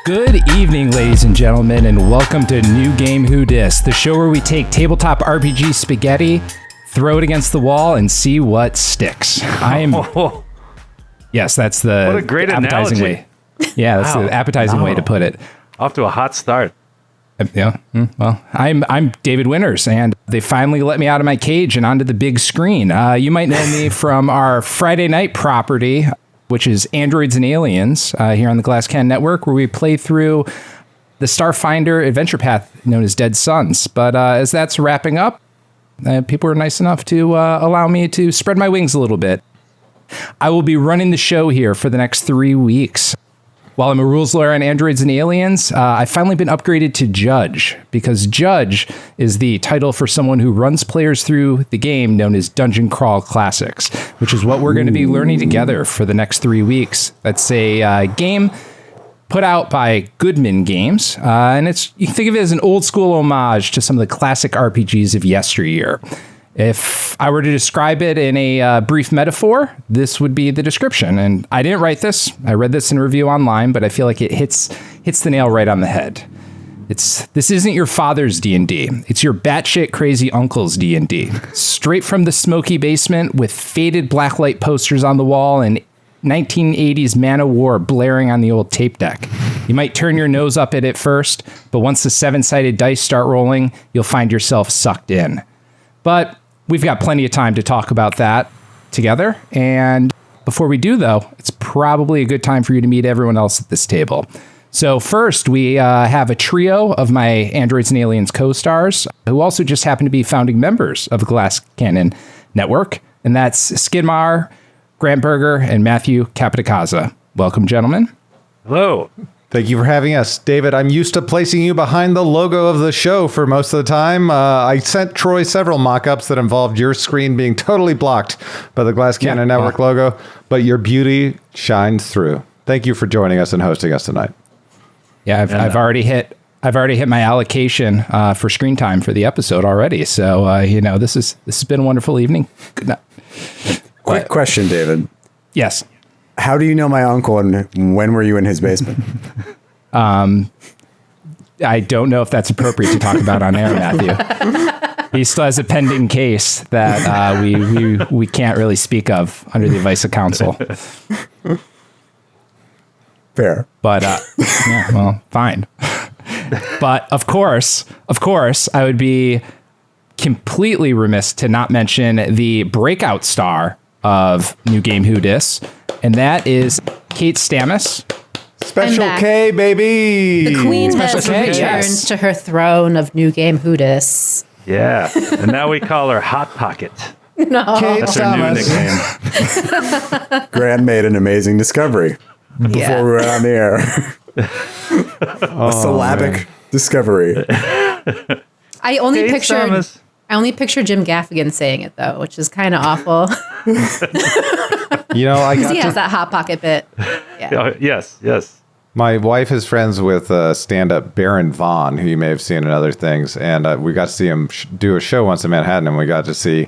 Good evening, ladies and gentlemen, and welcome to New Game Who Dis, the show where we take tabletop RPG spaghetti, throw it against the wall, and see what sticks. Yes, that's the what a great appetizing analogy. way. Yeah, that's the appetizing way to put it. Off to a hot start. Yeah. Well, I'm David Winters, and they finally let me out of my cage and onto the big screen. You might know me from our Friday night property, which is Androids and Aliens, here on the Glass Can Network, where we play through the Starfinder Adventure Path known as Dead Suns. But as that's wrapping up, people were nice enough to allow me to spread my wings a little bit. I will be running the show here for the next 3 weeks. While I'm a rules lawyer on Androids and Aliens, I've finally been upgraded to Judge, because Judge is the title for someone who runs players through the game known as Dungeon Crawl Classics, which is what we're going to be learning together for the next 3 weeks. That's a game put out by Goodman Games, and you can think of it as an old school homage to some of the classic RPGs of yesteryear. If I were to describe it in a brief metaphor, this would be the description. And I didn't write this. I read this in a review online, but I feel like it hits the nail right on the head. This isn't your father's D&D. It's your batshit crazy uncle's D&D. Straight from the smoky basement with faded blacklight posters on the wall and 1980s Man of War blaring on the old tape deck. You might turn your nose up at it first, but once the 7-sided dice start rolling, you'll find yourself sucked in. But we've got plenty of time to talk about that together. And before we do, though, it's probably a good time for you to meet everyone else at this table. So first, we have a trio of my Androids and Aliens co-stars who also just happen to be founding members of the Glass Cannon Network. And that's Maher, Grant Berger, and Matthew Capodicasa. Welcome, gentlemen. Hello. Thank you for having us. David, I'm used to placing you behind the logo of the show for most of the time. I sent Troy several mock-ups that involved your screen being totally blocked by the Glass Cannon Network logo, but your beauty shines through. Thank you for joining us and hosting us tonight. Yeah, I've already hit my allocation for screen time for the episode already. So this has been a wonderful evening. Good night. Quick question, David. Yes. How do you know my uncle, and when were you in his basement? I don't know if that's appropriate to talk about on air, Matthew. He still has a pending case that we can't really speak of under the advice of counsel. Fair. But, fine. But of course, I would be completely remiss to not mention the breakout star of New Game Who Dis, and that is Kate Stamas. Special K, baby! The queen has returned to her throne of New Game Who Dis. Yeah, and now we call her Hot Pocket. No. Kate That's her new nickname. Grant made an amazing discovery before we were on the air. A syllabic discovery. I only Kate pictured Stamas. Jim Gaffigan saying it, though, which is kind of awful. Because he has that Hot Pocket bit. Yeah. Yes. My wife is friends with stand-up Baron Vaughn, who you may have seen in other things, and we got to see him do a show once in Manhattan, and we got to see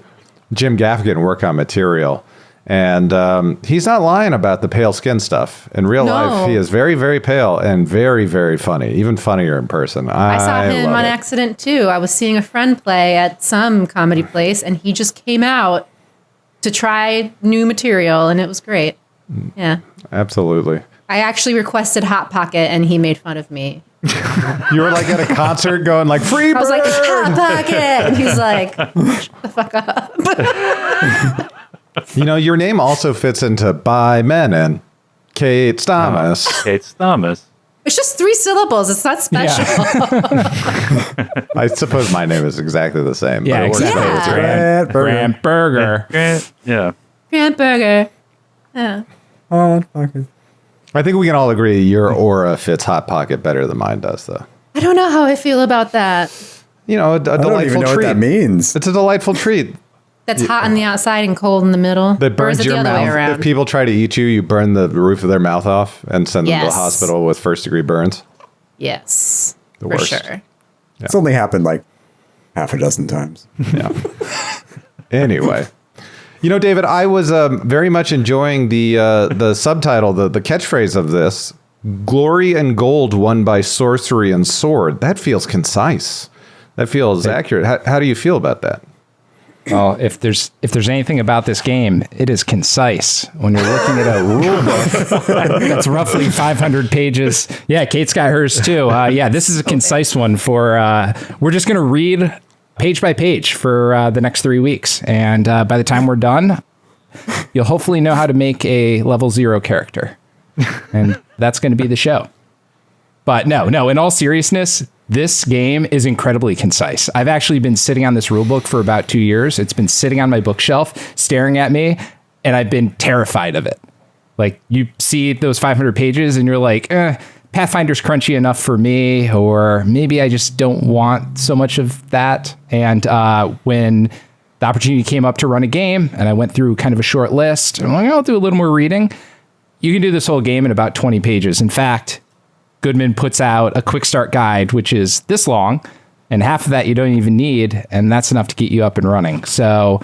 Jim Gaffigan work on material. And he's not lying about the pale skin stuff. In real life, he is very, very pale and very, very funny, even funnier in person. I saw him on accident, too. I was seeing a friend play at some comedy place, and he just came out to try new material, and it was great. Yeah. Absolutely. I actually requested Hot Pocket, and he made fun of me. You were like at a concert going like, free bird! I was like, Hot Pocket! And he's like, shut the fuck up. Your name also fits into By Men and Kate Stamas. Kate Stamas. It's just 3 syllables. It's not special. Yeah. I suppose my name is exactly the same. Yeah, but it works exactly. better. Grant Berger. Yeah. Grant Berger. Yeah. I think we can all agree your aura fits Hot Pocket better than mine does, though. I don't know how I feel about that. A delightful treat. I don't even know what that means. It's a delightful treat. That's hot on the outside and cold in the middle. That Or burns is it your the other way mouth. around? If people try to eat you, you burn the roof of their mouth off and send them to the hospital with first-degree burns. Yes, The for worst. sure. It's only happened like half a dozen times. Yeah. Anyway. David, I was very much enjoying the subtitle, the catchphrase of this, glory and gold won by sorcery and sword. That feels concise. That feels accurate. How do you feel about that? Well, if there's anything about this game, it is concise. When you're looking at a rule book that's roughly 500 pages. Yeah, Kate's got hers too. This is a concise one for, we're just going to read page by page for the next 3 weeks. And by the time we're done, you'll hopefully know how to make a level 0 character. And that's going to be the show. But no, in all seriousness, this game is incredibly concise. I've actually been sitting on this rulebook for about 2 years. It's been sitting on my bookshelf, staring at me, and I've been terrified of it. Like, you see those 500 pages and you're like, Pathfinder's crunchy enough for me, or maybe I just don't want so much of that. And when the opportunity came up to run a game, and I went through kind of a short list, I'm like, I'll do a little more reading. You can do this whole game in about 20 pages. In fact, Goodman puts out a quick start guide, which is this long, and half of that you don't even need, and that's enough to get you up and running. So,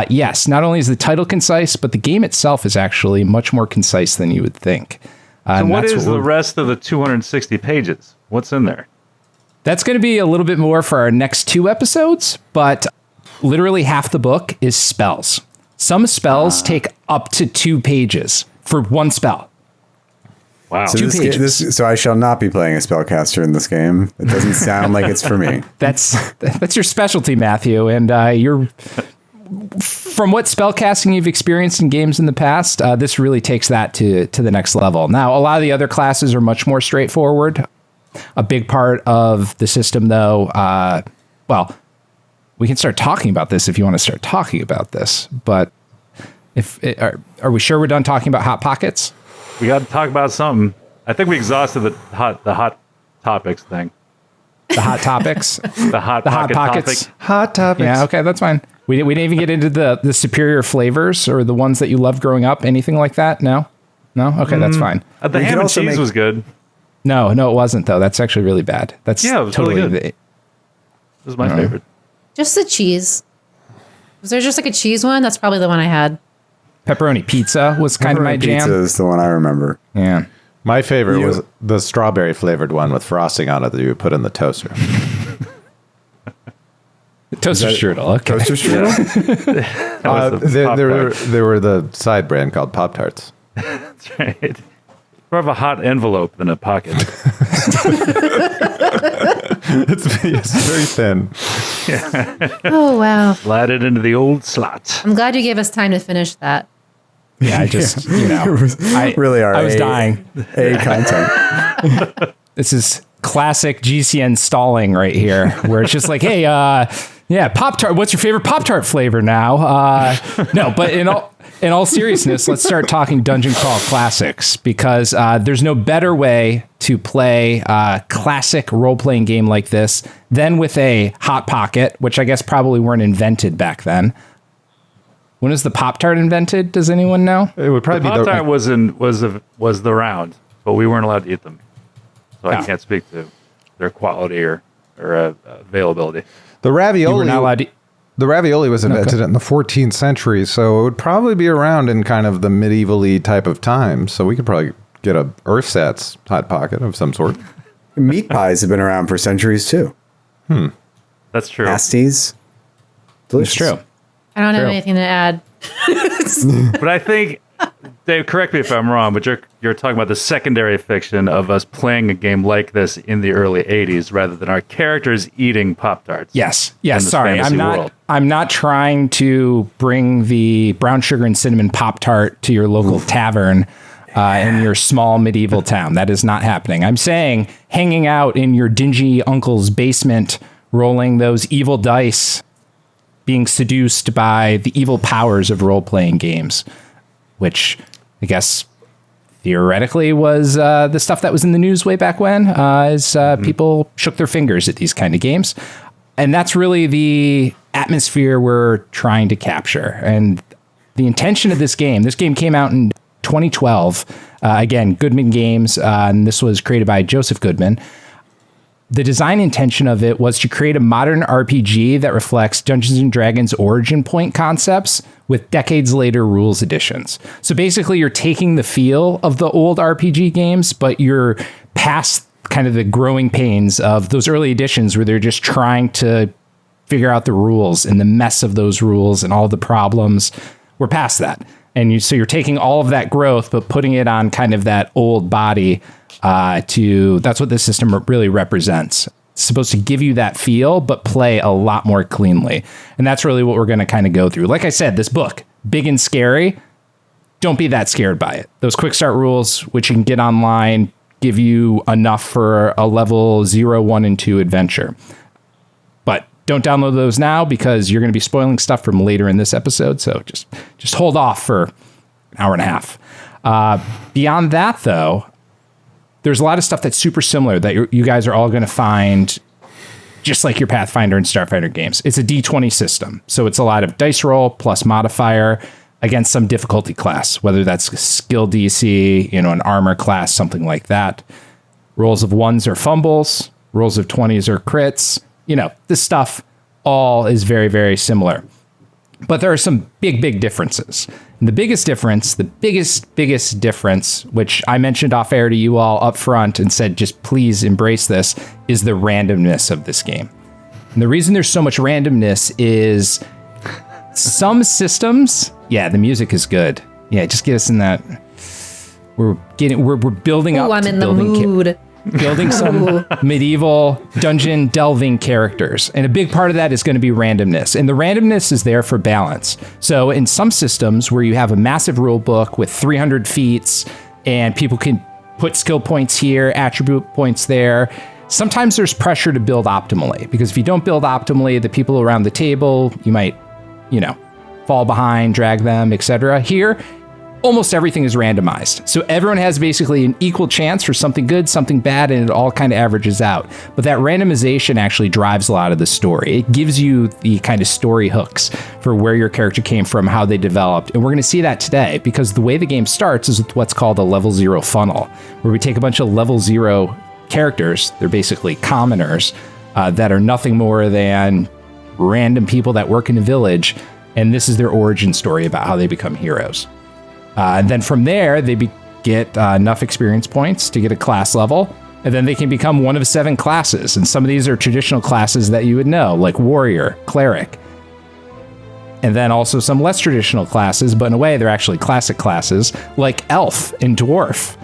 yes, not only is the title concise, but the game itself is actually much more concise than you would think. So what is the rest of the 260 pages? What's in there? That's going to be a little bit more for our next 2 episodes, but literally half the book is spells. Some spells take up to 2 pages for one spell. Wow. So, 2 pages. So I shall not be playing a spellcaster in this game. It doesn't sound like it's for me. That's your specialty, Matthew, and you're... From what spellcasting you've experienced in games in the past, this really takes that to the next level. Now, a lot of the other classes are much more straightforward. A big part of the system, though, we can start talking about this if you want to start talking about this. But are we sure we're done talking about Hot Pockets? We got to talk about something. I think we exhausted the hot topics thing. The hot topics? The hot pockets. Hot topics. Yeah, okay, that's fine. We didn't even get into the superior flavors or the ones that you loved growing up. Anything like that? No? Okay, that's fine. The ham and cheese was good. No, it wasn't, though. That's actually really bad. It was totally really good. It was my favorite. Just the cheese. Was there just like a cheese one? That's probably the one I had. Pepperoni pizza was kind of my jam. Pizza is the one I remember. Yeah. My favorite was the strawberry flavored one with frosting on it that you would put in the toaster. Toaster strudel. Okay. Toaster strudel? There were the side brand called Pop-Tarts. That's right. More of a hot envelope than a pocket. It's very thin. Oh, wow. Slide it into the old slot. I'm glad you gave us time to finish that. Yeah, I just, Really are. I was dying. A content. This is classic GCN stalling right here, where it's just like, hey, Pop-Tart, what's your favorite Pop-Tart flavor now? No, but in all seriousness, let's start talking Dungeon Crawl Classics, because there's no better way to play a classic role-playing game like this than with a Hot Pocket, which I guess probably weren't invented back then. When was the Pop-Tart invented? Does anyone know? It would probably be Pop-Tart was the round, but we weren't allowed to eat them. So I can't speak to their quality or availability. The ravioli. You were not allowed to... The ravioli was invented in the 14th century, so it would probably be around in kind of the medieval-y type of time. So we could probably get a ersatz Hot Pocket of some sort. Meat pies have been around for centuries, too. That's true. Pasties. Delicious. It's true. I don't have anything to add. But I think, Dave, correct me if I'm wrong, but you're talking about the secondary fiction of us playing a game like this in the early 80s rather than our characters eating Pop-Tarts. Yes. in this Sorry, fantasy world. I'm not trying to bring the brown sugar and cinnamon Pop-Tart to your local tavern in your small medieval town. That is not happening. I'm saying hanging out in your dingy uncle's basement, rolling those evil dice, being seduced by the evil powers of role-playing games, which I guess theoretically was the stuff that was in the news way back when, as people shook their fingers at these kind of games. And that's really the atmosphere we're trying to capture. And the intention of this game came out in 2012. Again, Goodman Games, and this was created by Joseph Goodman. the design intention of it was to create a modern RPG that reflects Dungeons and Dragons origin point concepts with decades later rules additions. So basically you're taking the feel of the old RPG games, but you're past kind of the growing pains of those early editions where they're just trying to figure out the rules and the mess of those rules and all the problems. We're past that. And so you're taking all of that growth, but putting it on kind of that old body that's what this system really represents. It's supposed to give you that feel, but play a lot more cleanly. And that's really what we're going to kind of go through. Like I said, this book, big and scary, don't be that scared by it. Those quick start rules, which you can get online, give you enough for a level 0, 1, and 2 adventure. But don't download those now because you're going to be spoiling stuff from later in this episode. So just hold off for an hour and a half. Beyond that, though, there's a lot of stuff that's super similar that you guys are all going to find just like your Pathfinder and Starfighter games. It's a D20 system. So it's a lot of dice roll plus modifier against some difficulty class, whether that's a skill DC, an armor class, something like that. Rolls of 1s are fumbles. Rolls of 20s are crits. This stuff all is very, very similar. But there are some big, big differences. And the biggest difference, biggest difference, which I mentioned off air to you all up front and said, just please embrace this, is the randomness of this game. And the reason there's so much randomness is some systems, the music is good. Yeah, just get us in that. We're building up. I'm in the mood. Building some medieval dungeon delving characters. And a big part of that is going to be randomness. And the randomness is there for balance. So in some systems where you have a massive rule book with 300 feats and people can put skill points here, attribute points there, sometimes there's pressure to build optimally. Because if you don't build optimally, the people around the table, you might, fall behind, drag them, etc. Here, almost everything is randomized. So everyone has basically an equal chance for something good, something bad, and it all kind of averages out. But that randomization actually drives a lot of the story. It gives you the kind of story hooks for where your character came from, how they developed. And we're going to see that today because the way the game starts is with what's called a level 0 funnel, where we take a bunch of level 0 characters. They're basically commoners that are nothing more than random people that work in a village. And this is their origin story about how they become heroes. And then from there, they get enough experience points to get a class level, and then they can become one of 7 classes. And some of these are traditional classes that you would know, like warrior, cleric, and then also some less traditional classes, but in a way, they're actually classic classes, like elf and dwarf,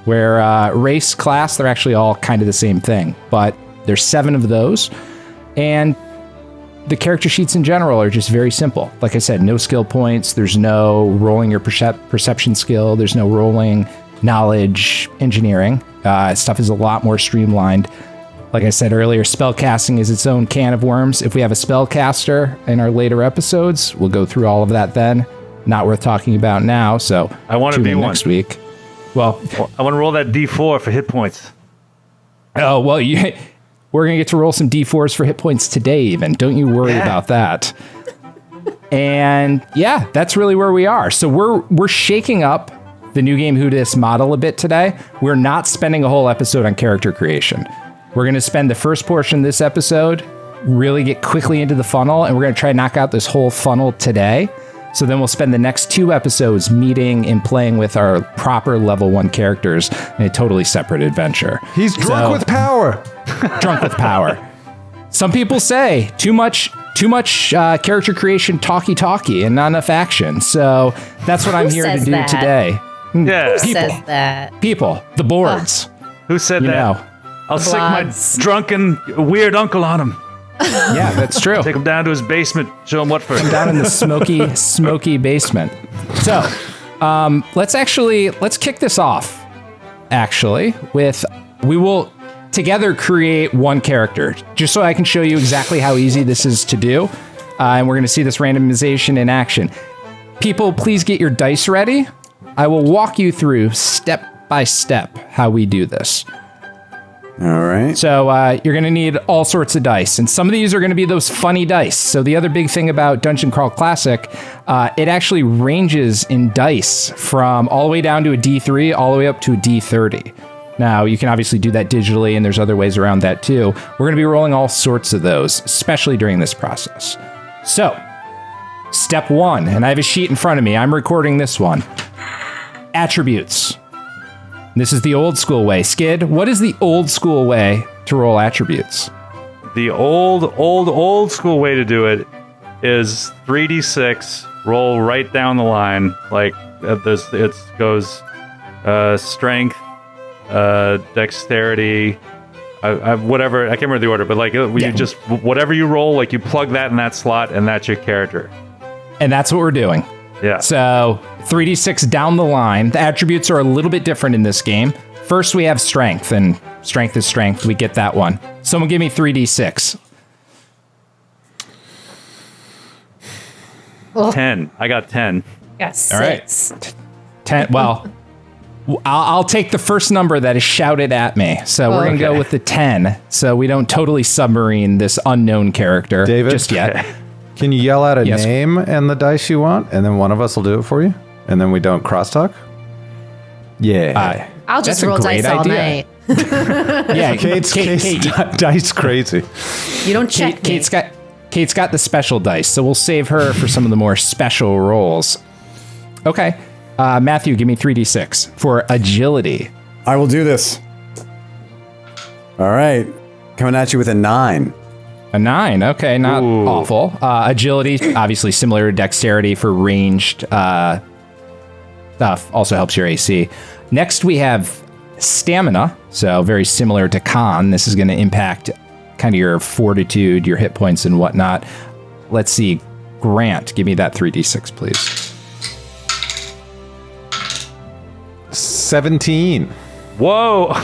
where race, class, they're actually all kind of the same thing. But there's 7 of those, and the character sheets in general are just very simple. Like I said, no skill points. There's no rolling your perception skill. There's no rolling knowledge engineering. Stuff is a lot more streamlined. Like I said earlier, spellcasting is its own can of worms. If we have a spellcaster in our later episodes, we'll go through all of that then. Not worth talking about now. So I want to be one next week. Well, I want to roll that D4 for hit points. Oh, well, we're going to get to roll some D4s for hit points today, even. Don't you worry about that. And that's really where we are. So we're shaking up the New Game Who Dis model a bit today. We're not spending a whole episode on character creation. We're going to spend the first portion of this episode, really get quickly into the funnel, and we're going to try to knock out this whole funnel today. So then we'll spend the next 2 episodes meeting and playing with our proper level 1 characters in a totally separate adventure. He's drunk with power. Drunk with power. Some people say too much character creation, talky, and not enough action. So that's what I'm here to do today. Yeah. Who says that? People, the boards. Who said that? Know. I'll sick my drunken, weird uncle on him. Yeah, that's true. Take him down to his basement, show him what for. Come down in the smoky basement. So, let's kick this off, actually, with, we will together create one character, just so I can show you exactly how easy this is to do. And we're going to see this randomization in action. People, please get your dice ready. I will walk you through step by step how we do this. All right. So you're going to need all sorts of dice, and some of these are going to be those funny dice. So the other big thing about Dungeon Crawl Classic, it actually ranges in dice from all the way down to a D3 all the way up to a D30. Now, you can obviously do that digitally, and there's other ways around that too. We're going to be rolling all sorts of those, especially during this process. So, step 1, and I have a sheet in front of me. I'm recording this one. Attributes. This is the old school way. Skid, what is the old school way to roll attributes? The old school way to do it is 3d6, roll right down the line. Like it goes strength, dexterity, whatever. I can't remember the order, but like you just whatever you roll, like you plug that in that slot, and that's your character. And that's what we're doing. Yeah. So 3d6 down the line. The attributes are a little bit different in this game. First, we have strength, and strength is strength. We get that one. Someone give me 3d6. 10. I got 10. Got 6. All right. 10. Well, I'll take the first number that is shouted at me. So we're going to go with the 10. So we don't totally submarine this unknown character David? just yet. Can you yell out a Yes. name and the dice you want, and then one of us will do it for you, and then we don't crosstalk? Yeah. I'll just That's a roll great dice all idea. night. Yeah, Kate's dice crazy. You don't check me. Kate's got the special dice, so we'll save her for some of the more special rolls. Okay. Matthew, give me 3d6 for agility. I will do this. All right. Coming at you with a 9. A 9. Okay, not Ooh. awful. Agility, obviously similar to dexterity for ranged stuff. Also helps your AC. Next, we have stamina. So very similar to con. This is going to impact kind of your fortitude, your hit points, and whatnot. Let's see. Grant, give me that 3d6, please. 17. Whoa.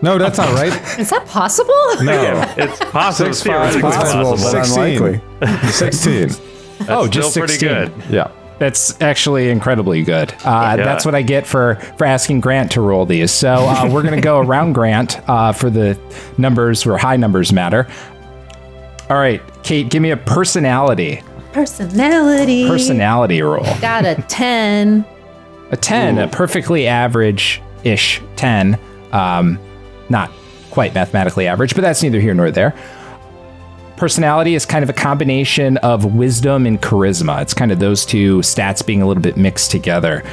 No, that's not right. Is that possible? No. It's possible. 6, 5, Theoretically possible, but 16. unlikely. 16. Oh, Still just pretty 16. good. Yeah. That's actually incredibly good. That's what I get for asking Grant to roll these. So we're going to go around Grant for the numbers where high numbers matter. All right, Kate, give me a personality Personality roll. Got a 10. A 10, a perfectly average-ish 10. Not quite mathematically average, but that's neither here nor there. Personality is kind of a combination of wisdom and charisma. It's kind of those two stats being a little bit mixed together.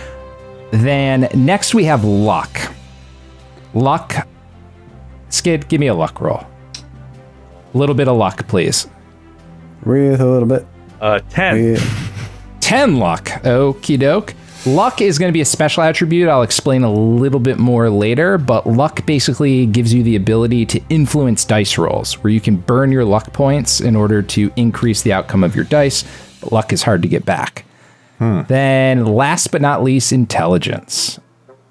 Then next we have luck. Luck. Skid, give me a luck roll. A little bit of luck, please. With a little bit. 10. 10 luck. Okie doke. Luck is going to be a special attribute. I'll explain a little bit more later, but luck basically gives you the ability to influence dice rolls, where you can burn your luck points in order to increase the outcome of your dice, but luck is hard to get back. Then last but not least, intelligence.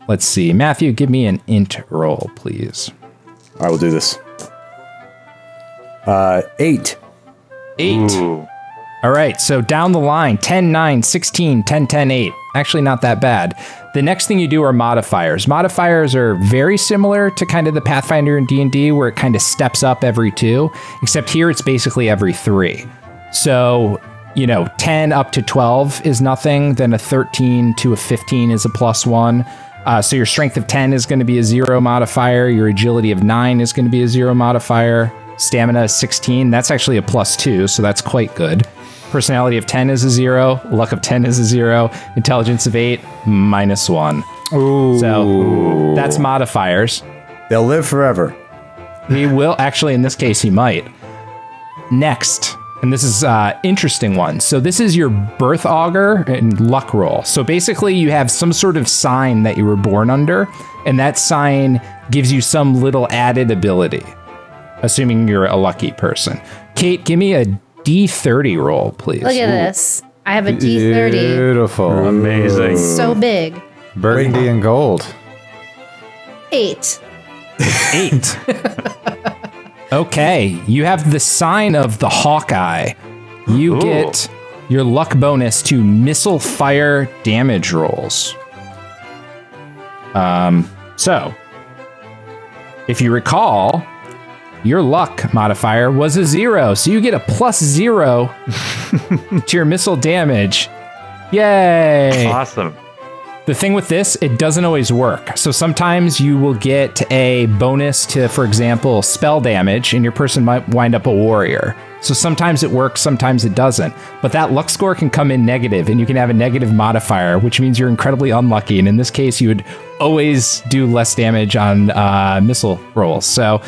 Let's see. Matthew, give me an int roll, please. I will do this. 8. 8. Ooh. All right, so down the line, 10, 9, 16, 10, 10, 8. Actually, not that bad. The next thing you do are modifiers. Modifiers are very similar to kind of the Pathfinder in D&D, where it kind of steps up every 2, except here it's basically every 3. So, 10 up to 12 is nothing, then a 13 to a 15 is a +1. So your strength of 10 is going to be a 0 modifier, your agility of 9 is going to be a 0 modifier, stamina is 16, that's actually a +2, so that's quite good. Personality of 10 is a 0. Luck of 10 is a 0. Intelligence of 8, -1. Ooh. So that's modifiers. They'll live forever. He will, actually, in this case, he might. Next, and this is an interesting one. So this is your birth augur and luck roll. So basically, you have some sort of sign that you were born under, and that sign gives you some little added ability, assuming you're a lucky person. Kate, give me a D30 roll, please. Look at this. I have a D30. Beautiful. Amazing. So big. Burgundy and gold. 8. 8. Okay, you have the sign of the Hawkeye. You Ooh. get your luck bonus to missile fire damage rolls. So, if you recall, your luck modifier was a 0, so you get a +0 to your missile damage. Yay! Awesome. The thing with this, it doesn't always work. So sometimes you will get a bonus to, for example, spell damage, and your person might wind up a warrior. So sometimes it works, sometimes it doesn't. But that luck score can come in negative, and you can have a negative modifier, which means you're incredibly unlucky. And in this case, you would always do less damage on missile rolls. So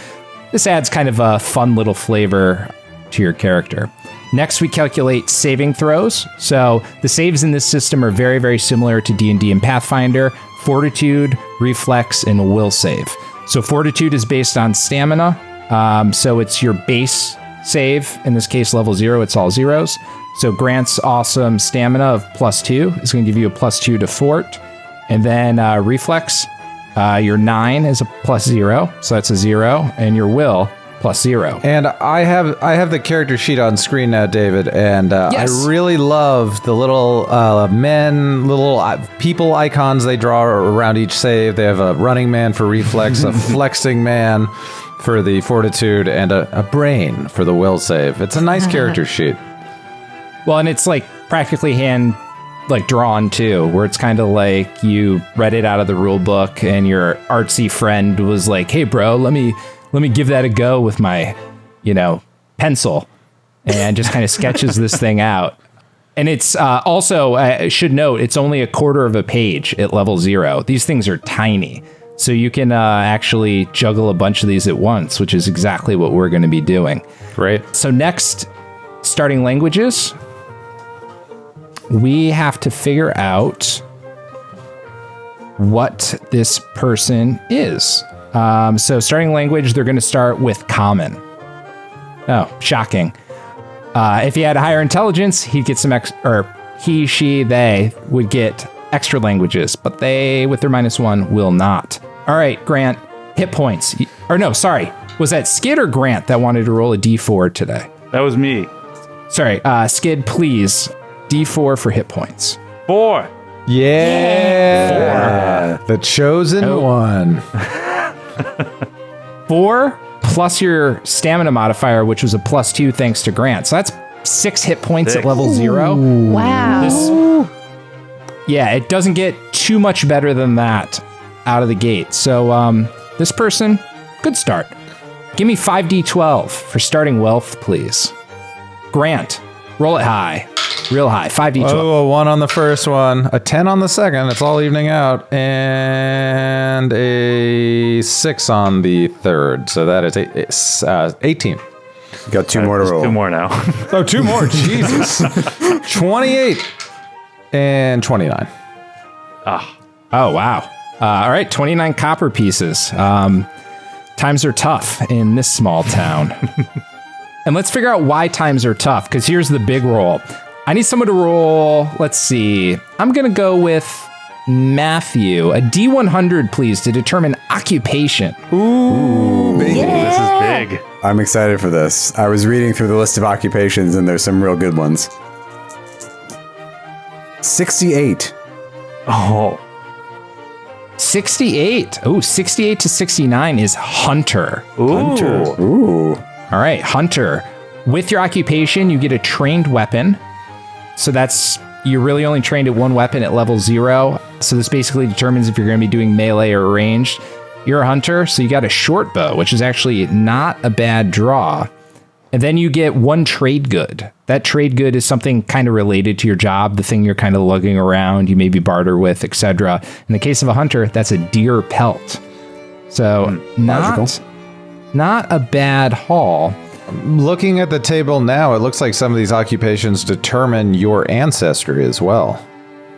this adds kind of a fun little flavor to your character. Next, we calculate saving throws. So the saves in this system are very, very similar to D&D and Pathfinder: Fortitude, Reflex, and Will save. So Fortitude is based on stamina. So it's your base save. In this case, level 0, it's all zeros. So Grant's awesome stamina of +2 is going to give you a +2 to fort. And then Reflex, your 9 is a +0. So that's a 0. And your Will, +0. And I have the character sheet on screen now, David, and Yes. I really love the little people icons they draw around each save. They have a running man for reflex, a flexing man for the fortitude, and a brain for the will save. It's a nice character sheet. Well, and it's like practically hand drawn too, where it's kind of like you read it out of the rule book and your artsy friend was like, "Hey bro, let me give that a go with my, pencil," and just kind of sketches this thing out. And it's also, I should note, it's only a quarter of a page at level 0. These things are tiny. So you can actually juggle a bunch of these at once, which is exactly what we're going to be doing. Great. So next, starting languages. We have to figure out what this person is. So starting language, they're going to start with common. Oh, shocking. If he had higher intelligence, he'd get some he, she, they would get extra languages, but they, with their -1, will not. All right, Grant, hit points. Or no, sorry. Was that Skid or Grant that wanted to roll a D4 today? That was me. Sorry, Skid, please. D4 for hit points. 4. Yeah. The chosen one. 4 plus your stamina modifier, which was a +2 thanks to Grant. So that's 6 hit points at level 0. Wow. Yeah, it doesn't get too much better than that out of the gate. So this person, good start. Give me 5d12 for starting wealth, please. Grant, roll it high. Real high, 5d12. Oh, a 1 on the first one, a 10 on the second. It's all evening out, and a 6 on the third. So that is 18. Got 2 more to roll. 2 more now. Oh, 2 more. Jesus. 28 and 29. Oh, wow. All right, 29 copper pieces. Times are tough in this small town. And let's figure out why times are tough, because here's the big roll. I need someone to roll, let's see. I'm going to go with Matthew. A D100, please, to determine occupation. Ooh, baby. This is big. I'm excited for this. I was reading through the list of occupations, and there's some real good ones. 68. Oh. 68. Oh, 68 to 69 is Hunter. Ooh. Hunter. Ooh. All right, Hunter. With your occupation, you get a trained weapon. So you're really only trained at 1 weapon at level 0. So this basically determines if you're going to be doing melee or ranged. You're a hunter, so you got a short bow, which is actually not a bad draw. And then you get 1 trade good. That trade good is something kind of related to your job, the thing you're kind of lugging around, you maybe barter with, etc. In the case of a hunter, that's a deer pelt. So not a bad haul. Looking at the table now, it looks like some of these occupations determine your ancestry as well.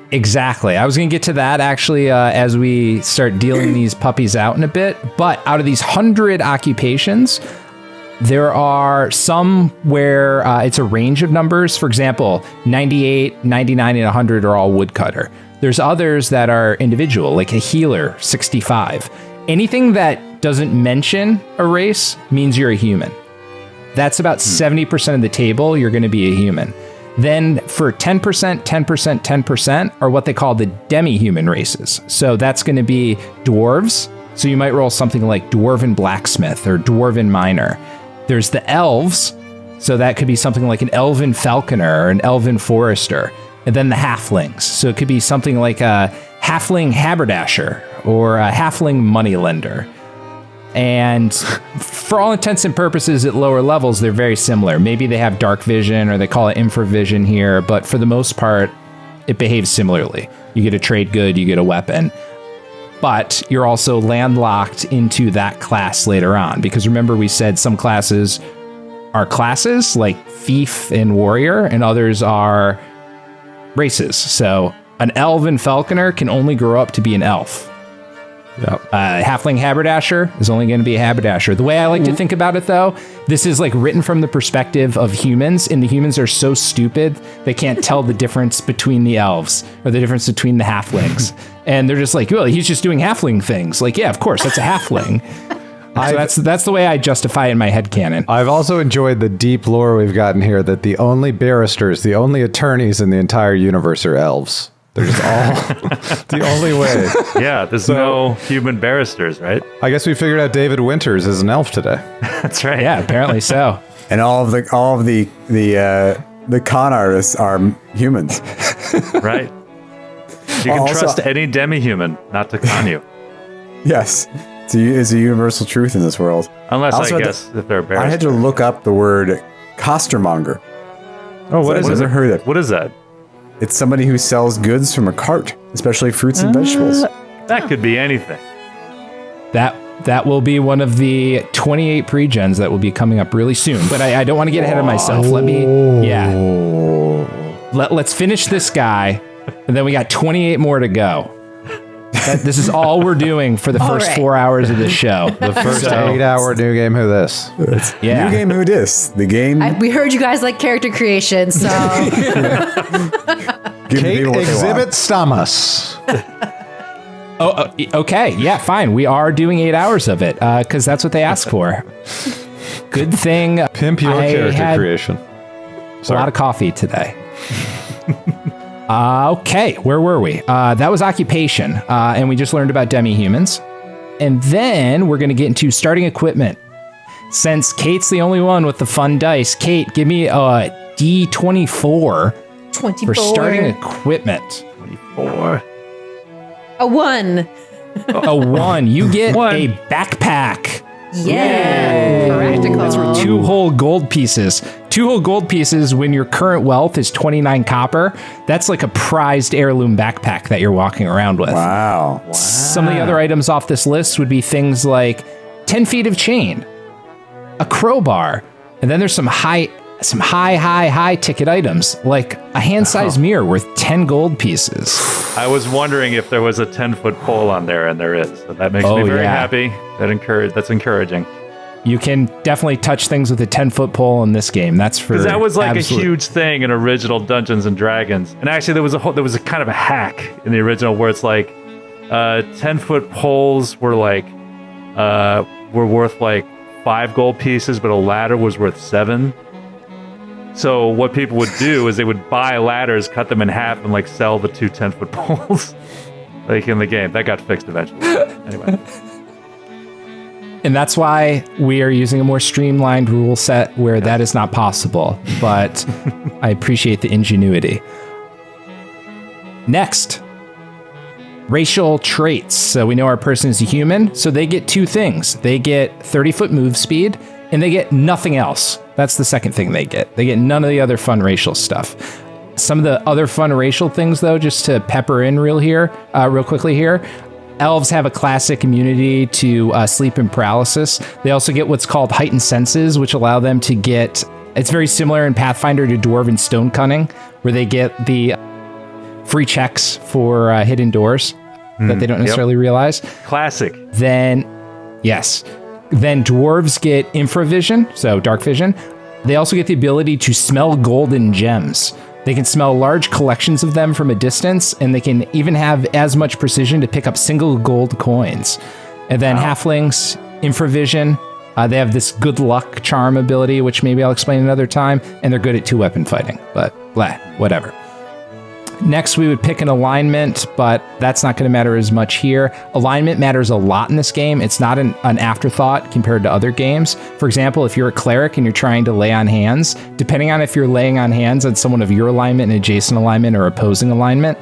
Exactly. I was going to get to that actually as we start dealing these puppies out in a bit. But out of these 100 occupations, there are some where it's a range of numbers. For example, 98, 99, and 100 are all woodcutter. There's others that are individual, like a healer, 65. Anything that doesn't mention a race means you're a human. That's about 70% of the table, you're going to be a human. Then for 10%, 10%, 10% are what they call the demi-human races. So that's going to be dwarves. So you might roll something like dwarven blacksmith or dwarven miner. There's the elves. So that could be something like an elven falconer or an elven forester. And then the halflings. So it could be something like a halfling haberdasher or a halfling moneylender. And for all intents and purposes at lower levels, they're very similar. Maybe they have dark vision or they call it infravision here, but for the most part, it behaves similarly. You get a trade good, you get a weapon. But you're also landlocked into that class later on. Because remember, we said some classes are classes, like thief and warrior, and others are races. So an elven falconer can only grow up to be an elf. Yep. Halfling haberdasher is only going to be a haberdasher. The way I like to think about it, though, this is like written from the perspective of humans, and the humans are so stupid they can't tell the difference between the elves or the difference between the halflings. And they're just like, well, he's just doing halfling things. Like, yeah, of course, that's a halfling. So that's the way I justify it in my headcanon. I've also enjoyed the deep lore we've gotten here that the only barristers, the only attorneys in the entire universe are elves. They're just all the only way. Yeah, there's no human barristers, right? I guess we figured out David Winters is an elf today. That's right. Yeah, apparently so. And all of the con artists are humans. Right. You can trust any demi-human not to con you. Yes. It's a universal truth in this world. Unless, I guess, if they're barristers. I had to look up the word costermonger. Oh, what is it? I've never heard of it. What is that? It's somebody who sells goods from a cart, especially fruits and vegetables. That could be anything. That will be one of the 28 pre-gens that will be coming up really soon. But I don't want to get ahead of myself. Let's finish this guy, and then we got 28 more to go. This is all we're doing for the first 4 hours of this show. The first 8-hour new game Who This. New game Who Dis. The game. We heard you guys like character creation, so. Kate Exhibit Stamas. Okay. Yeah, fine. We are doing 8 hours of it because that's what they asked for. Good thing. Pimp your character creation. A lot of coffee today. Okay, where were we? That was occupation, and we just learned about demi-humans. And then we're going to get into starting equipment. Since Kate's the only one with the fun dice, Kate, give me a D24 for starting equipment. 24. A 1. A 1. You get a backpack. Yeah. Practical. That's worth 2 whole gold pieces. 2 whole gold pieces when your current wealth is 29 copper. That's like a prized heirloom backpack that you're walking around with. Wow. Some of the other items off this list would be things like 10 feet of chain, a crowbar, and then there's some high ticket items like a hand-sized mirror worth 10 gold pieces. I was wondering if there was a 10-foot pole on there, and there is. So that makes me very happy. That's encouraging. You can definitely touch things with a 10-foot pole in this game. That's for because that was like a huge thing in original Dungeons and Dragons. And actually, there was a kind of a hack in the original where it's like 10-foot poles were worth like 5 gold pieces, but a ladder was worth 7. So what people would do is they would buy ladders, cut them in half, and like sell the 2 10-foot poles, like in the game. That got fixed eventually. Anyway. And that's why we are using a more streamlined rule set where that is not possible. But I appreciate the ingenuity. Next, racial traits. So we know our person is a human, so they get 2 things. They get 30-foot move speed, and they get nothing else. That's the second thing they get. They get none of the other fun racial stuff. Some of the other fun racial things, though, just to pepper in real quickly here. Elves have a classic immunity to sleep and paralysis. They also get what's called heightened senses, which allow them to get... It's very similar in Pathfinder to Dwarven Stone Cunning, where they get the free checks for hidden doors that they don't necessarily realize. Classic. Then dwarves get infravision, so dark vision. They also get the ability to smell golden gems. They can smell large collections of them from a distance, and they can even have as much precision to pick up single gold coins. And then halflings, infravision, they have this good luck charm ability, which maybe I'll explain another time, and they're good at 2-weapon fighting, but whatever. Next, we would pick an alignment, but that's not going to matter as much here. Alignment matters a lot in this game. It's not an afterthought compared to other games. For example, if you're a cleric and you're trying to lay on hands, depending on if you're laying on hands on someone of your alignment and adjacent alignment or opposing alignment,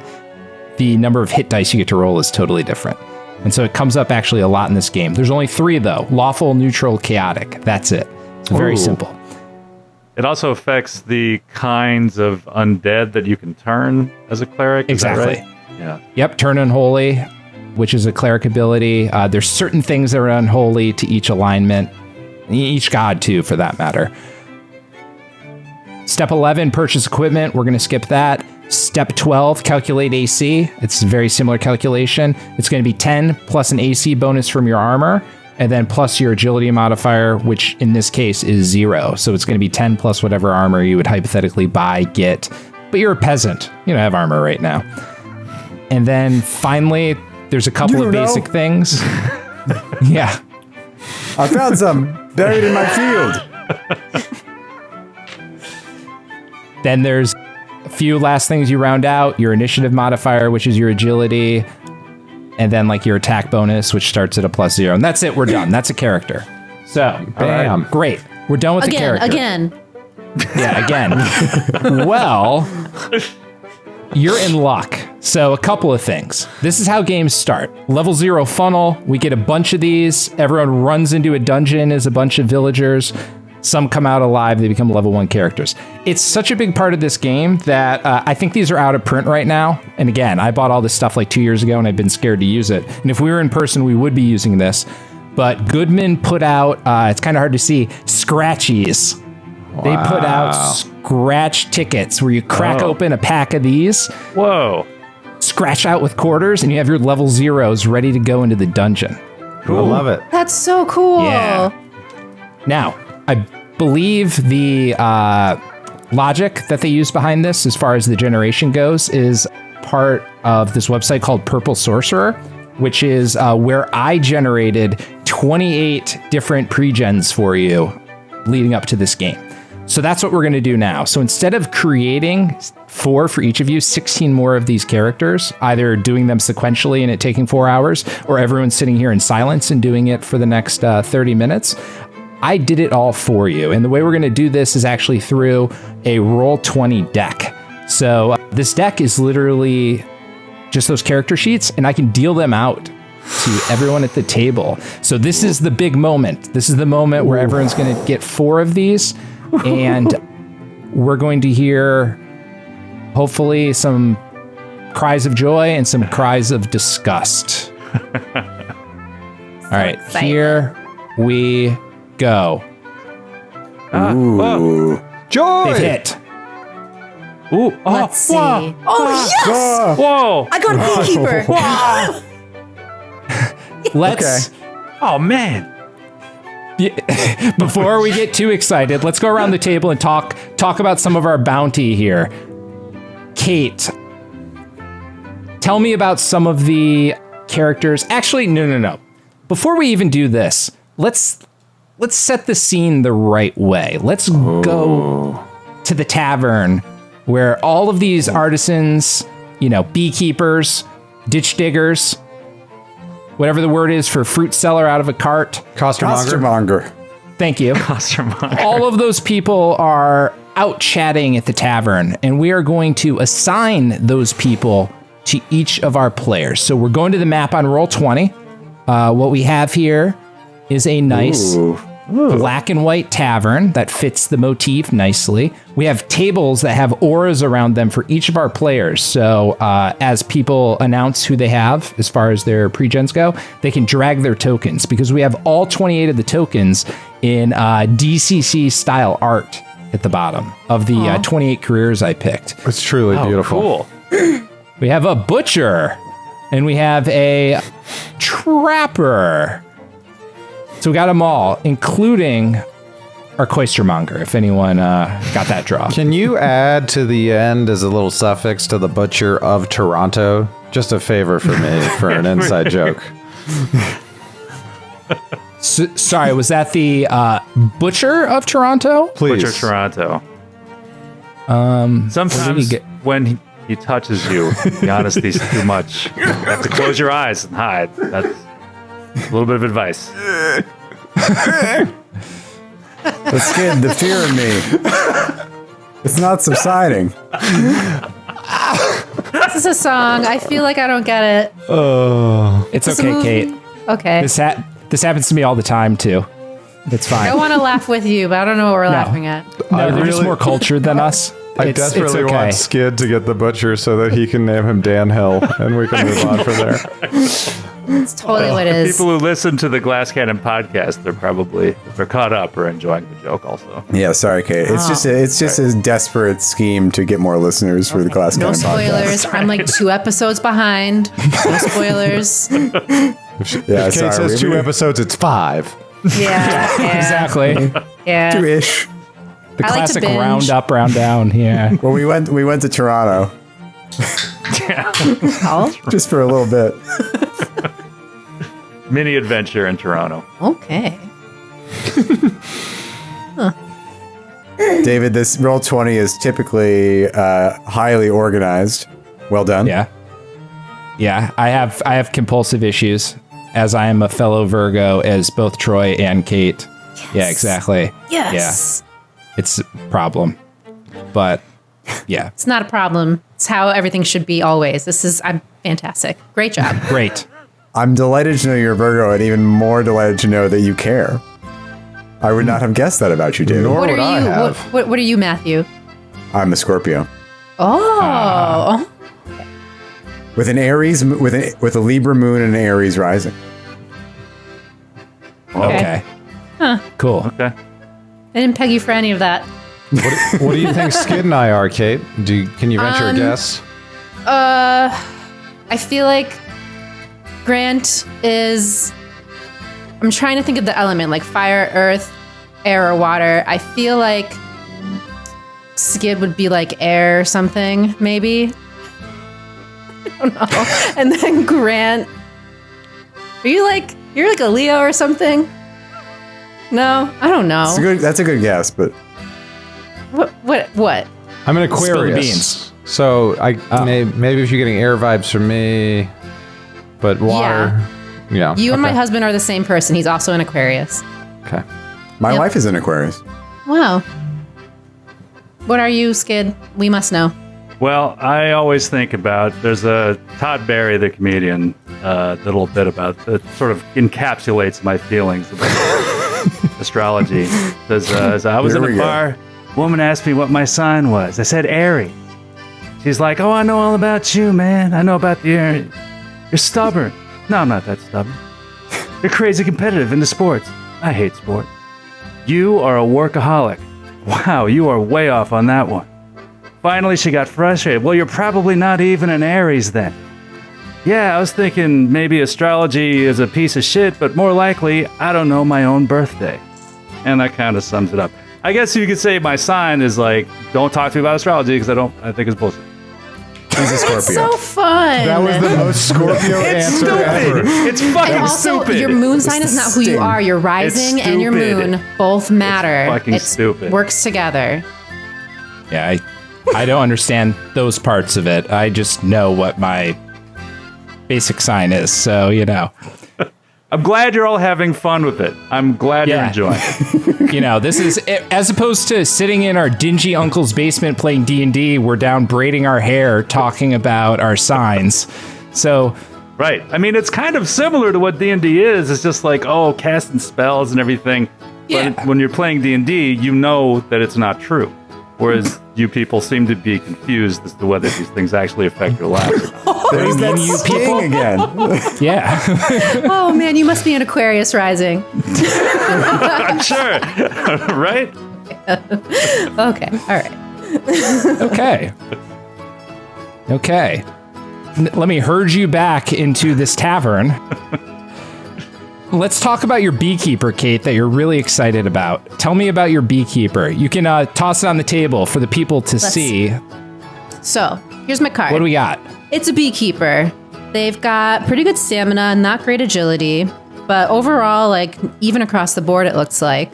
the number of hit dice you get to roll is totally different. And so it comes up actually a lot in this game. There's only 3 though: lawful, neutral, chaotic. That's it. It's very simple. It also affects the kinds of undead that you can turn as a cleric. Is that Exactly. right? Yeah. Yep, turn unholy, which is a cleric ability. There's certain things that are unholy to each alignment, each god too, for that matter. Step 11, purchase equipment. We're going to skip that. Step 12, calculate AC. It's a very similar calculation. It's going to be 10 plus an AC bonus from your armor, and then plus your agility modifier, which in this case is 0. So it's going to be 10 plus whatever armor you would hypothetically buy, get. But you're a peasant. You don't have armor right now. And then finally, there's a couple of basic things. Yeah. I found some buried in my field. Then there's a few last things you round out: your initiative modifier, which is your agility, and then like your attack bonus, which starts at a +0. And that's it. We're done. That's a character. So, Bam. Great. We're done with the character. Again. Yeah, again. Well, you're in luck. So a couple of things. This is how games start. Level 0 funnel. We get a bunch of these. Everyone runs into a dungeon as a bunch of villagers. Some come out alive. They become level 1 characters. It's such a big part of this game that I think these are out of print right now. And again, I bought all this stuff like 2 years ago and I've been scared to use it. And if we were in person, we would be using this. But Goodman put out, it's kind of hard to see, scratchies. Wow. They put out scratch tickets where you crack open a pack of these, Whoa. scratch out with quarters, and you have your level 0s ready to go into the dungeon. Cool. I love it. That's so cool. Yeah. Now, I believe the logic that they use behind this, as far as the generation goes, is part of this website called Purple Sorcerer, which is where I generated 28 different pre-gens for you leading up to this game. So that's what we're going to do now. So instead of creating 4 for each of you, 16 more of these characters, either doing them sequentially and it taking 4 hours, or everyone's sitting here in silence and doing it for the next 30 minutes, I did it all for you. And the way we're going to do this is actually through a Roll20 deck. So this deck is literally just those character sheets, and I can deal them out to everyone at the table. So this is the big moment. This is the moment where everyone's going to get 4 of these, and we're going to hear hopefully some cries of joy and some cries of disgust. All right, excited. here we go. Ooh. Joy! They've hit. Ooh. Let's see. Whoa. Oh, yes! Whoa. I got a beekeeper. Let's Oh, man. before we get too excited, let's go around the table and talk about some of our bounty here. Kate, tell me about some of the characters. Actually, no. Before we even do this, let's set the scene the right way. Let's go to the tavern where all of these artisans, beekeepers, ditch diggers, whatever the word is for fruit seller out of a cart. Costermonger. Thank you. Costermonger. All of those people are out chatting at the tavern, and we are going to assign those people to each of our players. So we're going to the map on Roll20. What we have here is a nice black and white tavern that fits the motif nicely. We have tables that have auras around them for each of our players. So as people announce who they have as far as their pre-gens go, they can drag their tokens, because we have all 28 of the tokens in DCC style art at the bottom of the 28 careers I picked. It's truly beautiful. Cool. We have a butcher, and we have a trapper. So we got them all, including our coistermonger, if anyone got that draw. Can you add to the end as a little suffix to the butcher of Toronto? Just a favor for me for an inside joke. Sorry, was that the butcher of Toronto? Please. Butcher Toronto. What did he Sometimes get? when he touches you, the honesty's too much. You have to close your eyes and hide. That's a little bit of advice. The skin, the fear in me. It's not subsiding. This is a song. I feel like I don't get it. It's It's a okay, movie. Kate. Okay. This happens to me all the time too. It's fine. I want to laugh with you, but I don't know what we're laughing at. No, they're just really- more cultured than us. I It's desperately okay. want Skid to get the butcher so that he can name him Dan Hill, and we can move on from there. It's totally what it is. People who listen to the Glass Cannon podcast, they're caught up or enjoying the joke also. Yeah, sorry, Kate. It's just a desperate scheme to get more listeners for the Glass No Cannon podcast. spoilers. I'm like 2 episodes behind. No spoilers. Yeah, If Kate says 2 episodes, it's 5. Yeah. Exactly. Yeah. Two-ish. The I like to classic binge. round up, round down. Yeah. Well, we went to Toronto Oh, just for a little bit. Mini adventure in Toronto. okay. David, this Roll20 is typically highly organized. Well done. Yeah. Yeah. I have compulsive issues, as I am a fellow Virgo, as both Troy and Kate. Yeah, exactly. Yes. Yeah. It's a problem. But yeah. It's not a problem. It's how everything should be always. I'm fantastic. Great job. Great. I'm delighted to know you're a Virgo, and even more delighted to know that you care. I would not have guessed that about you, David. Nor What are would I you? have. What are you, Matthew? I'm a Scorpio Oh. with an Aries, with a Libra moon and an Aries rising. Okay. Cool. Okay. I didn't peg you for any of that. What do you think Skid and I are, Kate? Can you venture a guess? I feel like Grant is. I'm trying to think of the element, like fire, earth, air, or water. I feel like Skid would be like air or something, maybe. I don't know. And then Grant. You're like a Leo or something? No, I don't know. That's a good guess, but What? I'm an Spill the Aquarius. beans. So maybe if you're getting air vibes from me, but water. Yeah. You and my okay. husband are the same person. He's also an Aquarius. Okay. my Yep. wife is an Aquarius. Wow. What are you, Skid? We must know. Well, I always think about, there's a Todd Barry, the comedian, little bit about that sort of encapsulates my feelings about astrology. As I was Here in we a go. bar, a woman asked me what my sign was. I said Aries. She's like, "Oh, I know all about you, man. I know about the Aries. You're stubborn." No, I'm not that stubborn. You're crazy competitive into sports. I hate sport. You are a workaholic. Wow, you are way off on that one. Finally, she got frustrated. Well, you're probably not even an Aries then. Yeah, I was thinking maybe astrology is a piece of shit, but more likely, I don't know my own birthday. And that kind of sums it up. I guess you could say my sign is like, don't talk to me about astrology because I think it's bullshit. He's a Scorpio. So fun. That was the most Scorpio answer ever. It's fucking and also, stupid. your moon sign is not who you are. Your rising and your stupid. moon both matter. fucking stupid. Works together. Yeah, I don't understand those parts of it. I just know what my basic sign is. So, you know. I'm glad you're all having fun with it. I'm glad you're Yeah. enjoying it. You know, this is, as opposed to sitting in our dingy uncle's basement playing D&D, we're down braiding our hair, talking about our signs. So, Right. I mean, it's kind of similar to what D&D is. It's just like, oh, casting spells and everything. Yeah. But when you're playing D&D, you know that it's not true. Whereas you people seem to be confused as to whether these things actually affect your lives or not. There's that you skiing again. yeah. Oh man, you must be an Aquarius rising. I'm sure. Right? Okay, all right. Okay. Okay. Let me herd you back into this tavern. Let's talk about your beekeeper, Kate, that you're really excited about. Tell me about your beekeeper. You can toss it on the table for the people to see. So here's my card. What do we got? It's a beekeeper. They've got pretty good stamina, not great agility, but overall, like even across the board, it looks like.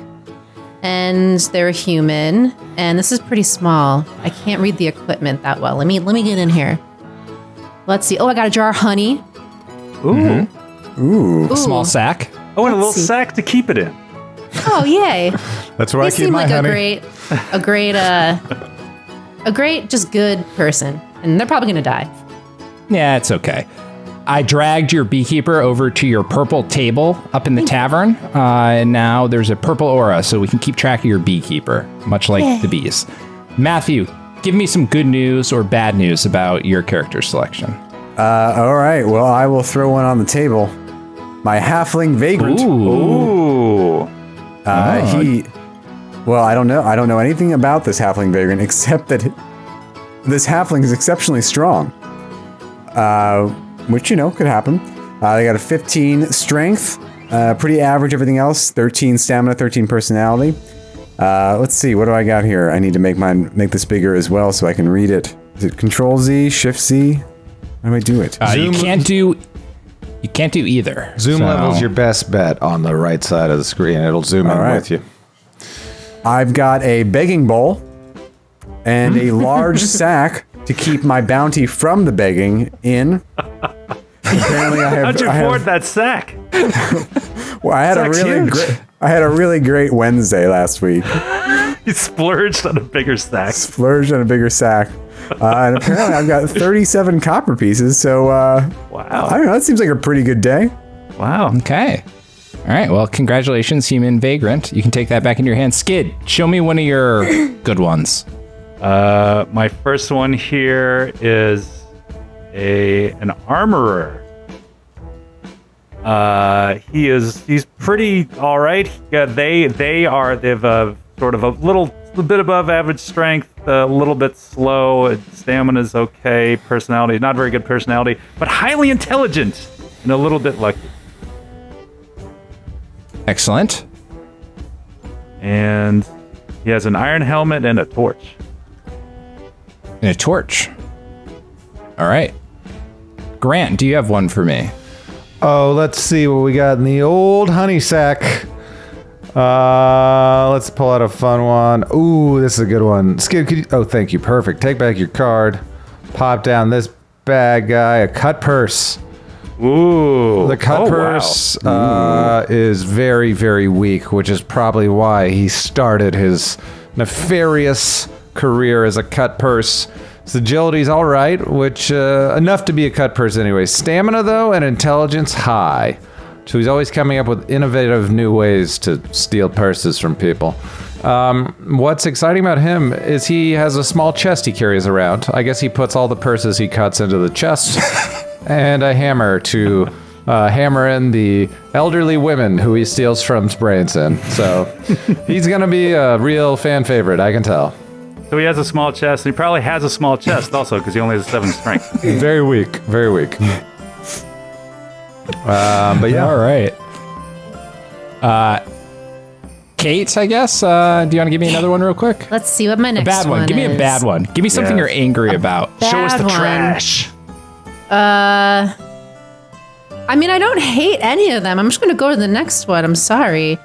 And they're a human, and this is pretty small. I can't read the equipment that well. Let me get in here. Let's see. Oh, I got a jar of honey. Ooh. Ooh. Small sack. Oh, and a little Let's see. sack to keep it in. Oh, yay! That's where I They keep seem my like honey. a great, just good person, and they're probably gonna die. Yeah, it's okay. I dragged your beekeeper over to your purple table up in the tavern, and now there's a purple aura, so we can keep track of your beekeeper, much like the bees. Matthew, give me some good news or bad news about your character selection. All right. Well, I will throw one on the table. My halfling vagrant. Ooh. Well, I don't know. I don't know anything about this halfling vagrant except that this halfling is exceptionally strong. Which, could happen. They got a 15 strength, pretty average everything else, 13 stamina, 13 personality. Let's see, what do I got here? I need to make this bigger as well so I can read it. Is it Control Z, Shift Z? How do I do it? You can't do either. Zoom level's your best bet on the right side of the screen. It'll zoom in with you. I've got a begging bowl and a large sack to keep my bounty from the begging in. Apparently, How'd you afford that sack? Well, I had a really great Wednesday last week. You splurged on a bigger sack. And apparently I've got 37 copper pieces, so wow. I don't know, that seems like a pretty good day. Wow. Okay. All right, well, congratulations, human vagrant. You can take that back in your hand. Skid, show me one of your good ones. My first one here is an armorer. He's pretty all right. Yeah, they've sort of a little bit above average strength, a little bit slow. Stamina's okay. Personality, not very good personality, but highly intelligent and a little bit lucky. Excellent. And he has an iron helmet and a torch. And a torch. All right. Grant, do you have one for me? Oh, let's see what we got in the old honey sack. Let's pull out a fun one. Ooh, this is a good one. Skid, thank you. Perfect. Take back your card. Pop down this bad guy. A cut purse. Ooh. The cut purse is very, very weak, which is probably why he started his nefarious career as a cut purse. His agility's all right, which enough to be a cut purse anyway. Stamina, though, and intelligence high. So he's always coming up with innovative new ways to steal purses from people. What's exciting about him is he has a small chest he carries around. I guess he puts all the purses he cuts into the chest and a hammer to hammer in the elderly women who he steals from brains in. So he's going to be a real fan favorite, I can tell. So he has a small chest, and he probably has a small chest also because he only has 7 strength. Very weak, very weak. But yeah. All right. Kate, I guess. Do you want to give me another one real quick? Let's see what my next bad one. Give me a bad one. Give me something you're angry about. Show us the one. trash. I mean, I don't hate any of them. I'm just gonna go to the next one. I'm sorry,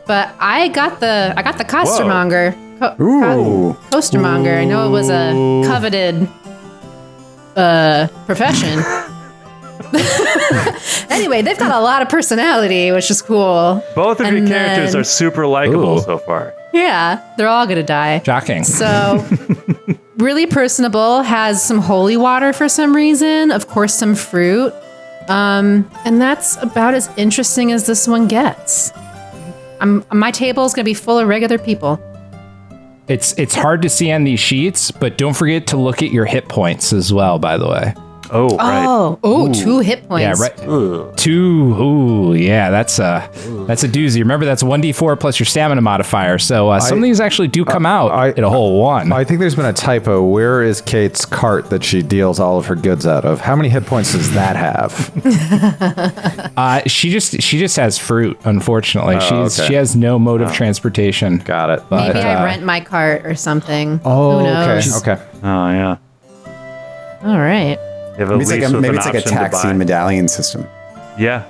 but I got the costermonger. Costermonger. I know it was a coveted profession. Anyway, they've got a lot of personality, which is cool. Both of your characters are super likable so far. Yeah, they're all gonna die. Shocking. So, really personable, has some holy water for some reason, of course some fruit. And that's about as interesting as this one gets. My table is gonna be full of regular people. It's hard to see on these sheets, but don't forget to look at your hit points as well, by the way. Oh, right. Oh, 2 hit points. Yeah, right. Ooh. 2. Ooh, yeah, that's a doozy. Remember, that's 1d4 plus your stamina modifier. So some of these actually do come out at a whole 1. I think there's been a typo. Where is Kate's cart that she deals all of her goods out of? How many hit points does that have? She just has fruit. Unfortunately, she has no mode of transportation. Got it. Maybe I rent my cart or something. Oh, who knows? Okay. Oh, yeah. All right. Maybe it's like a taxi medallion system. Yeah.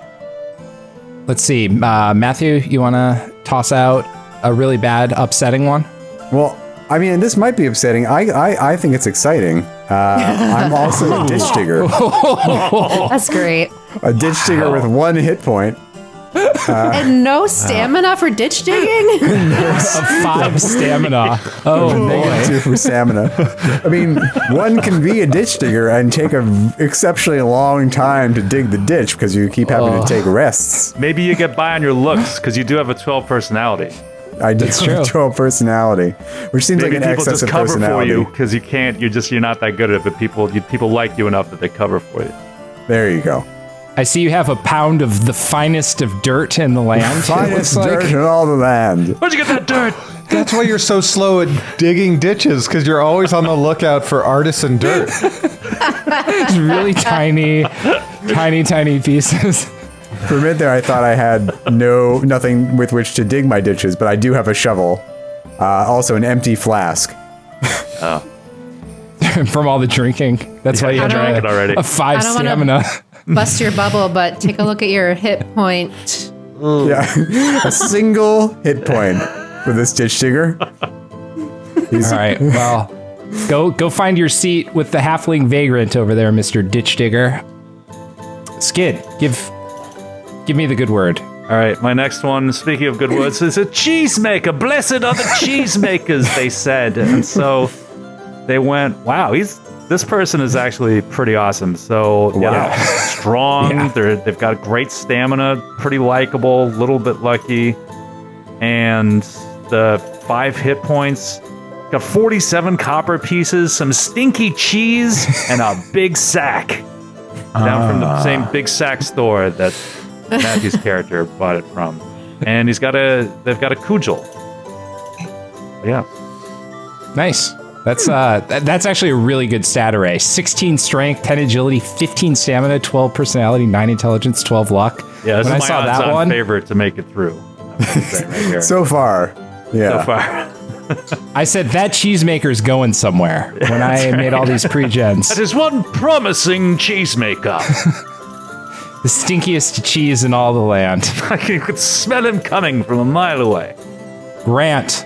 Let's see. Matthew, you want to toss out a really bad, upsetting one? Well, I mean, this might be upsetting. I think it's exciting. I'm also a ditch digger. That's great. A ditch digger with 1 hit point. And no stamina for ditch digging? A 5 stamina. Oh, boy. 2 for stamina. I mean, one can be a ditch digger and take an exceptionally long time to dig the ditch because you keep having to take rests. Maybe you get by on your looks because you do have a 12 personality. I do true. have 12 personality, which seems Maybe like an people excess just of cover for personality. you because you're not that good at it, but people like you enough that they cover for you. There you go. I see you have a pound of the finest of dirt in the land. Finest it looks dirt like. in all the land. Where'd you get that dirt? That's why you're so slow at digging ditches, because you're always on the lookout for artisan dirt. It's really tiny pieces. For a minute there, I thought I had nothing with which to dig my ditches, but I do have a shovel. Also, an empty flask. From all the drinking. That's why you I drank it already. a 5 I don't wanna- stamina. Bust your bubble, but take a look at your hit point. Yeah, a single hit point for this ditch digger. All right. Well, go find your seat with the halfling vagrant over there, Mr. Ditch Digger. Skid, give me the good word. All right, my next one, speaking of good words, is a cheesemaker. Blessed are the cheesemakers, they said. And so they went, wow, this person is actually pretty awesome. So, yeah, strong. Yeah. They've got great stamina, pretty likable, a little bit lucky. And the 5 hit points, got 47 copper pieces, some stinky cheese, and a big sack. Down from the same big sack store that Matthew's character bought it from. And they've got a cudgel. Yeah. Nice. That's actually a really good stat array. 16 strength, 10 agility, 15 stamina, 12 personality, 9 intelligence, 12 luck. Yeah, this when I is saw my that odds-on one, favorite to make it through. So far, yeah. So far. I said that cheesemaker's going somewhere when I made all these pre-gens. That is one promising cheesemaker. The stinkiest cheese in all the land. You could smell him coming from a mile away. Grant.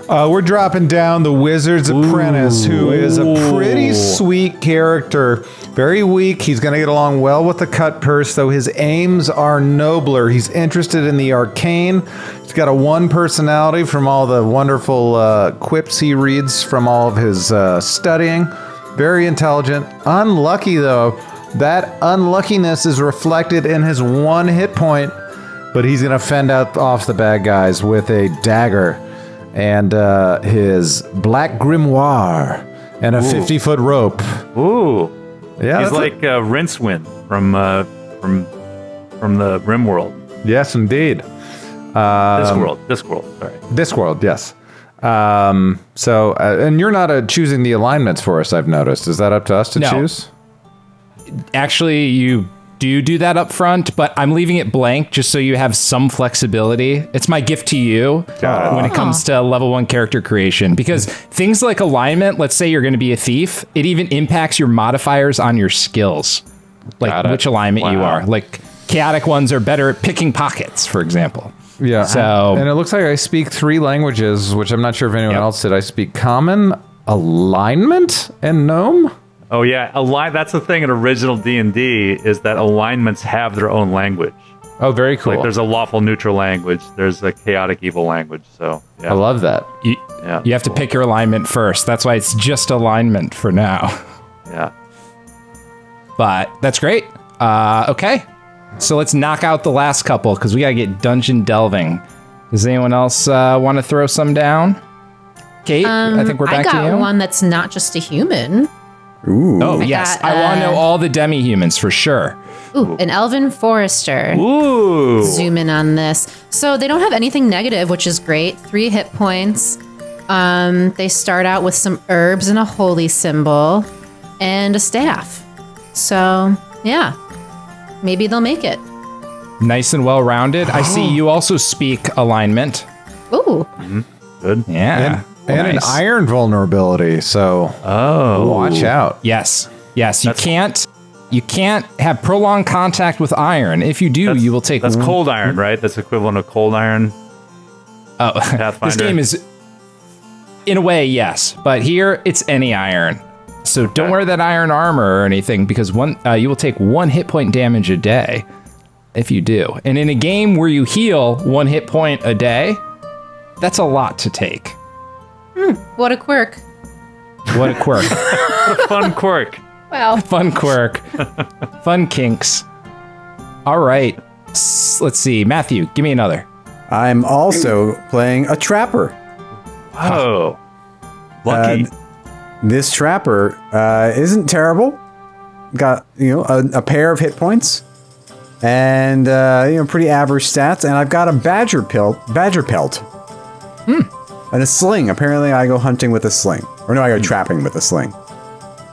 We're dropping down the Wizard's Apprentice, who is a pretty sweet character. Very weak. He's going to get along well with the cut purse, though his aims are nobler. He's interested in the arcane. He's got a 1 personality from all the wonderful quips he reads from all of his studying. Very intelligent. Unlucky, though. That unluckiness is reflected in his 1 hit point, but he's going to fend off the bad guys with a dagger and his black grimoire and a 50-foot rope. Ooh. Yeah, He's like Rincewind from the RimWorld. Yes, indeed. Discworld, sorry. Discworld, yes. So, and you're not choosing the alignments for us, I've noticed. Is that up to us to No. choose? Actually, you do that up front, but I'm leaving it blank just so you have some flexibility. It's my gift to you when it comes to level 1 character creation, because things like alignment, let's say you're going to be a thief, it even impacts your modifiers on your skills, like which alignment you are. Like chaotic ones are better at picking pockets, for example. Yeah. So, and it looks like I speak 3 languages, which I'm not sure if anyone else did. I speak Common, Alignment, and Gnome. Oh yeah, that's the thing in original D&D is that alignments have their own language. Oh, very cool. Like there's a lawful neutral language, there's a chaotic evil language. So yeah. I love that. you have to pick your alignment first. That's why it's just alignment for now. Yeah. But that's great. Okay. So let's knock out the last couple because we got to get dungeon delving. Does anyone else want to throw some down? Kate, I think we're back to you. I got one that's not just a human. Ooh. Oh, yes. got, I want to know all the demi-humans for sure. Ooh, an elven forester. Ooh. Zoom in on this. So they don't have anything negative, which is great. 3 hit points. They start out with some herbs and a holy symbol and a staff. So, yeah. Maybe they'll make it. Nice and well-rounded. I see you also speak alignment. Ooh. Good. Yeah. And an iron vulnerability, so watch out. Yes. You can't have prolonged contact with iron. If you do, you will take... That's cold iron, right? That's equivalent of cold iron. Oh, Pathfinder. this game is... In a way, yes. But here, it's any iron. So don't wear that iron armor or anything, because you will take 1 hit point damage a day. if you do. And in a game where you heal 1 hit point a day, that's a lot to take. What a quirk. What a quirk. What a fun quirk. Wow. Fun quirk. Fun kinks. All right. Let's see. Matthew, give me another. I'm also playing a trapper. Oh. Lucky. This trapper isn't terrible. Got a pair of hit points, and pretty average stats. And I've got a badger pelt, and a sling. Apparently, I go hunting with a sling, or no, I go trapping with a sling.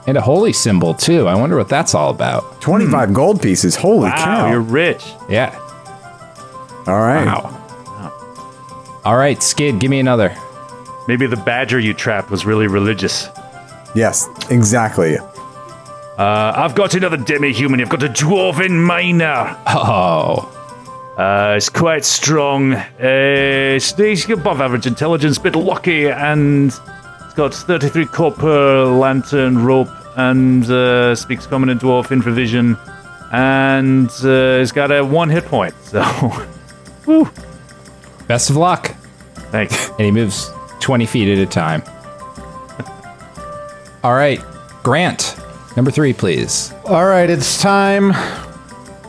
And a holy symbol, too. I wonder what that's all about. 25 gold pieces. Holy cow! You're rich. Yeah. All right. Wow. All right, Skid, give me another. Maybe the badger you trapped was really religious. Yes, exactly. I've got another demi-human. I've got a dwarven miner. Oh. It's quite strong. He's above average intelligence, bit lucky, and it's got 33 copper lantern rope, and speaks common and dwarf infravision, and he's got a 1 hit point. So, woo. Best of luck. Thanks. And he moves 20 feet at a time. All right, Grant, number 3, please. All right, it's time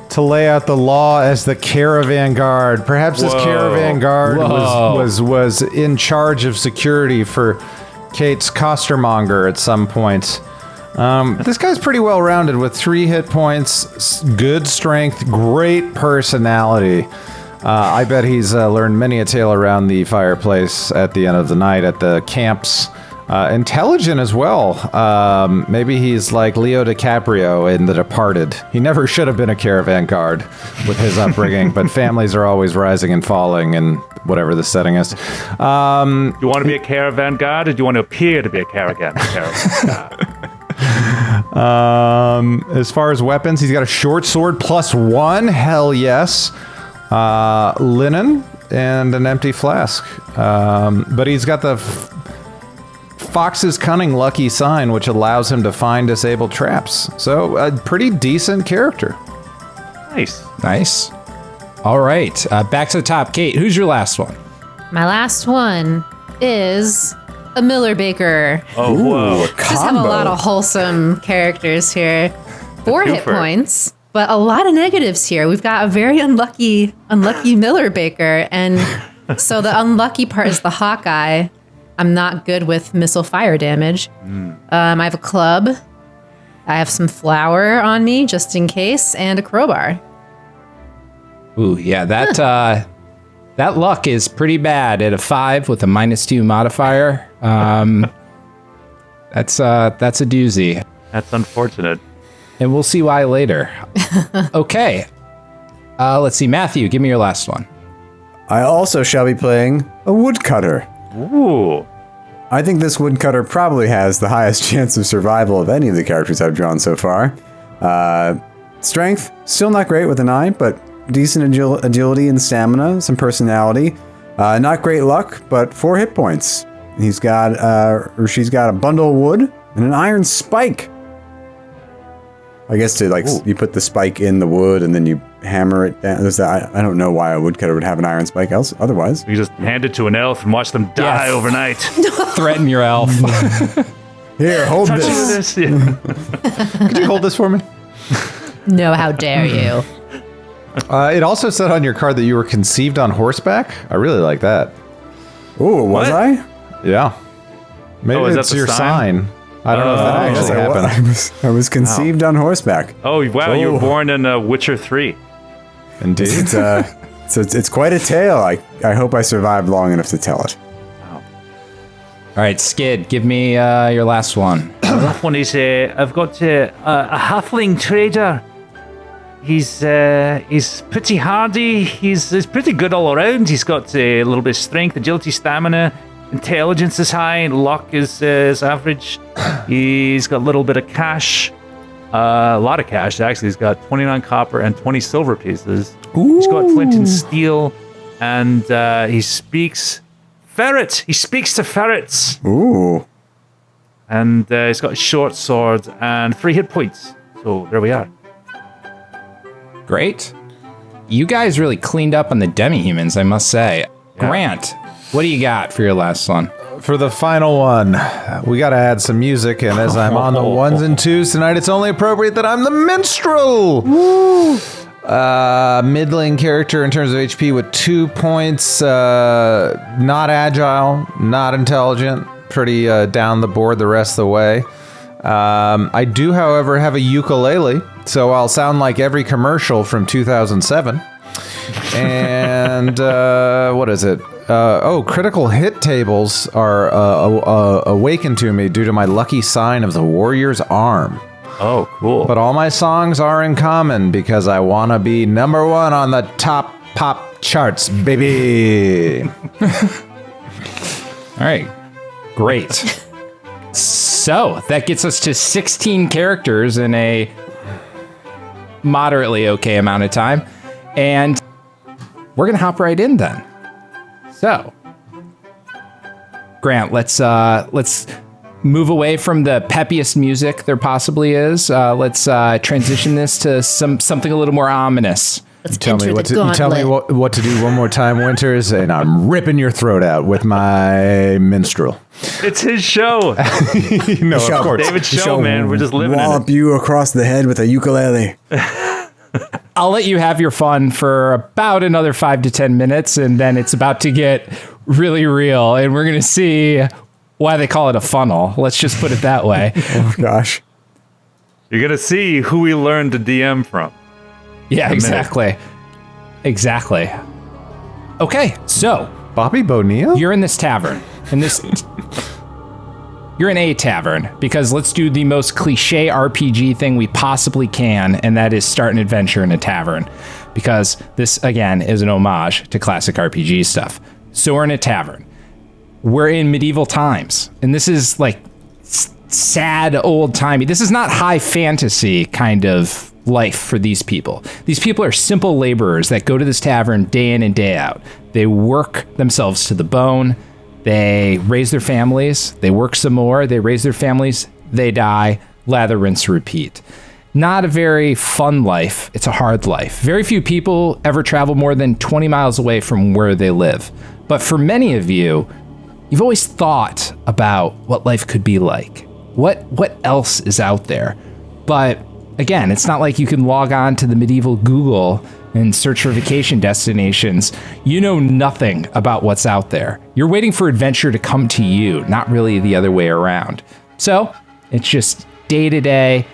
to lay out the law as the caravan guard. Perhaps this caravan guard was in charge of security for Kate's costermonger at some point. This guy's pretty well rounded with 3 hit points, good strength, great personality. I bet he's learned many a tale around the fireplace at the end of the night at the camps. Intelligent as well. Maybe he's like Leo DiCaprio in The Departed. He never should have been a caravan guard with his upbringing, but families are always rising and falling in whatever the setting is. You want to be a caravan guard, or do you want to appear to be a caravan guard? As far as weapons, he's got a short sword +1. Hell yes. Linen and an empty flask. But he's got the Fox's Cunning lucky sign, which allows him to find disabled traps. So a pretty decent character. Nice. All right, back to the top. Kate, who's your last one? My last one is a Miller Baker. Oh, whoa. Just have a lot of wholesome characters here. 4 hit points, but a lot of negatives here. We've got a very unlucky Miller Baker, and so the unlucky part is the Hawkeye. I'm not good with missile fire damage. I have a club. I have some flour on me just in case, and a crowbar. Ooh, yeah, that luck is pretty bad at a 5 with a -2 modifier. That's a doozy. That's unfortunate. And we'll see why later. Okay. Let's see, Matthew, give me your last one. I also shall be playing a woodcutter. Ooh. I think this woodcutter probably has the highest chance of survival of any of the characters I've drawn so far. Strength, still not great with a 9, but decent agility and stamina, some personality. Not great luck, but 4 hit points. He's got, or she's got a bundle of wood and an iron spike. I guess you put the spike in the wood and then you hammer it down. I don't know why a woodcutter would have an iron spike otherwise. You just hand it to an elf and watch them die overnight. Threaten your elf. Here, hold this. Yeah. Could you hold this for me? No, how dare you? It also said on your card that you were conceived on horseback. I really like that. Ooh, was What? I? Yeah. Maybe is that it's the your sign? sign. I don't know if that actually happened. I was conceived on horseback. Oh, wow, you were born in Witcher 3. Indeed. It's quite a tale. I hope I survived long enough to tell it. All right, Skid, give me your last one. That one is, I've got a halfling trader. He's pretty hardy. He's pretty good all around. He's got a little bit of strength, agility, stamina. Intelligence is high. Luck is average. He's got a little bit of cash. A lot of cash, actually. He's got 29 copper and 20 silver pieces. Ooh. He's got flint and steel. And he speaks ferret. He speaks to ferrets. Ooh. And he's got a short sword and 3 hit points. So there we are. Great. you guys really cleaned up on the demi-humans, I must say. Grant, what do you got for your last one? For the final one, we got to add some music, and as I'm on the ones and twos tonight, it's only appropriate that I'm the minstrel. Woo! Middling character in terms of HP with 2 points. Not agile, not intelligent, pretty down the board the rest of the way. I do, however, have a ukulele, so I'll sound like every commercial from 2007. And what is it? Critical hit tables are awakened to me due to my lucky sign of the warrior's arm. Oh, cool. But all my songs are in common because I want to be number one on the top pop charts, baby. All right. Great. So that gets us to 16 characters in a moderately okay amount of time. And we're going to hop right in then. So, Grant, let's move away from the peppiest music there possibly is. Let's transition this to something a little more ominous. Let's Tell me enter what the to, you tell me gauntlet. what to do one more time, Winters, and I'm ripping your throat out with my minstrel. It's his show. No, of course. David's show, man. We're just living in Wallop it. you across the head with a ukulele. I'll let you have your fun for about another 5 to 10 minutes, and then it's about to get really real, and we're going to see why they call it a funnel. Let's just put it that way. Oh, gosh. You're going to see who we learned to DM from. Yeah, exactly. Exactly. Okay, so Bobby Bonilla? you're in this tavern, and you're in a tavern, because let's do the most cliche RPG thing we possibly can, and that is start an adventure in a tavern, because this, again, is an homage to classic RPG stuff. So we're in a tavern. We're in medieval times, and this is like sad old-timey. This is not high fantasy kind of life for these people. These people are simple laborers that go to this tavern day in and day out. They work themselves to the bone. They raise their families, they work some more, they raise their families, they die, lather, rinse, repeat. Not a very fun life. It's a hard life. Very few people ever travel more than 20 miles away from where they live. But for many of you, you've always thought about what life could be like. What else is out there? But again, it's not like you can log on to the medieval Google and search for vacation destinations. You know nothing about what's out there. You're waiting for adventure to come to you, not really the other way around. So it's just day to day,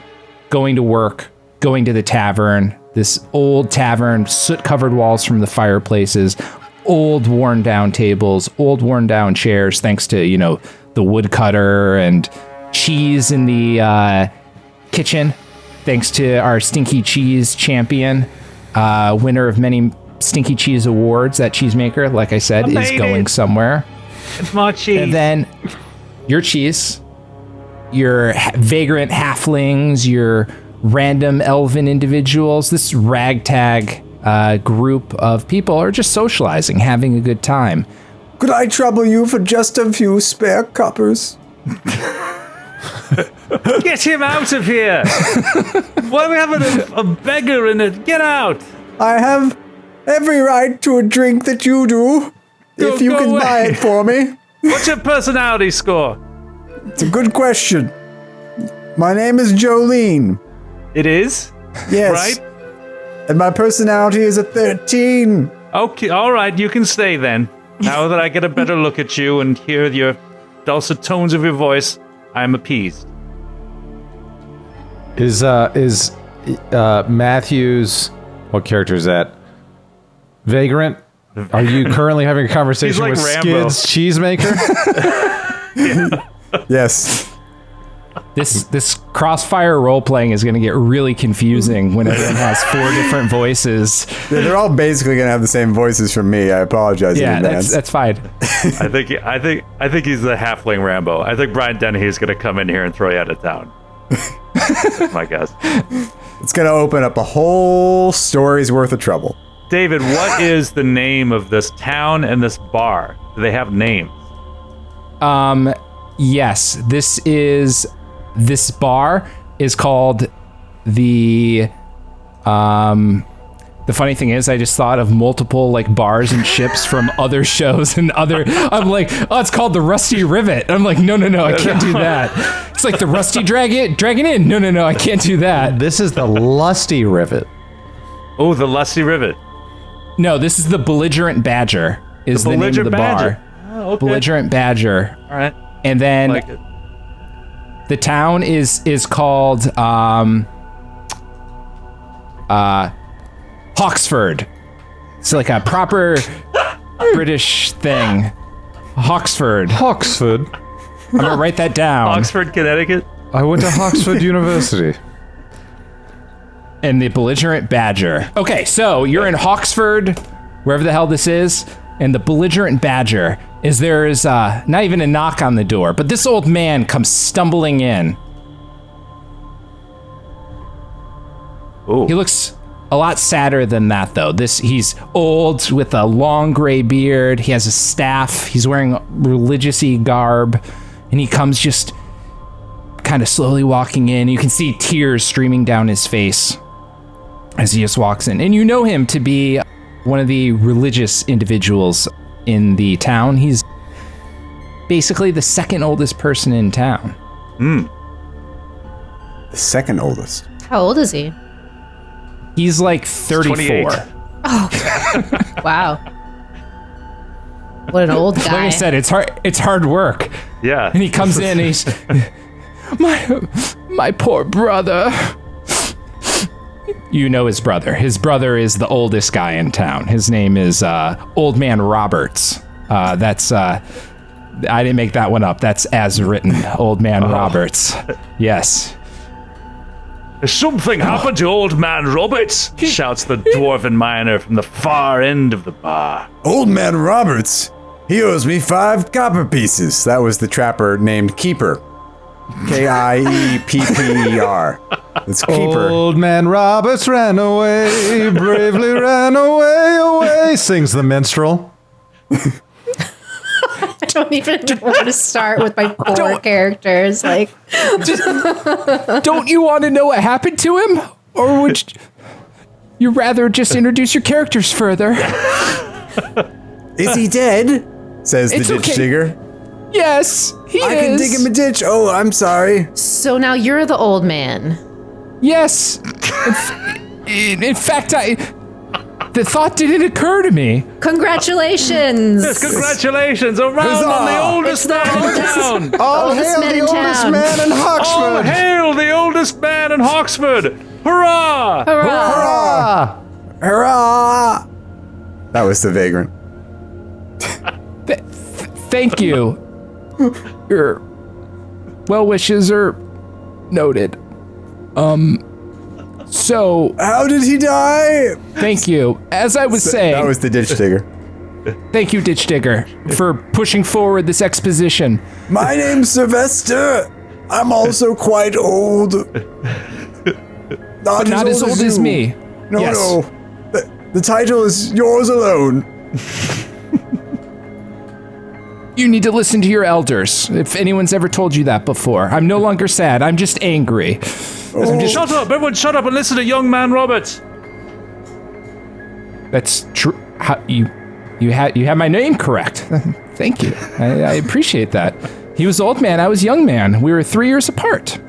going to work, going to the tavern, this old tavern, soot-covered walls from the fireplaces, old worn-down tables, old worn-down chairs, thanks to, the woodcutter, and cheese in the kitchen, thanks to our stinky cheese champion, winner of many stinky cheese awards. That cheesemaker, like I said, is going somewhere. It's my cheese. And then your cheese, your vagrant halflings, your random elven individuals, this ragtag group of people are just socializing, having a good time. Could I trouble you for just a few spare coppers? Get him out of here! Why are we having a beggar in it? Get out! I have every right to a drink that you do, if you go can buy away. it for me. What's your personality score? It's a good question. My name is Jolene. It is? Yes. Right? And my personality is a 13. Okay, alright, you can stay then. Now that I get a better look at you and hear your dulcet tones of your voice, I am appeased. Is Matthew's, what character is that? Vagrant? Are you currently having a conversation like with Rambo. Skid's cheesemaker? Yes. This crossfire role playing is going to get really confusing when everyone has 4 different voices. Yeah, they're all basically going to have the same voices from me. I apologize in Yeah, advance. that's fine. I think he's the halfling Rambo. I think Brian Dennehy's gonna come in here and throw you out of town. That's my guess. It's going to open up a whole story's worth of trouble. David, what is the name of this town and this bar? Do they have names? Yes, this bar is called the The funny thing is, I just thought of multiple like bars and ships from other shows and other. I'm like, oh, it's called the Rusty Rivet. I'm like, no, I can't do that. It's like the Rusty Dragon Inn. No, I can't do that. This is the Lusty Rivet. Oh, the Lusty Rivet. No, this is the Belligerent Badger. Is the name of the bar? Oh, okay. Belligerent Badger. All right. And then Like it. the town is called Hawksford. It's like a proper British thing. Hawksford. Hawksford. I'm gonna write that down. Oxford, Connecticut. I went to Oxford University. And the Belligerent Badger. Okay, so you're in Hawksford, wherever the hell this is, and the Belligerent Badger is not even a knock on the door, but this old man comes stumbling in. Oh. He looks a lot sadder than that, though. He's old with a long gray beard. He has a staff. He's wearing religious-y garb, and he comes just kind of slowly walking in. You can see tears streaming down his face as he just walks in. And you know him to be one of the religious individuals in the town. He's basically the second oldest person in town. The second oldest. How old is he? He's like 34. 28. Wow. What an old guy. Like I said, it's hard work. Yeah. And he comes in and he's my poor brother. You know his brother. His brother is the oldest guy in town. His name is Old Man Roberts. That's I didn't make that one up. That's as written. Old Man Roberts. Yes. Something happened to Old Man Roberts, shouts the dwarven miner from the far end of the bar. Old Man Roberts, he owes me 5 copper pieces. That was the trapper named Keeper. K-I-E-P-P-E-R. It's Keeper. Old Man Roberts ran away, bravely ran away, sings the minstrel. I don't even know where to start with my 4 characters. Like, Don't you want to know what happened to him? Or would you rather just introduce your characters further? Is he dead? Says the It's ditch okay. digger. Yes, he I is. can dig him a ditch. Oh, I'm sorry. so now you're the old man. Yes. In fact, the thought didn't occur to me. Congratulations. Yes, congratulations, a round on the oldest It's the man in oldest- town. All Oldest hail man the in oldest town. man in All Oxford! hail the oldest man in Hawksford. Hurrah! Hurrah. Hurrah! That was the vagrant. Thank you. Your well wishes are noted. So How did he die? thank you. As I was saying, That was the ditch digger. thank you, Ditch Digger, for pushing forward this exposition. My name's Sylvester. I'm also quite old. But not as old as you. me. No, Yes. no. The title is yours alone. You need to listen to your elders. If anyone's ever told you that before, I'm no longer sad. I'm just angry. Shut up, everyone shut up and listen to young man Roberts. That's true. You had my name correct. Thank you. I appreciate that. He was old man. I was young man. We were 3 years apart.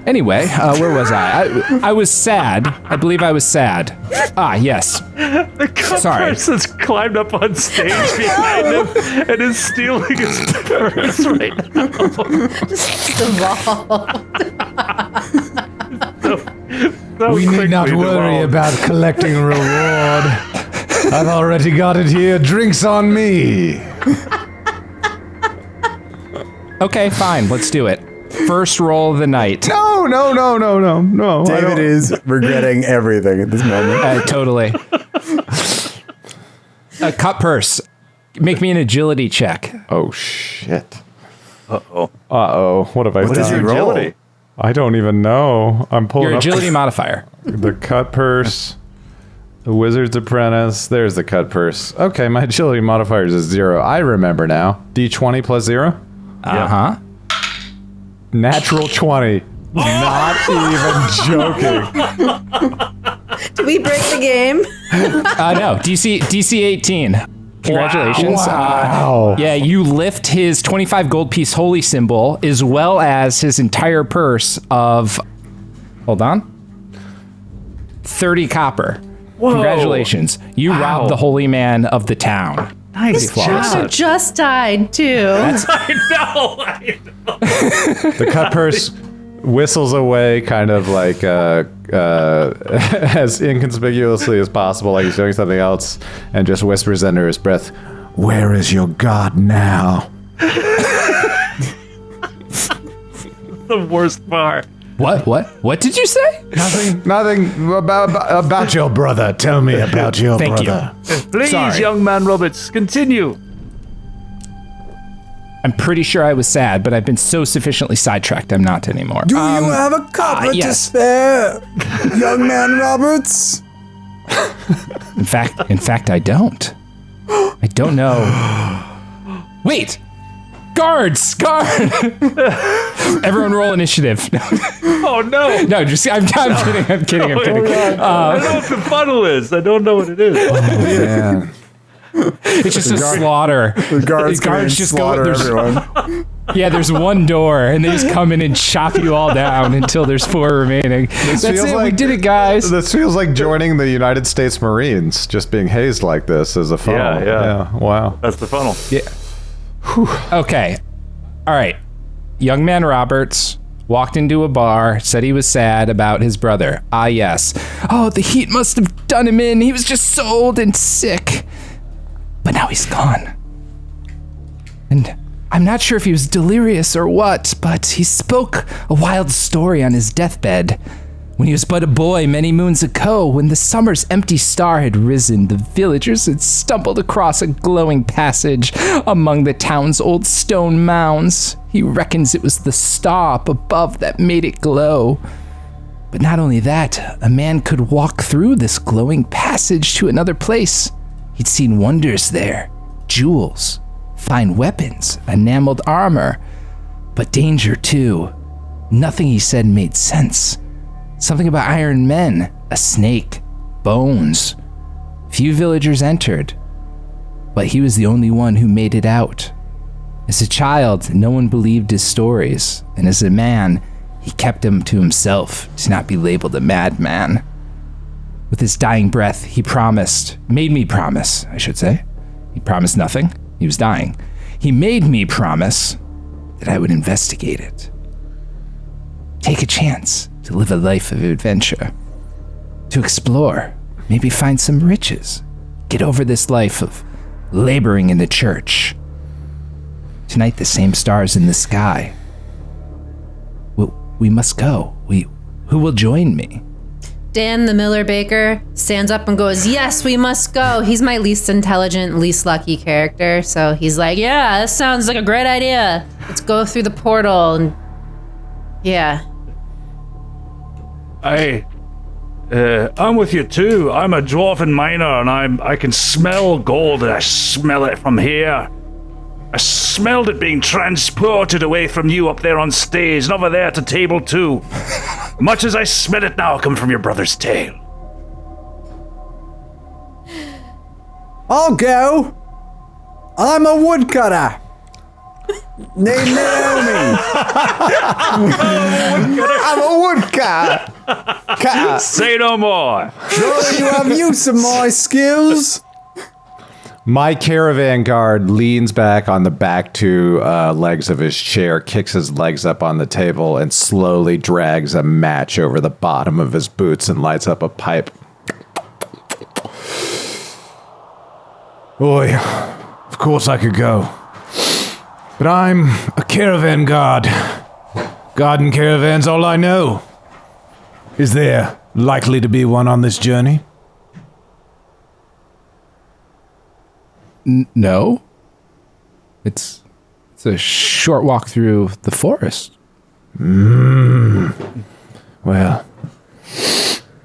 Anyway, where was I? I was sad. I believe I was sad. Ah, yes. The Sorry. person's climbed up on stage behind him and is stealing his purse right now. So We need not quickly worry devolved. about collecting a reward. I've already got it here. Drinks on me. Okay, fine. Let's do it. First roll of the night. No. David is regretting everything at this moment. Totally. A cut purse. Make me an agility check. Oh, shit. Uh-oh. What have I What does he done? roll? Agility. I don't even know. I'm pulling Your up agility modifier. the cut purse. The Wizard's Apprentice. There's the cut purse. Okay, my agility modifier is 0. I remember now. D20 plus 0. Uh-huh. Natural 20. Not even joking. Did we break the game? No, DC 18. Congratulations. Wow. Yeah, you lift his 25 gold piece holy symbol as well as his entire purse of, hold on, 30 copper. Whoa. Congratulations. You robbed the holy man of the town. Nice Brother job. just died too. I know. The cut purse whistles away kind of like as inconspicuously as possible, like he's doing something else, and just whispers under his breath, "Where is your god now?" The worst part. What did you say? Nothing about your brother. Tell me about your Thank you. brother. Please, Sorry. young man Roberts, continue. I'm pretty sure I was sad, but I've been so sufficiently sidetracked I'm not anymore. Do you have a copper to yes. spare, young man Roberts? In fact, I don't. I don't know. Wait! Guards! Guard! Everyone roll initiative. Oh no! No, just I'm kidding. I'm kidding. I don't know what the funnel is. I don't know what it is. Man. It's just a slaughter. The guards come in and just slaughter there's- everyone. Yeah, there's one door, and they just come in and chop you all down until there's 4 remaining. That's feels it. We like- did it, guys. This feels like joining the United States Marines, just being hazed like this as a funnel. Yeah. Wow. That's the funnel. Okay. All right. Young man Roberts walked into a bar, said he was sad about his brother. Ah, yes. Oh, the heat must have done him in. He was just so old and sick. But now he's gone. And I'm not sure if he was delirious or what, but he spoke a wild story on his deathbed. When he was but a boy many moons ago, when the summer's empty star had risen, the villagers had stumbled across a glowing passage among the town's old stone mounds. He reckons it was the star up above that made it glow. But not only that, a man could walk through this glowing passage to another place. He'd seen wonders there, jewels, fine weapons, enameled armor, but danger too. Nothing he said made sense. Something about iron men, a snake, bones. Few villagers entered, but he was the only one who made it out. As a child, no one believed his stories, and as a man, he kept them to himself to not be labeled a madman. With his dying breath, he made me promise, I should say. He promised nothing. He was dying. He made me promise that I would investigate it. Take a chance to live a life of adventure. To explore, maybe find some riches. Get over this life of laboring in the church. Tonight, the same stars in the sky. We must go. Who will join me? Dan, the Miller Baker, stands up and goes, "Yes, we must go." He's my least intelligent, least lucky character. So he's like, "Yeah, that sounds like a great idea. Let's go through the portal." And yeah. I'm with you too. I'm a dwarven miner, and I can smell gold, and I smell it from here. I smelled it being transported away from you up there on stage and over there to table 2. Much as I smell it now come from your brother's tail. I'll go. I'm a woodcutter. Named Naomi. I'm a woodcutter. Say no more. Surely you have use of my skills. My caravan guard leans back on the back 2 legs of his chair, kicks his legs up on the table, and slowly drags a match over the bottom of his boots and lights up a pipe. Boy, of course I could go. But I'm a caravan guard. Guarding caravans all I know. Is there likely to be one on this journey? No. It's a short walk through the forest. Well,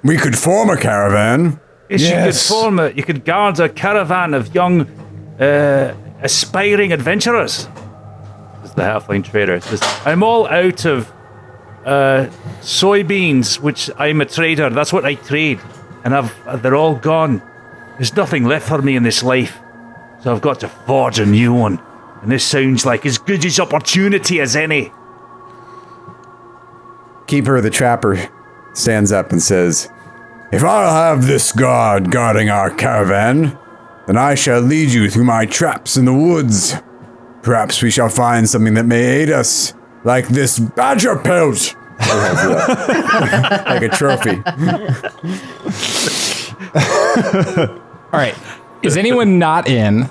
We could form a caravan. Yes. You could guard a caravan of young, aspiring adventurers. As the halfling trader says, I'm all out of soybeans, which I'm a trader. That's what I trade. And they're all gone. There's nothing left for me in this life. So I've got to forge a new one. And this sounds like as good as opportunity as any. Keeper the Trapper stands up and says, "If I'll have this guard guarding our caravan, then I shall lead you through my traps in the woods. Perhaps we shall find something that may aid us, like this badger pelt." Like a trophy. All right. Is anyone not in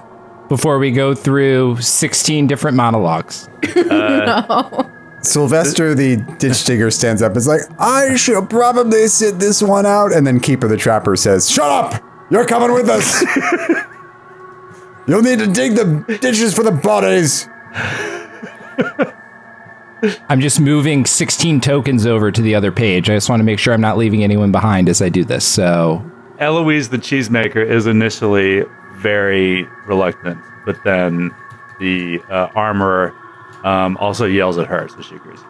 before we go through 16 different monologues? No. Sylvester the Ditch Digger stands up and is like, "I shall probably sit this one out." And then Keeper the Trapper says, "Shut up! You're coming with us! You'll need to dig the ditches for the bodies." I'm just moving 16 tokens over to the other page. I just want to make sure I'm not leaving anyone behind as I do this. So, Eloise the cheesemaker is initially very reluctant, but then the armorer also yells at her, so she agrees.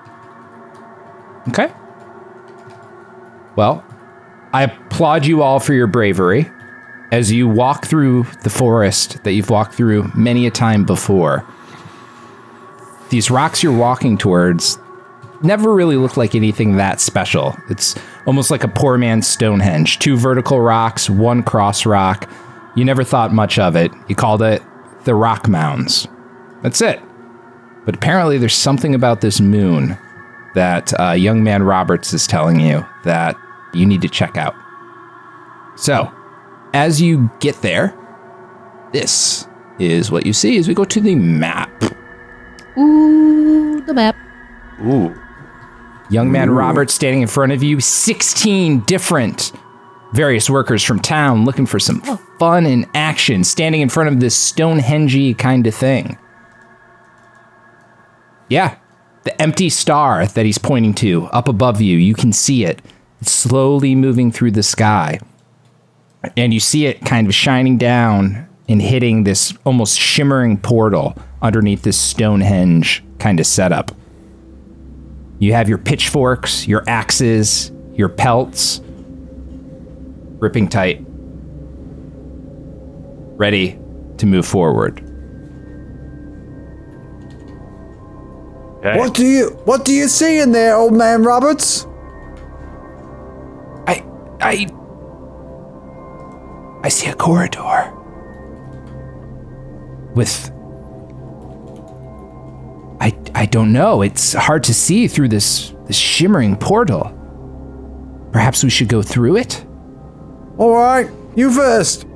okay. Well, I applaud you all for your bravery as you walk through the forest that you've walked through many a time before. These rocks you're walking towards never really look like anything that special. It's almost like a poor man's Stonehenge. 2 vertical rocks, 1 cross rock. You never thought much of it. You called it the rock mounds. That's it. But apparently there's something about this moon that young man Roberts is telling you that you need to check out. So, as you get there, this is what you see as we go to the map. Ooh, the map. Ooh. Young man Robert standing in front of you, 16 different various workers from town looking for some fun and action, standing in front of this Stonehenge-y kind of thing. Yeah, the empty star that he's pointing to up above you, you can see it. It's slowly moving through the sky. And you see it kind of shining down and hitting this almost shimmering portal underneath this Stonehenge kind of setup. You have your pitchforks, your axes, your pelts, gripping tight, ready to move forward. Okay. What do you see in there, old man Roberts? I see a corridor with, I don't know. It's hard to see through this shimmering portal. Perhaps we should go through it? All right, you first.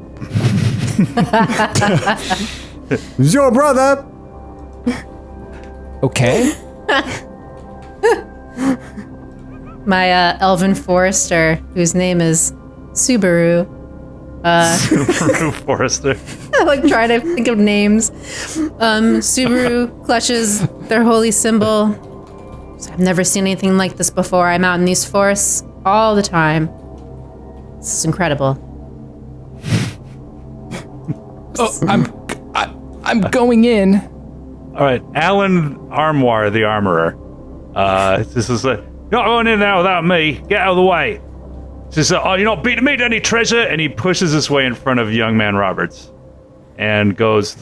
It's your brother. Okay. My elven forester, whose name is Subaru. Subaru Forester. I like trying to think of names. Subaru clutches their holy symbol. I've never seen anything like this before. I'm out in these forests all the time. This is incredible. I'm going in. All right, Alan Armoire, the armorer. This is you're not going in there without me. Get out of the way. Says, "Oh, you're not beating me to any treasure," and he pushes his way in front of young man Roberts, and goes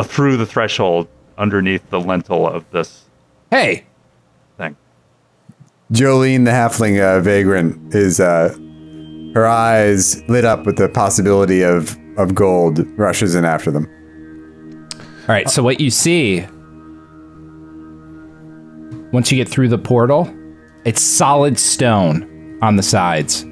through the threshold underneath the lintel of this Hey, thing. Jolene, the halfling vagrant, is her eyes lit up with the possibility of gold, rushes in after them. all right. So what you see once you get through the portal, it's solid stone on the sides.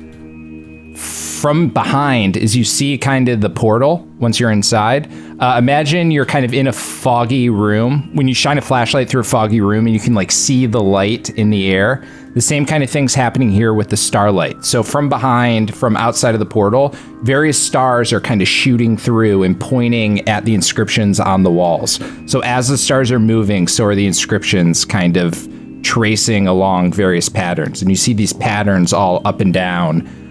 From behind, as you see kind of the portal, once you're inside, imagine you're kind of in a foggy room. When you shine a flashlight through a foggy room and you can like see the light in the air, the same kind of thing's happening here with the starlight. So from behind, from outside of the portal, various stars are kind of shooting through and pointing at the inscriptions on the walls. So as the stars are moving, so are the inscriptions kind of tracing along various patterns. And you see these patterns all up and down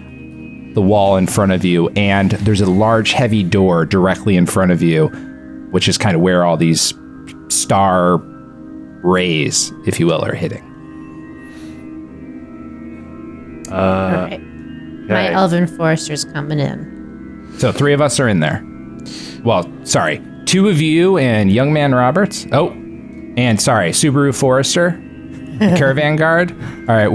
the wall in front of you, and there's a large heavy door directly in front of you, which is kind of where all these star rays, if you will, are hitting. All right. My elven forester's coming in. So 3 of us are in there. Well, sorry. 2 of you and Young Man Roberts. Oh, and sorry, Subaru Forester, the Caravan Guard. All right,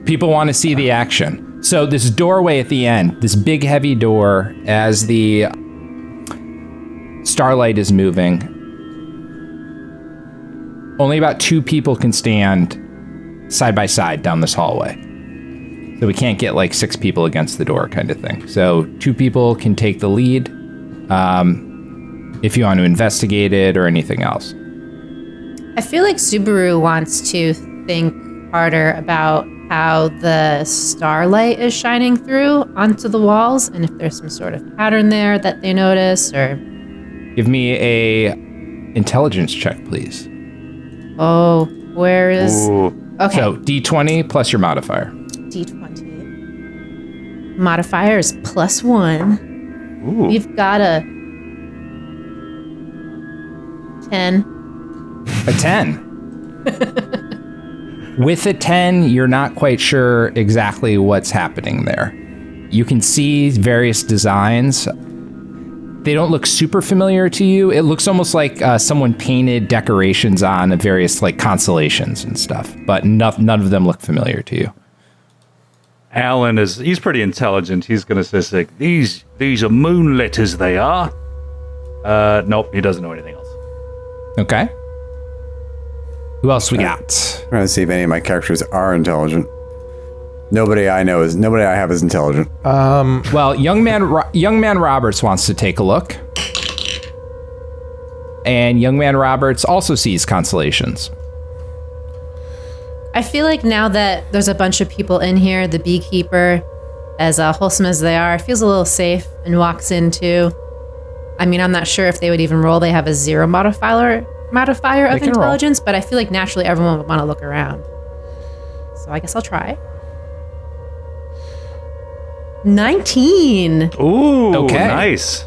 people want to see the action. So this doorway at the end, this big heavy door, as the starlight is moving, only about 2 people can stand side by side down this hallway. So we can't get like 6 people against the door kind of thing. So 2 people can take the lead if you want to investigate it or anything else. I feel like Subaru wants to think harder about how the starlight is shining through onto the walls and if there's some sort of pattern there that they notice or... Give me a intelligence check, please. Oh, where is... Ooh. Okay. So D20 plus your modifier. D20. Modifier is +1. Ooh. You've got a 10. A 10. With a 10, you're not quite sure exactly what's happening there. You can see various designs. They don't look super familiar to you. It looks almost like someone painted decorations on various like constellations and stuff, but none of them look familiar to you. Alan he's pretty intelligent. He's going to say, these are moon letters, they are. Nope, he doesn't know anything else. Okay. Who else we got? I'm trying to see if any of my characters are intelligent. Nobody I have is intelligent. Well, young man Roberts wants to take a look. And young man Roberts also sees constellations. I feel like now that there's a bunch of people in here, the beekeeper, as wholesome as they are, feels a little safe and walks into... I mean, I'm not sure if they would even roll. They have a 0 modifier of intelligence, but I feel like naturally everyone would want to look around. So I guess I'll try. 19. Ooh, okay. Nice.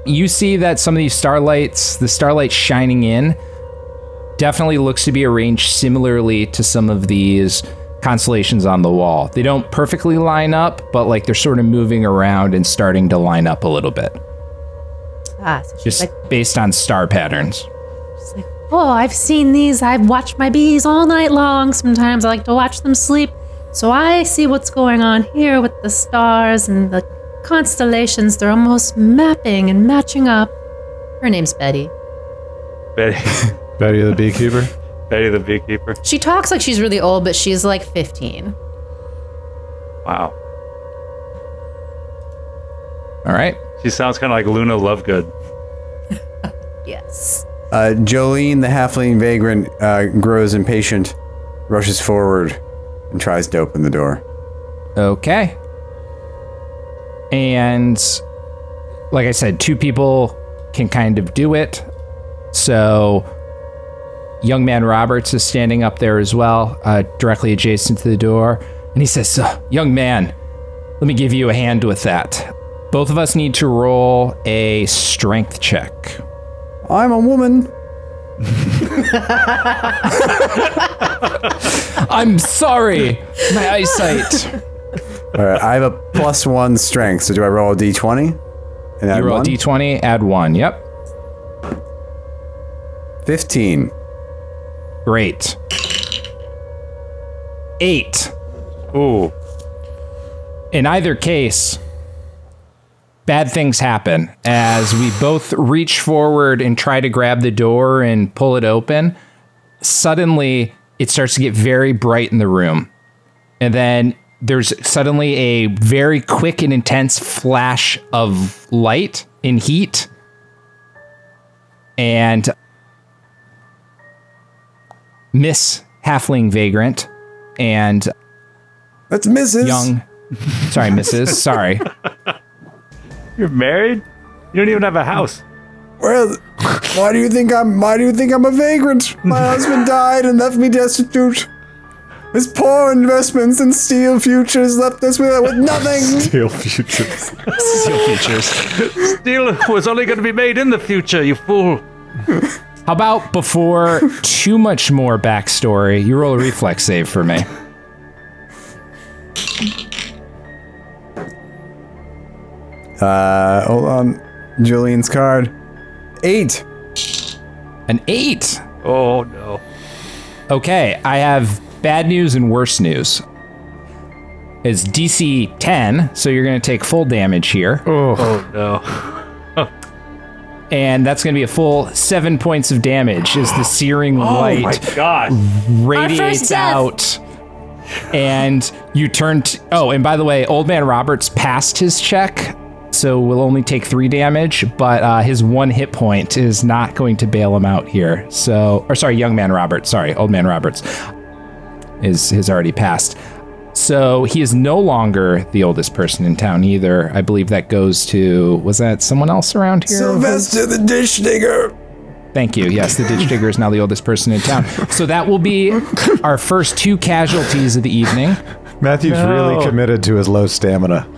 You see that some of these the starlight shining in, definitely looks to be arranged similarly to some of these constellations on the wall. They don't perfectly line up, but like they're sort of moving around and starting to line up a little bit. So she's Just like, based on star patterns. she's like, oh, I've seen these. I've watched my bees all night long. Sometimes I like to watch them sleep. So I see what's going on here with the stars and the constellations. They're almost mapping and matching up. Her name's Betty. Betty Betty the beekeeper. Betty the beekeeper. She talks like she's really old, but she's like 15. Wow. All right. She sounds kind of like Luna Lovegood. Yes. Jolene, the halfling vagrant, grows impatient, rushes forward, and tries to open the door. Okay. And like I said, 2 people can kind of do it. So young man Roberts is standing up there as well, directly adjacent to the door. And he says, young man, let me give you a hand with that. Both of us need to roll a strength check. I'm a woman. I'm sorry. My eyesight. All right, I have a +1 strength, so do I roll a d20? And add You roll a 1? d20, add 1. Yep. 15. Great. 8. Ooh. In either case, bad things happen as we both reach forward and try to grab the door and pull it open. Suddenly, it starts to get very bright in the room. And then there's suddenly a very quick and intense flash of light and heat. And Miss Halfling Vagrant and That's Mrs. Mrs. Sorry. You're married? You don't even have a house. Well, why do you think I'm a vagrant? My husband died and left me destitute. His poor investments in steel futures left us with nothing. Steel futures. Steel features. Steel was only going to be made in the future, you fool. How about before too much more backstory, you roll a reflex save for me. Hold on. Julian's card. 8. An 8. Oh, no. Okay, I have bad news and worse news. It's DC 10, so you're going to take full damage here. Oh, no. And that's going to be a full 7 points of damage as the searing light my God. radiates out. And you turn and by the way, Old Man Roberts passed his check, so will only take 3 damage, but his 1 hit point is not going to bail him out here. Young Man Roberts. Sorry, Old Man Roberts has already passed. So he is no longer the oldest person in town either. I believe that goes to, was that someone else around here? Sylvester the Ditch Digger. Thank you. Yes, the Ditch Digger is now the oldest person in town. So that will be our first 2 casualties of the evening. Matthew's really committed to his low stamina.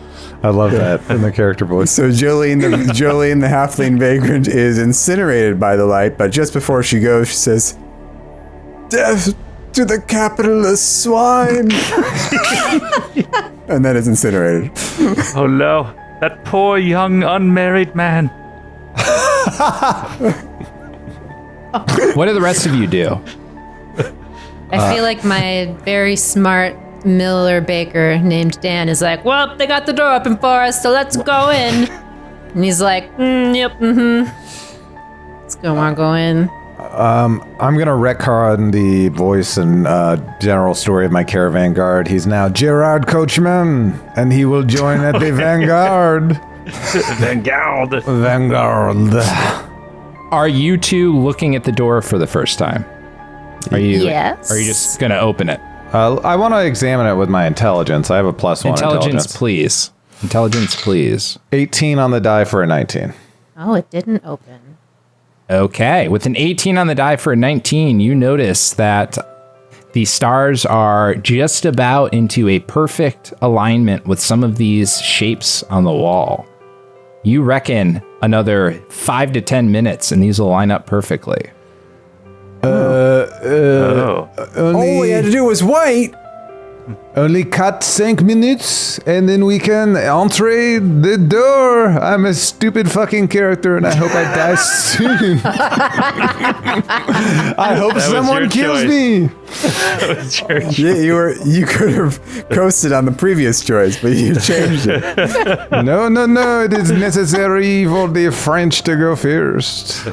I love that in the character voice. So Jolene the halfling vagrant is incinerated by the light, but just before she goes, she says, "Death to the capitalist swine." And then it's incinerated. Oh, no. That poor, young, unmarried man. What do the rest of you do? I feel like my very smart Miller baker named Dan is like, well, they got the door open for us, so let's go in. And he's like, yep, Let's go in. I'm going to retcon the voice and general story of my caravan guard. He's now Gerard Coachman, and he will join at the Vanguard. Vanguard. Are you 2 looking at the door for the first time? Yes. Are you just going to open it? I want to examine it with my intelligence. I have a +1 intelligence. Please. Intelligence, please. 18 on the die for a 19. Oh, it didn't open. Okay. With an 18 on the die for a 19, you notice that the stars are just about into a perfect alignment with some of these shapes on the wall. You reckon another 5 to 10 minutes and these will line up perfectly. All we had to do was wait. Only cut 5 minutes, and then we can enter the door. I'm a stupid fucking character, and I hope I die soon. I hope someone kills me. That was your choice. Yeah, you could have coasted on the previous choice, but you changed it. No. It is necessary for the French to go first.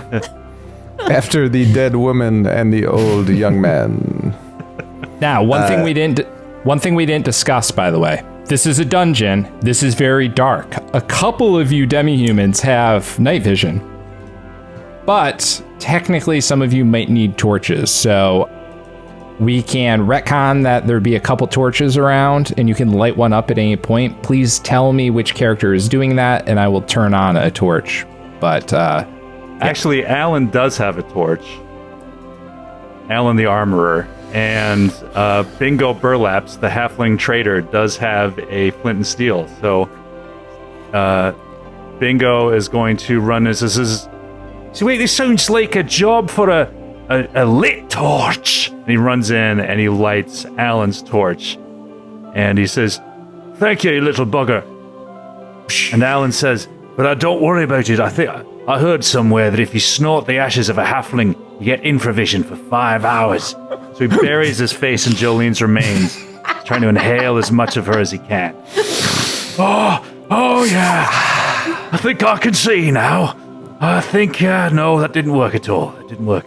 After the dead woman and the old young man. Now, one thing we didn't discuss, by the way. This is a dungeon. This is very dark. A couple of you demi-humans have night vision. But technically, some of you might need torches. So we can retcon that there'd be a couple torches around, and you can light one up at any point. Please tell me which character is doing that, and I will turn on a torch. But Actually, Alan does have a torch. Alan the Armorer. And Bingo Burlaps, the halfling trader, does have a flint and steel. So Bingo is going to run this. So wait, this sounds like a job for a lit torch. And he runs in and he lights Alan's torch. And he says, "Thank you, you little bugger." And Alan says, "But don't worry about it. I heard somewhere that if you snort the ashes of a halfling, you get infravision for 5 hours." So he buries his face in Jolene's remains, trying to inhale as much of her as he can. Oh yeah. I think I can see now. I think, no, that didn't work at all. It didn't work.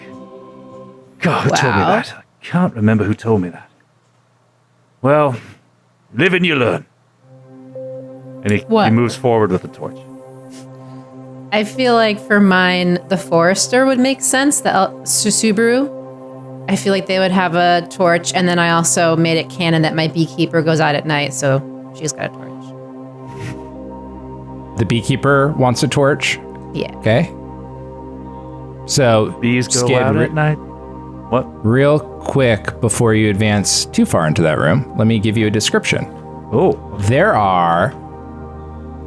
God, who told me that? I can't remember who told me that. Well, live and you learn. And he moves forward with the torch. I feel like for mine, the Forester would make sense, the Subaru. I feel like they would have a torch, and then I also made it canon that my beekeeper goes out at night, so she's got a torch. the beekeeper wants a torch. Yeah. Okay. So Bees go out at night? What? Real quick, before you advance too far into that room, let me give you a description. Oh.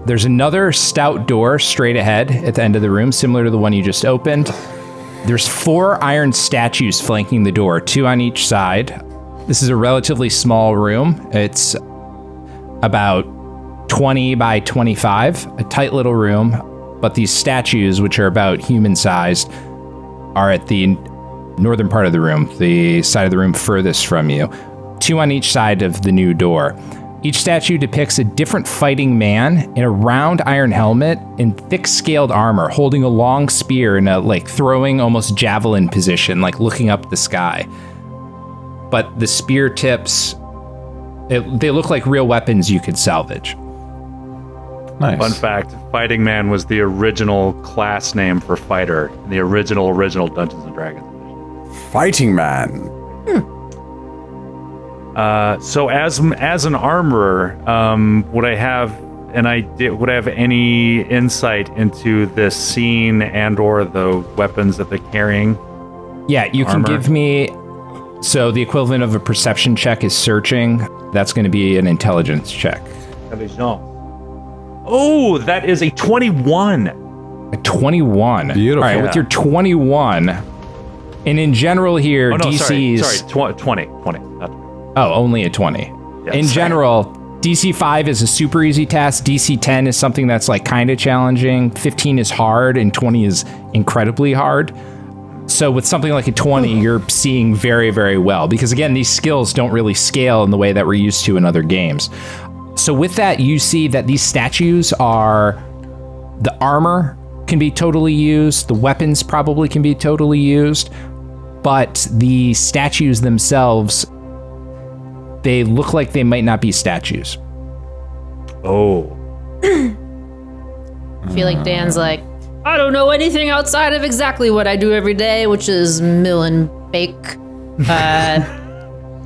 There's another stout door straight ahead at the end of the room, similar to the one you just opened. There's 4 iron statues flanking the door, 2 on each side. This is a relatively small room. It's about 20 by 25, a tight little room, but these statues, which are about human-sized, are at the northern part of the room, the side of the room furthest from you, 2 on each side of the new door. Each statue depicts a different fighting man in a round iron helmet in thick scaled armor, holding a long spear in a throwing almost javelin position, looking up the sky. But the spear tips, they look like real weapons you could salvage. Nice. Fun fact, Fighting Man was the original class name for fighter in the original Dungeons & Dragons. Fighting Man. So as an armorer, would I have any insight into this scene and or the weapons that they're carrying? Yeah, you can give me... So the equivalent of a perception check is searching. That's going to be an intelligence check. Oh, that is a 21. A 21. Beautiful. All right, with your 21, and in general here, Oh, no, DC's... sorry, 20. Not 20. Oh, only a 20. Yeah, in general, DC 5 is a super easy task. DC 10 is something that's kind of challenging. 15 is hard, and 20 is incredibly hard. So with something like a 20, you're seeing very, very well. Because again, these skills don't really scale in the way that we're used to in other games. So with that, you see that these statues are... The armor can be totally used. The weapons probably can be totally used. But the statues themselves... They look like they might not be statues. Oh. I feel like Dan's like, I don't know anything outside of exactly what I do every day, which is mill and bake.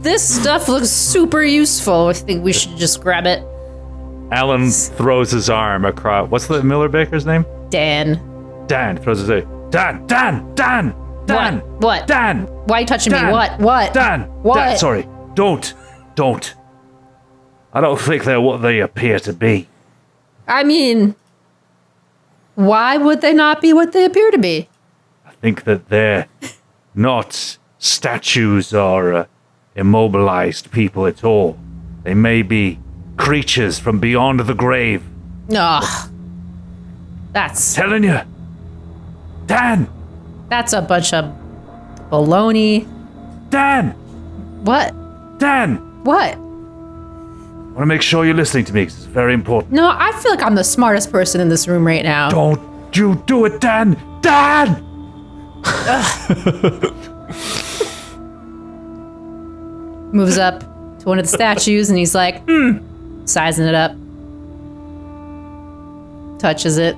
This stuff looks super useful. I think we should just grab it. Alan throws his arm across. What's the Miller Baker's name? Dan. Dan throws his arm. Dan. What? Dan. Why are you touching Dan. me? What? Dan. What? Dan. Sorry. Don't. I don't think they're what they appear to be. I mean, why would they not be what they appear to be? I think that they're not statues or immobilized people at all. They may be creatures from beyond the grave. Ugh. That's Telling you. Dan. a bunch of baloney. Dan. What? Dan. What? I want to make sure you're listening to me because it's very important. No, I feel like I'm the smartest person in this room right now. Don't you do it, Dan! Dan! Moves up to one of the statues and he's like, sizing it up. Touches it.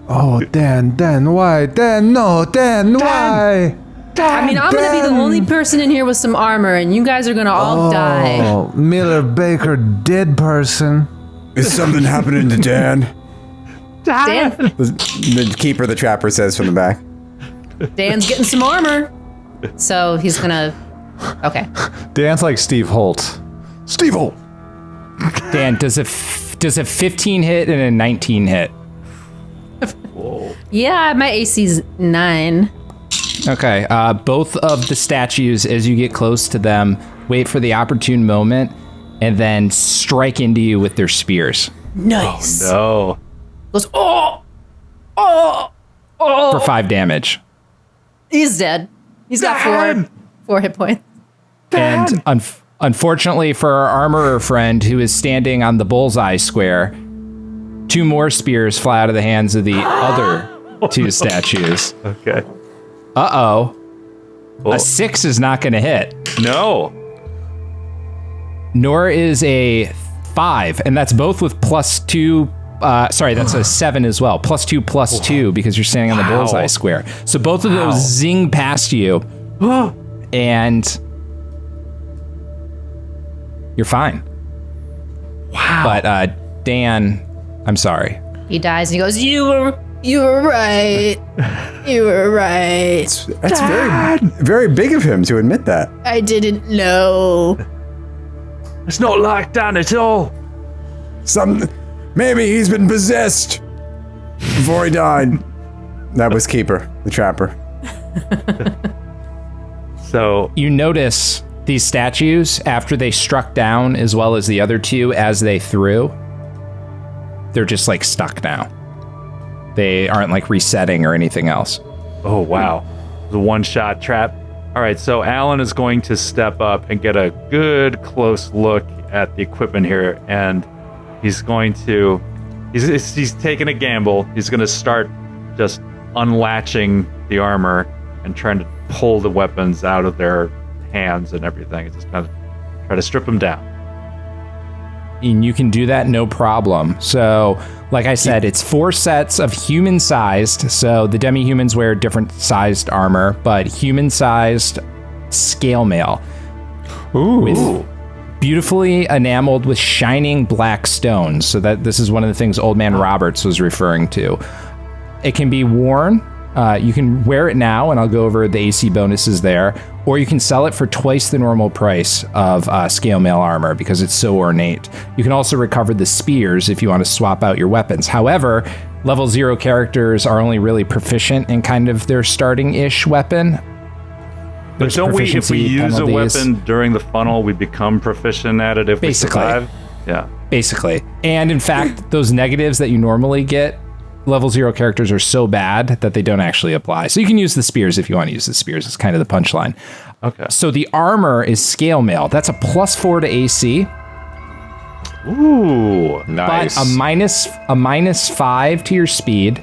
Oh, Dan, why? Dan, why? I mean, I'm gonna be the only person in here with some armor, and you guys are gonna all die. Oh, Miller Baker, dead person. Is something happening to Dan? Dan, The keeper, the trapper, says from the back. Dan's getting some armor, so he's gonna. Okay. Dan's like Steve Holt. Steve Holt. Dan, does a 15 hit and a 19 hit? Yeah, my AC's 9. Okay, both of the statues, as you get close to them, wait for the opportune moment and then strike into you with their spears. Nice. No. Goes, For 5 damage. He's dead. He's got 4 hit points. And unfortunately for our armorer friend who is standing on the bullseye square, 2 more spears fly out of the hands of the other 2 statues. Okay. Uh-oh. Oh. A 6 is not going to hit. No. Nor is a 5, and that's both with +2. Sorry, that's a 7 as well. +2/+2 because you're standing on the bullseye square. So both of those zing past you, and you're fine. Wow. But Dan, I'm sorry. He dies and he goes, You were right. You were right. That's very, very big of him to admit that. I didn't know. It's not like Dan at all. Maybe he's been possessed before he died. That was Keeper, the trapper. So You notice these statues, after they struck down, as well as the other two as they threw, they're just like stuck now. They aren't like resetting or anything else. Oh, wow. The one-shot trap. All right, so Alan is going to step up and get a good close look at the equipment here, and he's going to... He's taking a gamble. He's going to start just unlatching the armor and trying to pull the weapons out of their hands and everything. It's just kind of try to strip them down. And you can do that no problem. So, like I said, it's 4 sets of human-sized. So the demi-humans wear different sized armor, but human-sized scale mail. Ooh. With beautifully enameled with shining black stones. So that this is one of the things Old Man Roberts was referring to. It can be worn. You can wear it now, and I'll go over the AC bonuses there. Or you can sell it for twice the normal price of scale mail armor because it's so ornate. You can also recover the spears if you want to swap out your weapons. However, level 0 characters are only really proficient in kind of their starting-ish weapon. But don't we, if we use a weapon during the funnel, we become proficient at it if we survive? Yeah. Basically. And in fact, those negatives that you normally get, level 0 characters are so bad that they don't actually apply. So you can use the spears if you want to use the spears. It's kind of the punchline. Okay. So the armor is scale mail. That's a +4 to AC. Ooh, Nice. But a -5 to your speed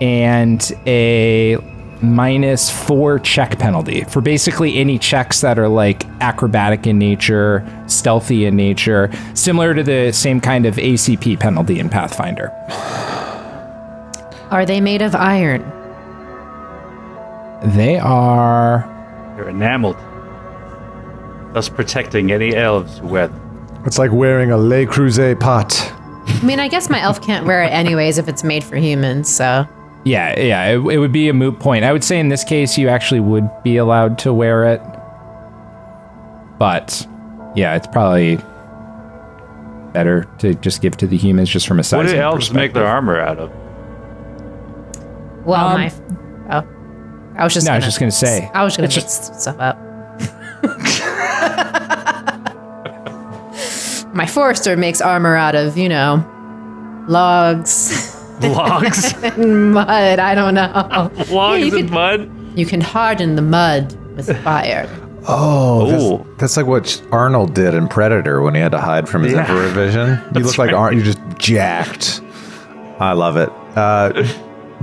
and a -4 check penalty for basically any checks that are like acrobatic in nature, stealthy in nature, similar to the same kind of ACP penalty in Pathfinder. Are they made of iron? They are... They're enameled, thus protecting any elves who wear them. It's like wearing a Le Creuset pot. I mean, I guess my elf can't wear it anyways if it's made for humans, so... Yeah, it would be a moot point. I would say in this case, you actually would be allowed to wear it. But, yeah, it's probably better to just give to the humans just from a size. What do elves make their armor out of? Well, I was just gonna say. I was gonna make stuff up. My forester makes armor out of, logs. Logs? And mud, I don't know. Logs and mud? You can harden the mud with fire. Oh, that's like what Arnold did in Predator when he had to hide from his Emperor vision. You look like Arnold, you're just jacked. I love it.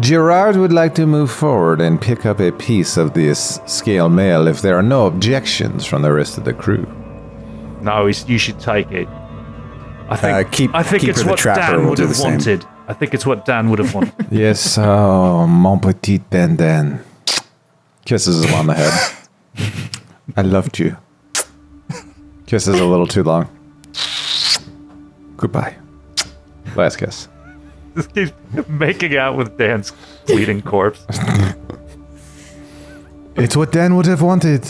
Gerard would like to move forward and pick up a piece of this scale mail if there are no objections from the rest of the crew. No, you should take it. I think it's what Dan would have wanted. I think it's what Dan would have wanted. Yes, oh, mon petit Dan. Kisses him on the head. I loved you. Kisses a little too long. Goodbye. Last kiss. Just keeps making out with Dan's bleeding corpse. It's what Dan would have wanted.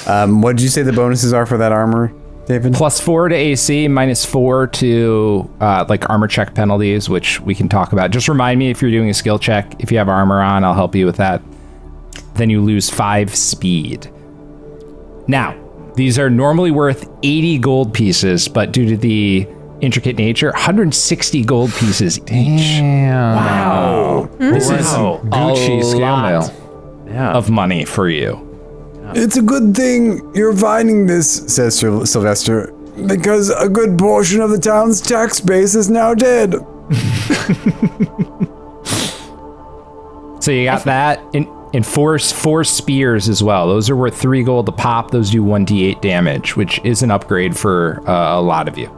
What did you say the bonuses are for that armor, David? +4 to AC, -4 to like armor check penalties, which we can talk about. Just remind me if you're doing a skill check. If you have armor on, I'll help you with that. Then you lose 5 speed. Now, these are normally worth 80 gold pieces, but due to the intricate nature, 160 gold pieces each. Damn. Wow. This is Gucci a scale lot mail. of money for you. It's a good thing you're finding this, says Sylvester, because a good portion of the town's tax base is now dead. So you got that in four spears as well. Those are worth 3 gold a pop. Those do 1d8 damage, which is an upgrade for a lot of you.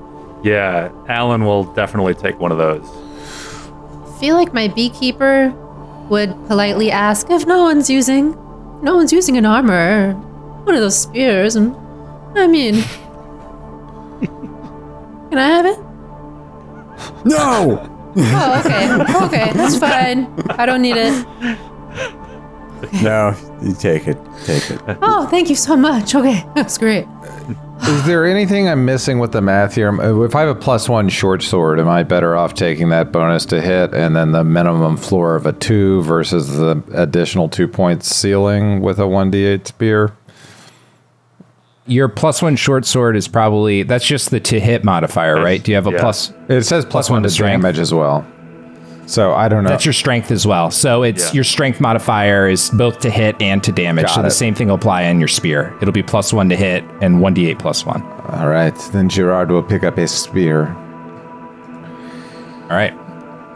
Yeah, Alan will definitely take one of those. I feel like my beekeeper would politely ask if no one's using an armor, one of those spears, and I mean, can I have it? No! Oh, okay, that's fine. I don't need it. No, you take it. Oh, thank you so much. Okay, that's great. Is there anything I'm missing with the math here? If I have a +1 short sword, am I better off taking that bonus to hit and then the minimum floor of a 2 versus the additional 2 points ceiling with a 1d8 spear? Your +1 short sword is probably, that's just the to hit modifier, right? Do you have a plus? It says +1 to strength damage as well. So I don't know. That's your strength as well. So it's your strength modifier is both to hit and to damage. So the same thing will apply on your spear. It'll be +1 to hit and 1d8 +1. All right, then Gerard will pick up his spear. All right.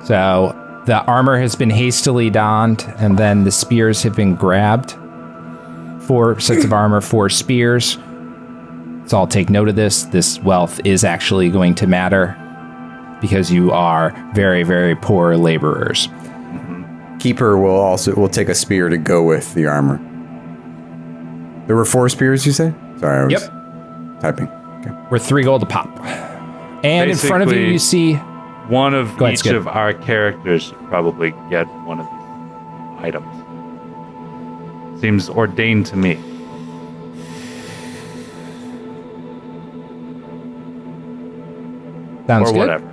So the armor has been hastily donned, and then the spears have been grabbed. 4 sets of armor, 4 spears. So I'll take note of this. This wealth is actually going to matter because you are very, very poor laborers. Keeper will take a spear to go with the armor. There were 4 spears, you say? Sorry, I was typing. Okay. We're 3 gold a pop. And in front of you, you see one of each of our characters should probably get one of these items. Seems ordained to me. Sounds or good. Whatever.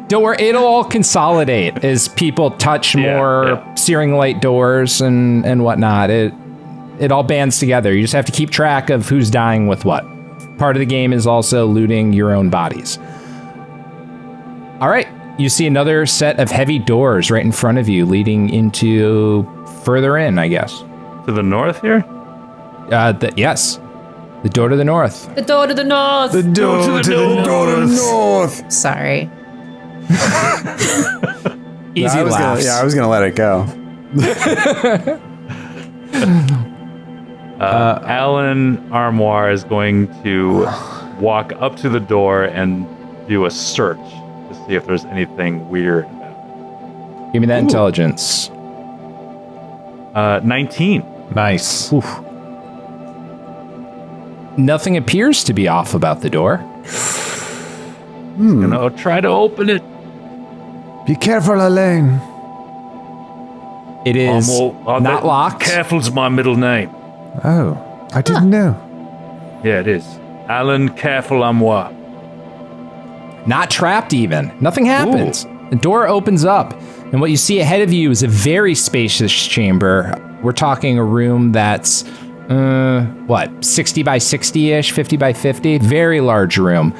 Don't worry, it'll all consolidate as people touch more searing light doors and whatnot. It all bands together. You just have to keep track of who's dying with what. Part of the game is also looting your own bodies. All right, you see another set of heavy doors right in front of you, leading into further in, I guess. To the north here? Yes. The door to the north. The door to the north. The door to the north. Sorry. Easy laughs. I was gonna let it go. Alan Armoire is going to walk up to the door and do a search to see if there's anything weird about it. Give me that intelligence. 19. Nice. Oof. Nothing appears to be off about the door. Gonna try to open it. Be careful, Elaine. It is not locked. Careful's my middle name. Oh, I didn't know. Yeah, it is. Alan Careful Armoire. Not trapped even. Nothing happens. The door opens up, and what you see ahead of you is a very spacious chamber. We're talking a room that's 60 by 60-ish, 50 by 50, very large room,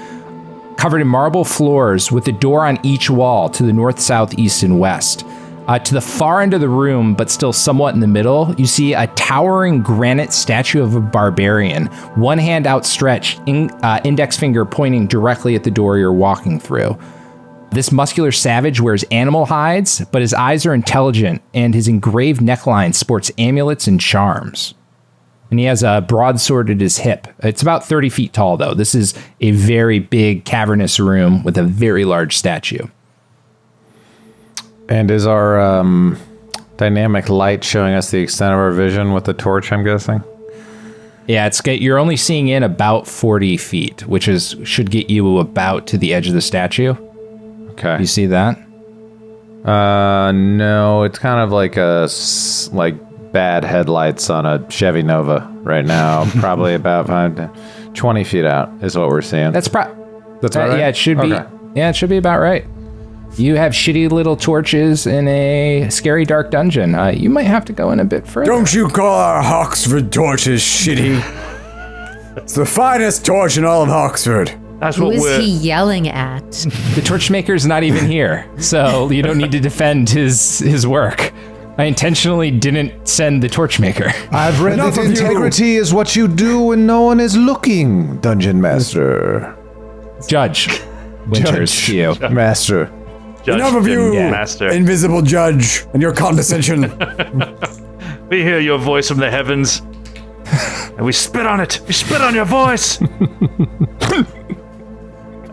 covered in marble floors with a door on each wall to the north, south, east, and west. To the far end of the room, but still somewhat in the middle, you see a towering granite statue of a barbarian, one hand outstretched, index finger pointing directly at the door you're walking through. This muscular savage wears animal hides, but his eyes are intelligent, and his engraved neckline sports amulets and charms. And he has a broadsword at his hip. It's about 30 feet tall, though. This is a very big, cavernous room with a very large statue. And is our dynamic light showing us the extent of our vision with the torch, I'm guessing? Yeah, you're only seeing in about 40 feet, which should get you about to the edge of the statue. Okay. You see that? No, it's kind of like bad headlights on a Chevy Nova right now. Probably about 20 feet out is what we're seeing. That's about right? Yeah, it should be. Okay. Yeah, it should be about right. You have shitty little torches in a scary dark dungeon. You might have to go in a bit further. Don't you call our Oxford torches shitty? It's the finest torch in all of Oxford. That's Who what is we're... he yelling at? The torchmaker's not even here, so you don't need to defend his work. I intentionally didn't send the torchmaker. I've read that integrity is what you do when no one is looking, Dungeon Master. Judge Winters to you. Master. Judge Enough of you, Master. invisible judge, and your condescension. We hear your voice from the heavens, and we spit on it. We spit on your voice.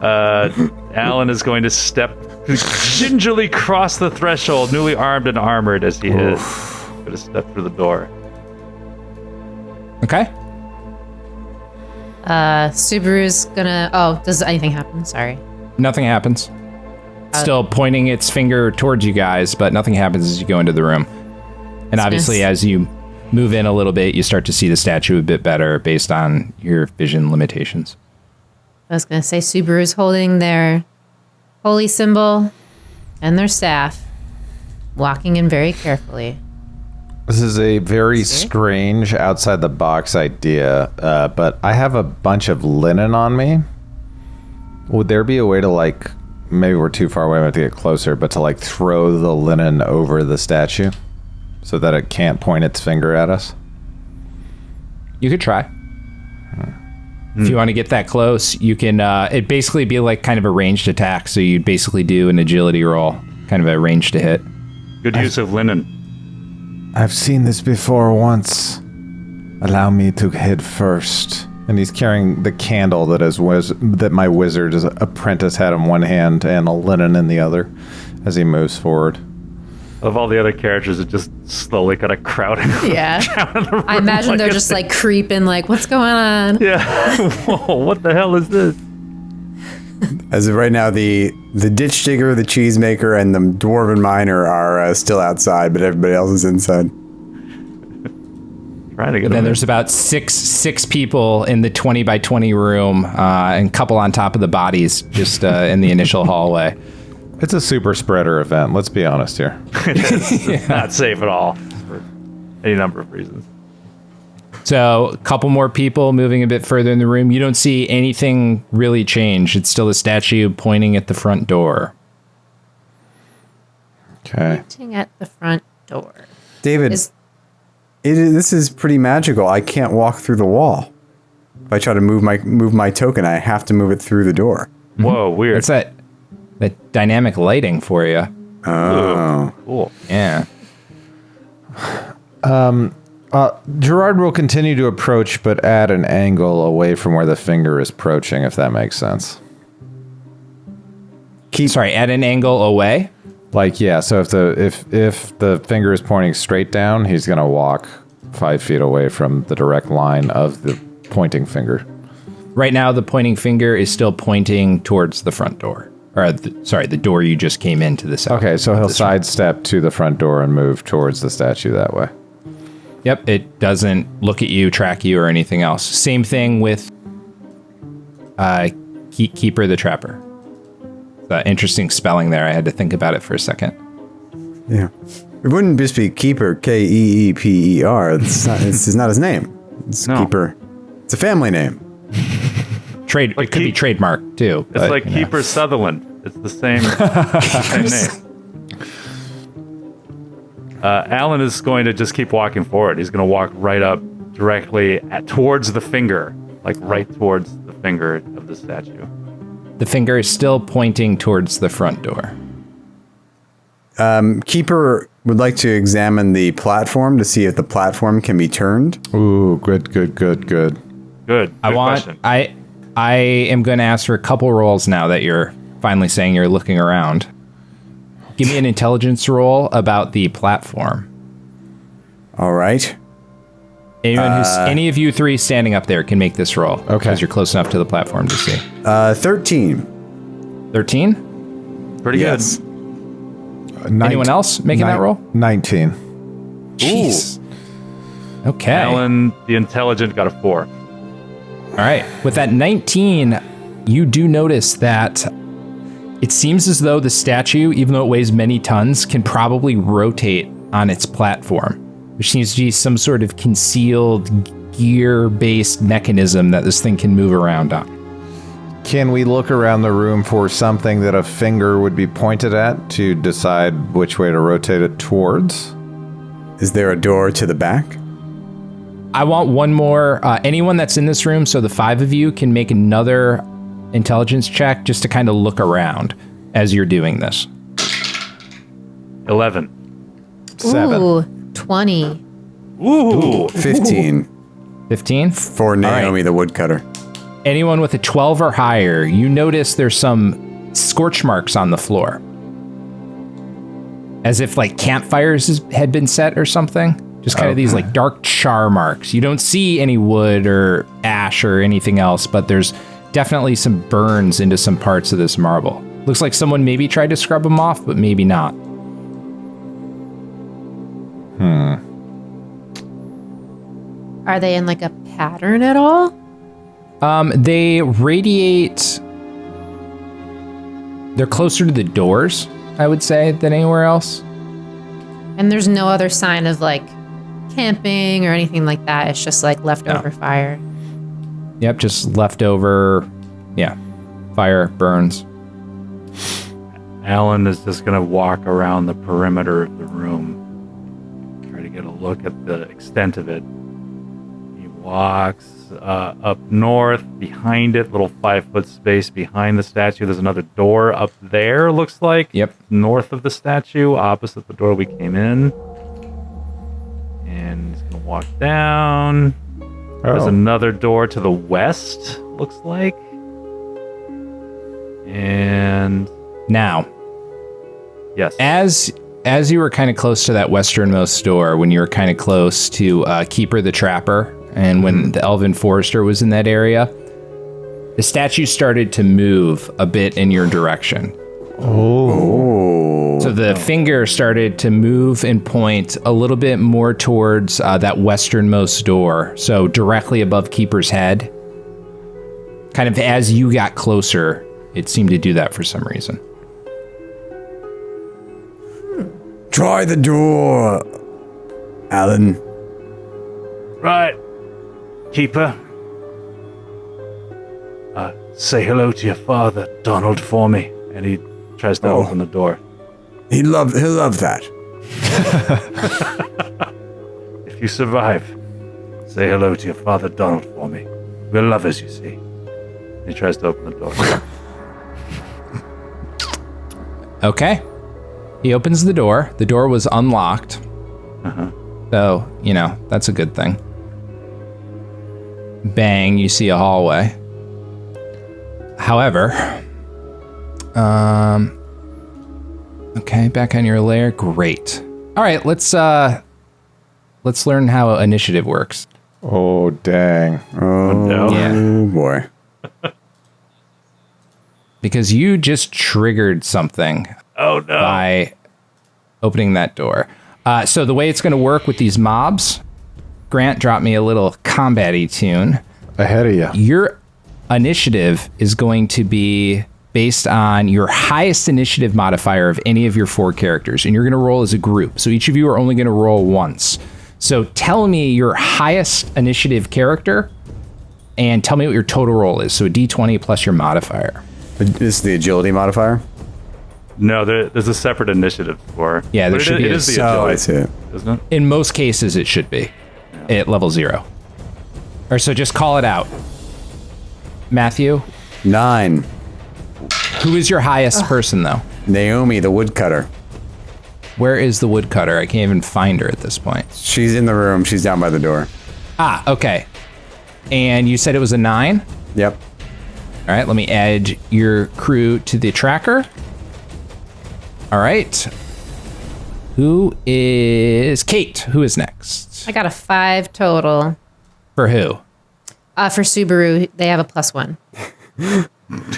Alan is going to gingerly cross the threshold, newly armed and armored as he is. Going to step through the door. Okay. Subaru's gonna... Oh, does anything happen? Sorry. Nothing happens. Still pointing its finger towards you guys, but nothing happens as you go into the room. And obviously, as you move in a little bit, you start to see the statue a bit better based on your vision limitations. I was going to say Subaru's holding their holy symbol and their staff, walking in very carefully. This is a very strange outside the box idea, but I have a bunch of linen on me. Would there be a way to, like, maybe we're too far away, we have to get closer, but to, like, throw the linen over the statue so that it can't point its finger at us? You could try. If you want to get that close, you can, it'd basically be like kind of a ranged attack. So you'd basically do an agility roll, kind of a range to hit. Good use of linen. I've seen this before once. Allow me to hit first. And he's carrying the candle that my wizard's apprentice had in one hand and a linen in the other as he moves forward. Of all the other characters, it just slowly kind of crowding. Yeah. I imagine they're just like creeping, like, what's going on? Yeah. Whoa, what the hell is this? As of right now, the ditch digger, the cheesemaker, and the dwarven miner are still outside, but everybody else is inside. Trying to get. And then there's about six people in the 20 by 20 room, and a couple on top of the bodies, just in the initial hallway. It's a super spreader event. Let's be honest here. It's not safe at all for any number of reasons. So a couple more people moving a bit further in the room. You don't see anything really change. It's still a statue pointing at the front door. Okay. Pointing at the front door. David, this is pretty magical. I can't walk through the wall. If I try to move my token, I have to move it through the door. Whoa, weird. It's that dynamic lighting for you. Oh. Ooh, cool. Yeah. Gerard will continue to approach, but at an angle away from where the finger is approaching, if that makes sense. Sorry, at an angle away? Like, yeah, so if the finger is pointing straight down, he's going to walk 5 feet away from the direct line of the pointing finger. Right now, the pointing finger is still pointing towards the front door. Or, the door you just came into the south. Okay, so he'll sidestep to the front door and move towards the statue that way. Yep, it doesn't look at you, track you, or anything else. Same thing with Keeper the Trapper. Interesting spelling there. I had to think about it for a second. Yeah. It wouldn't just be Keeper, Keeper. It's not his name. It's No. Keeper. It's a family name. Like it could be trademarked too. It's like Keeper Sutherland. It's the same name. Alan is going to just keep walking forward. He's going to walk right up directly towards the finger, like right towards the finger of the statue. The finger is still pointing towards the front door. Keeper would like to examine the platform to see if the platform can be turned. Ooh, good. Good. Question. I am going to ask for a couple rolls now that you're finally saying you're looking around. Give me an intelligence roll about the platform. All right. Any of you three standing up there can make this roll. Okay. Because you're close enough to the platform to see. 13. 13? Pretty Yes. good. Anyone else making that roll? 19. Jeez. Okay. Alan, the intelligent, got a 4. All right. With that 19, you do notice that it seems as though the statue, even though it weighs many tons, can probably rotate on its platform. There seems to be some sort of concealed gear-based mechanism that this thing can move around on. Can we look around the room for something that a finger would be pointed at to decide which way to rotate it towards? Is there a door to the back? I want one more. Anyone that's in this room, so the 5 of you can make another intelligence check just to kind of look around as you're doing this. 11. 7. Ooh, 20. Ooh. 15. 15? For Naomi the woodcutter. Anyone with a 12 or higher, you notice there's some scorch marks on the floor. As if like campfires had been set or something. Just kind of these like dark char marks. You don't see any wood or ash or anything else, but there's definitely some burns into some parts of this marble. Looks like someone maybe tried to scrub them off, but maybe not. Are they in like a pattern at all? They radiate. They're closer to the doors, I would say, than anywhere else. And there's no other sign of like camping or anything like that. It's just like leftover fire. Yep, just leftover. Yeah, fire burns. Alan is just going to walk around the perimeter of the room, try to get a look at the extent of it. He walks up north, behind it, little 5-foot space behind the statue. There's another door up there, looks like. Yep. North of the statue, opposite the door we came in. And he's going to walk down. There's another door to the west, looks like. And Now, yes. As you were kind of close to that westernmost door, when you were kind of close to Keeper the Trapper, and when the Elven Forester was in that area, the statue started to move a bit in your direction. Oh. So the finger started to move and point a little bit more towards that westernmost door, so directly above Keeper's head. Kind of as you got closer, it seemed to do that for some reason. Try the door, Alan. Right. Keeper. Say hello to your father, Donald, for me. And he tries to open the door. He'll love that. If you survive, say hello to your father, Donald, for me. We're lovers, you see. He tries to open the door. Okay. He opens the door. The door was unlocked. So, that's a good thing. Bang, you see a hallway. However, okay, back on your lair. Great. All right, let's learn how initiative works. Oh, dang. Oh, no. Yeah. Boy. Because you just triggered something Oh, no. by opening that door. So the way it's going to work with these mobs, Grant dropped me a little combat-y tune. Ahead of you. Your initiative is going to be based on your highest initiative modifier of any of your 4 characters, and you're going to roll as a group. So each of you are only going to roll once. So tell me your highest initiative character, and tell me what your total roll is. So a d20 plus your modifier. This is the agility modifier? No, there's a separate initiative for. Yeah, there But should be It a is the Oh, I agility, see. isn't it? In most cases, it should be at level 0. Or so just call it out. Matthew, 9. who is your highest person, though? Naomi, the woodcutter. Where is the woodcutter? I can't even find her at this point. She's in the room. She's down by the door. Ah, okay. And you said it was a 9? Yep. All right, let me add your crew to the tracker. All right. Who is Kate? Who is next? I got a 5 total. For who? For Subaru, they have a +1.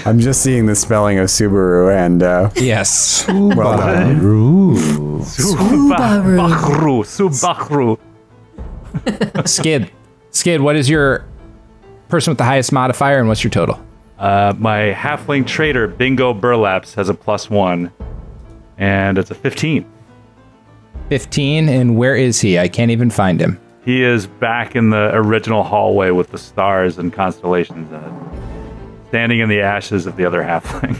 I'm just seeing the spelling of Subaru and Yes. well done. Subaru. Skid, what is your person with the highest modifier and what's your total? My halfling trader, Bingo Burlaps, has a +1. And it's a 15. 15, and where is he? I can't even find him. He is back in the original hallway with the stars and constellations in it. Standing in the ashes of the other halfling.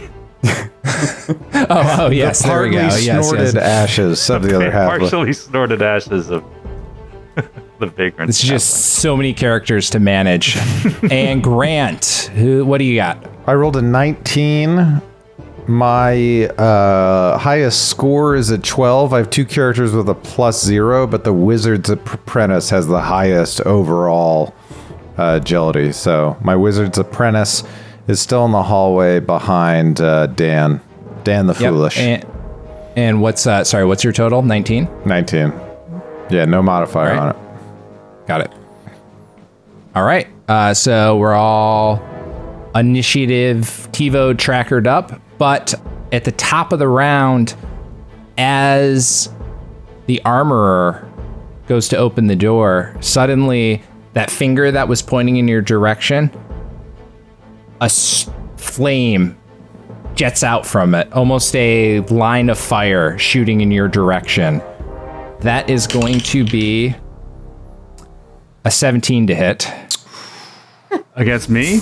Oh, yes, there we go. Partly Yes, snorted yes. ashes of the other half. Partially snorted ashes of the vagrant. It's just so many characters to manage. And Grant, what do you got? I rolled a 19. My highest score is a 12. I have 2 characters with a +0, but the Wizard's Apprentice has the highest overall agility. So my Wizard's Apprentice is still in the hallway behind Dan the Foolish. And what's what's your total? 19? 19. Yeah, no modifier All right. on it. Got it. All right. So we're all initiative TiVo trackered up, but at the top of the round, as the armorer goes to open the door, suddenly that finger that was pointing in your direction, a flame jets out from it, almost a line of fire shooting in your direction. That is going to be a 17 to hit. Against me?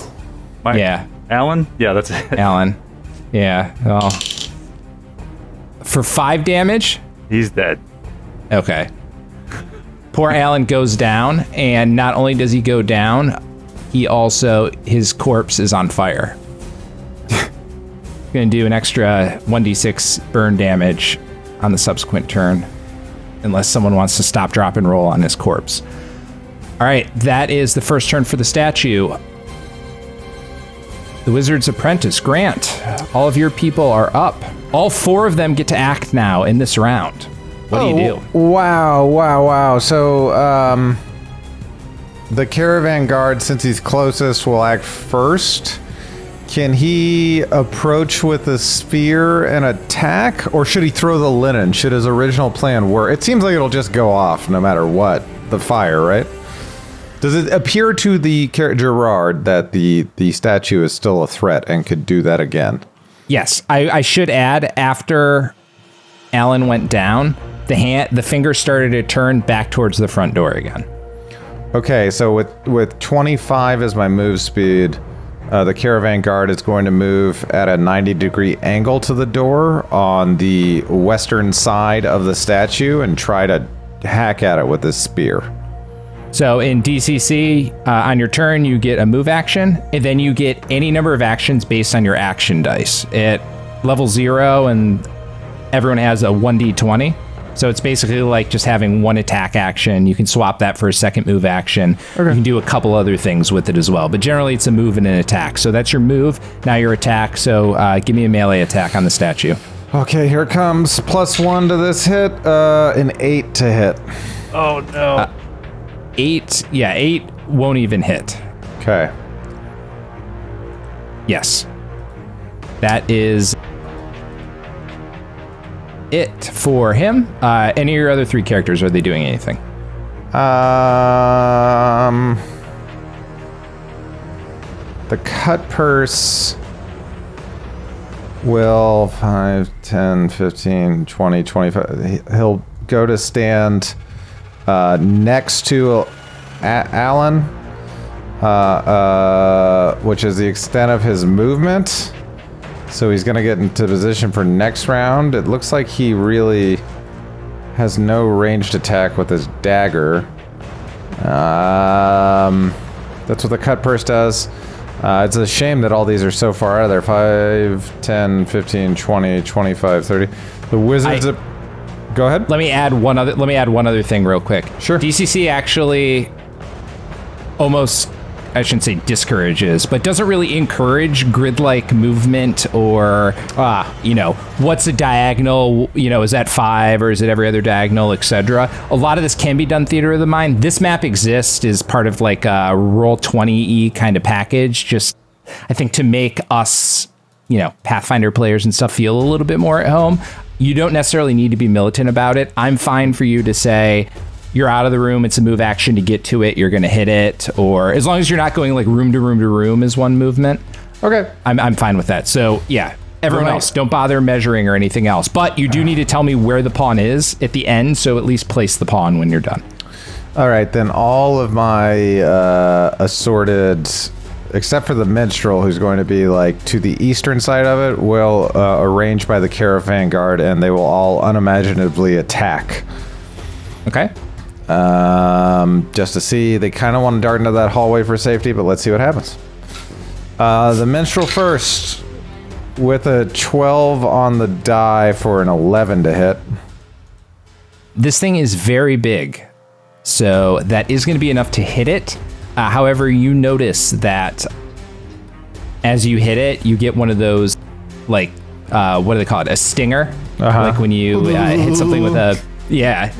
Yeah. Alan? Yeah, that's it. Alan. Yeah. Well, for 5 damage? He's dead. Okay. Poor Alan goes down, and not only does he go down, his corpse is on fire. Gonna do an extra 1d6 burn damage on the subsequent turn, unless someone wants to stop, drop, and roll on his corpse. All right, that is the first turn for the statue. The Wizard's Apprentice, Grant, all of your people are up. All 4 of them get to act now in this round. What do you do? Wow. So, the caravan guard, since he's closest, will act first. Can he approach with a spear and attack? Or should he throw the linen? Should his original plan work? It seems like it'll just go off no matter what. The fire, right? Does it appear to the Gerard that the statue is still a threat and could do that again? Yes. I should add, after Alan went down, the finger started to turn back towards the front door again. Okay, so with 25 as my move speed, the caravan guard is going to move at a 90-degree angle to the door on the western side of the statue and try to hack at it with his spear. So in DCC, on your turn, you get a move action, and then you get any number of actions based on your action dice. At level 0, and everyone has a 1d20. So it's basically like just having one attack action. You can swap that for a second move action. Okay. You can do a couple other things with it as well. But generally, it's a move and an attack. So that's your move. Now your attack. So give me a melee attack on the statue. Okay, here comes +1 to this hit. An 8 to hit. Oh, no. 8. Yeah, 8 won't even hit. Okay. Yes. That is it for him. Any of your other 3 characters, are they doing anything? The cut purse will 5, 10, 15, 20, 25. He'll go to stand next to Alan, which is the extent of his movement. So he's going to get into position for next round. It looks like he really has no ranged attack with his dagger. That's what the cut purse does. It's a shame that all these are so far out of there. 5, 10, 15, 20, 25, 30. The wizards... Go ahead. Let me add one other thing real quick. Sure. DCC actually almost, I shouldn't say discourages, but doesn't really encourage grid-like movement or, what's a diagonal, is that 5 or is it every other diagonal, etc. A lot of this can be done theater of the mind. This map exists as part of like a Roll20E kind of package, just, I think, to make us, Pathfinder players and stuff feel a little bit more at home. You don't necessarily need to be militant about it. I'm fine for you to say, you're out of the room, it's a move action to get to it, you're going to hit it, or as long as you're not going like room to room to room is one movement. Okay. I'm fine with that. So yeah, everyone else, don't bother measuring or anything else. But you do need to tell me where the pawn is at the end, so at least place the pawn when you're done. All right, then all of my assorted, except for the minstrel, who's going to be like to the eastern side of it, will arrange by the caravan guard, and they will all unimaginably attack. Okay. Just to see, they kind of want to dart into that hallway for safety, but let's see what happens. The minstrel first, with a 12 on the die for an 11 to hit. This thing is very big, so that is going to be enough to hit it. However, you notice that as you hit it, you get one of those, like, what do they call it? A stinger? Like when you hit something with a, yeah.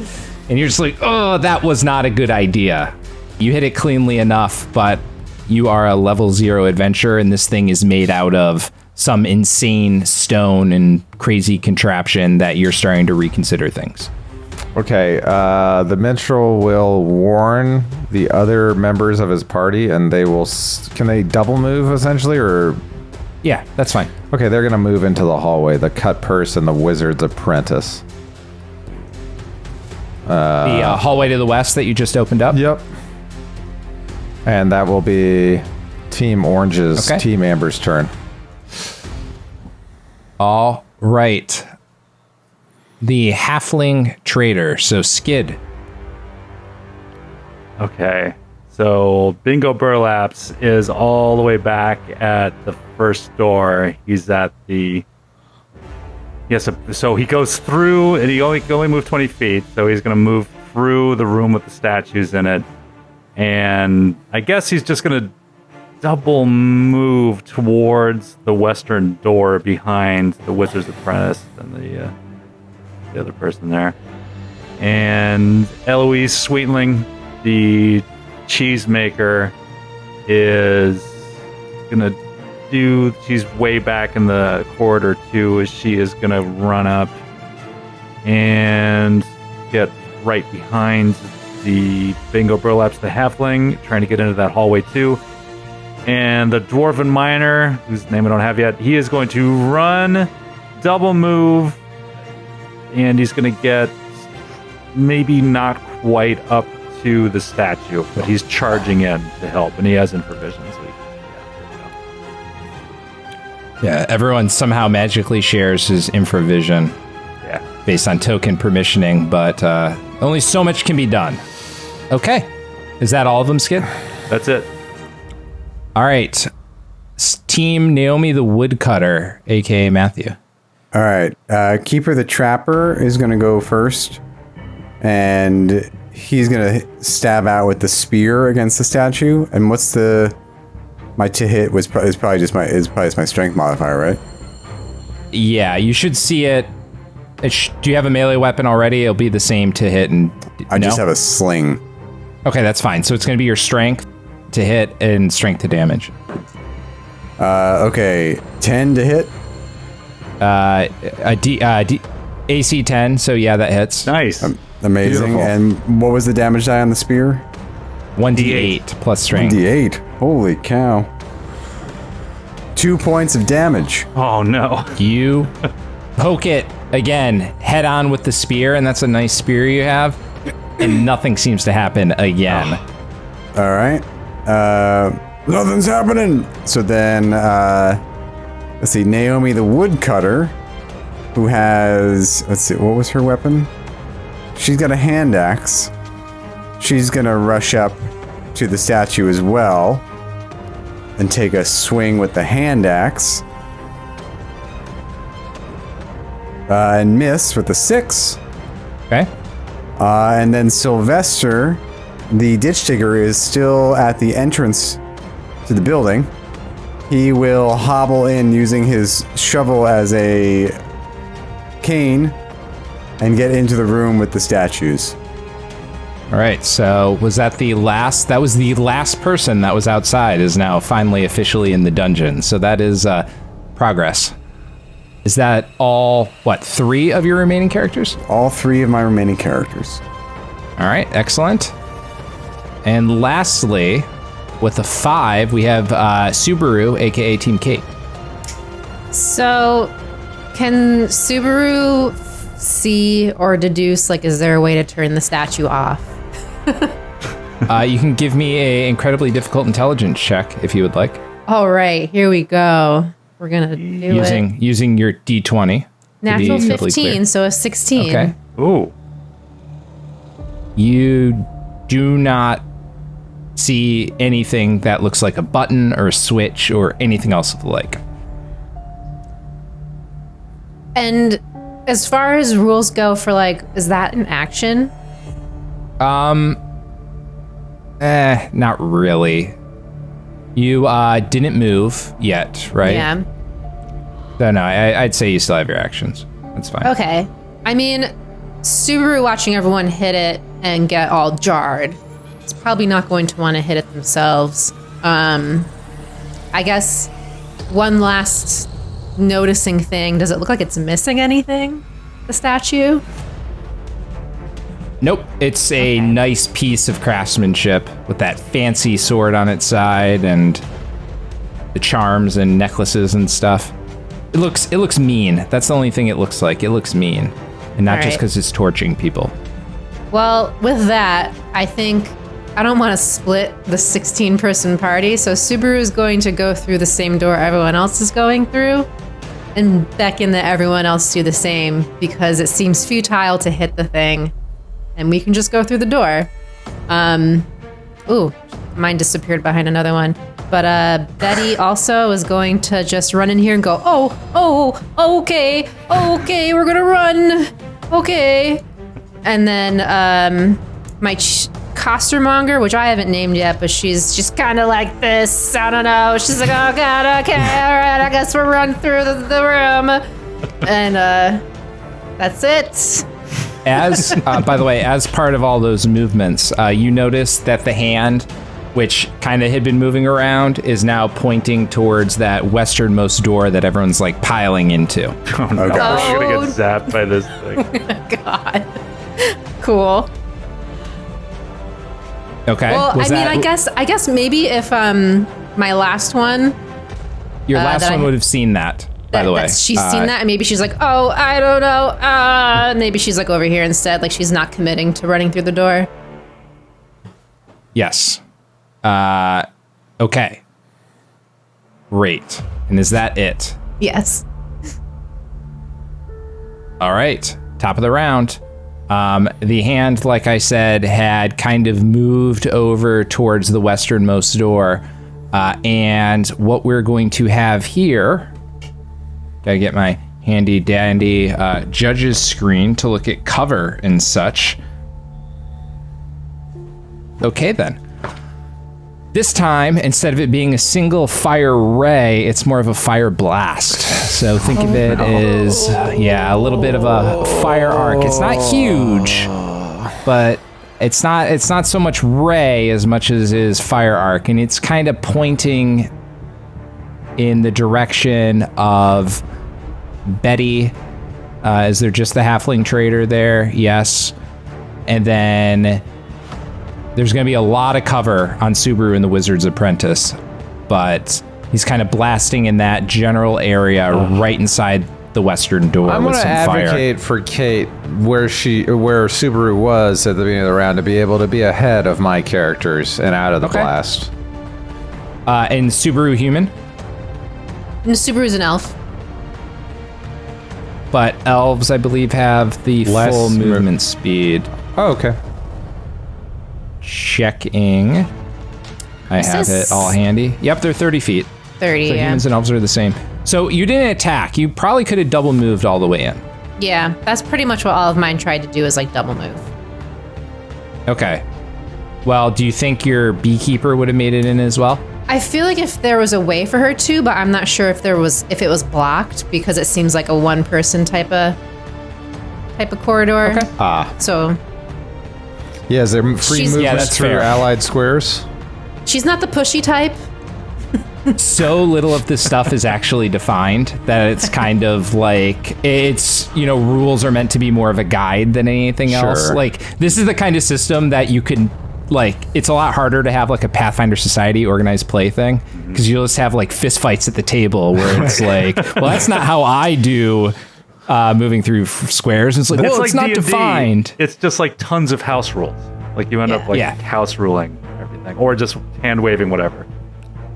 And you're just like, oh, that was not a good idea. You hit it cleanly enough, but you are a level 0 adventurer, and this thing is made out of some insane stone and crazy contraption that you're starting to reconsider things. Okay, the minstrel will warn the other members of his party, and they will... Can they double move, essentially, or... Yeah, that's fine. Okay, they're going to move into the hallway, the cut purse and the wizard's apprentice. The hallway to the west that you just opened up? Yep. And that will be Team Orange's, Team Amber's turn. All right. The halfling trader, so Skid. Okay. So Bingo Burlaps is all the way back at the first door. He's at the... Yes, so he goes through, and he only moved 20 feet, so he's going to move through the room with the statues in it. And I guess he's just going to double move towards the western door behind the Wizard's Apprentice and the other person there. And Eloise Sweetling, the cheesemaker, is gonna do... She's way back in the corridor too, as she is gonna run up and get right behind the Bingo Burlaps, the halfling, trying to get into that hallway too. And the Dwarven Miner, whose name I don't have yet, he is going to run, double move, and he's going to get maybe not quite up to the statue, but he's charging in to help, and he has infravision. So Yeah, everyone somehow magically shares his infravision. Yeah. Based on token permissioning, but only so much can be done. Okay. Is that all of them, Skid? That's it. All right. Team Naomi the Woodcutter, a.k.a. Matthew. All right. Keeper the Trapper is going to go first. And he's going to stab out with the spear against the statue. And what's the... My to hit is probably just my strength modifier, right? Yeah, you should see it. Do you have a melee weapon already? It'll be the same to hit and... I just have a sling. Okay, that's fine. So it's going to be your strength to hit and strength to damage. Okay. 10 to hit? AC 10, so yeah, that hits. Nice. Amazing. Beautiful. And what was the damage die on the spear? 1d8 plus strength. 1d8. Holy cow. 2 points of damage. Oh, no. You poke it again, head on with the spear, and that's a nice spear you have, and nothing seems to happen again. All right. Nothing's happening. So then, let's see, Naomi the Woodcutter, who has, let's see, what was her weapon? She's got a hand axe. She's going to rush up to the statue as well and take a swing with the hand axe. And miss with the 6. Okay. And then Sylvester, the ditch digger, is still at the entrance to the building. He will hobble in using his shovel as a cane and get into the room with the statues. All right, so was that the last? That was the last person that was outside is now finally officially in the dungeon. So that is progress. Is that all, 3 of your remaining characters? All 3 of my remaining characters. All right, excellent. And lastly, with a 5, we have Subaru, aka Team Kate. So, can Subaru see or deduce, is there a way to turn the statue off? You can give me a incredibly difficult intelligence check if you would like. All right, here we go. We're gonna do using your D20. Natural 15, so a 16. Okay. Ooh. You do not see anything that looks like a button or a switch or anything else of the like. And as far as rules go for is that an action? Not really. You didn't move yet, right? Yeah. No, I'd say you still have your actions. That's fine. Okay. I mean, Subaru watching everyone hit it and get all jarred. It's probably not going to want to hit it themselves. I guess one last noticing thing. Does it look like it's missing anything? The statue? Nope, it's a nice piece of craftsmanship with that fancy sword on its side and the charms and necklaces and stuff. It looks mean. That's the only thing it looks like. It looks mean, and not just because it's torching people. Well, with that, I think I don't want to split the 16-person party, so Subaru is going to go through the same door everyone else is going through, and beckon that everyone else do the same, because it seems futile to hit the thing, and we can just go through the door. Ooh, mine disappeared behind another one. But Betty also is going to just run in here and go, okay, we're gonna run, okay. And then my costermonger, which I haven't named yet, but she's just kind of like this. I don't know. She's like, oh god, okay, all right, I guess we'll run through the room. And that's it. As by the way, as part of all those movements, you notice that the hand, which kind of had been moving around, is now pointing towards that westernmost door that everyone's like piling into. Oh no, we're gonna get zapped by this thing. God. Cool. Okay. Well, I guess maybe if my last one. Your last one would have seen that, by the way. She's seen that, and maybe she's like, oh, I don't know. Maybe she's like over here instead, like she's not committing to running through the door. Yes. Okay. Great. And is that it? Yes. All right. Top of the round. The hand, like I said, had kind of moved over towards the westernmost door. And what we're going to have here, gotta get my handy dandy judge's screen to look at cover and such. Okay, then. This time, instead of it being a single fire ray, it's more of a fire blast. So think of it as, a little bit of a fire arc. It's not huge, but it's not so much ray as much as is fire arc, and it's kind of pointing in the direction of Betty. Is there just the halfling trader there? Yes. And then there's going to be a lot of cover on Subaru and the Wizard's Apprentice, but he's kind of blasting in that general area right inside the western door. I'm going to advocate for Kate where Subaru was at the beginning of the round to be able to be ahead of my characters and out of the blast. And Subaru human? And Subaru's an elf. But elves, I believe, have the full movement speed. Oh, okay. Checking. I have it all handy. Yep, they're 30 feet. 30, so humans and elves are the same. So you didn't attack. You probably could have double moved all the way in. Yeah, that's pretty much what all of mine tried to do, is like double move. Okay. Well, do you think your beekeeper would have made it in as well? I feel like if there was a way for her to, but I'm not sure if it was blocked, because it seems like a one-person type of corridor. Okay. So. Yeah, is there free movement through allied squares? She's not the pushy type. So little of this stuff is actually defined that it's kind of like rules are meant to be more of a guide than anything else. Like, this is the kind of system that you can, like, it's a lot harder to have like a Pathfinder Society organized play thing, because you'll just have like fist fights at the table where it's like, well, that's not how I do moving through squares. And it's like, well, it's not D&D. defined. It's just like tons of house rules. Like you end up house ruling everything, or just hand waving whatever.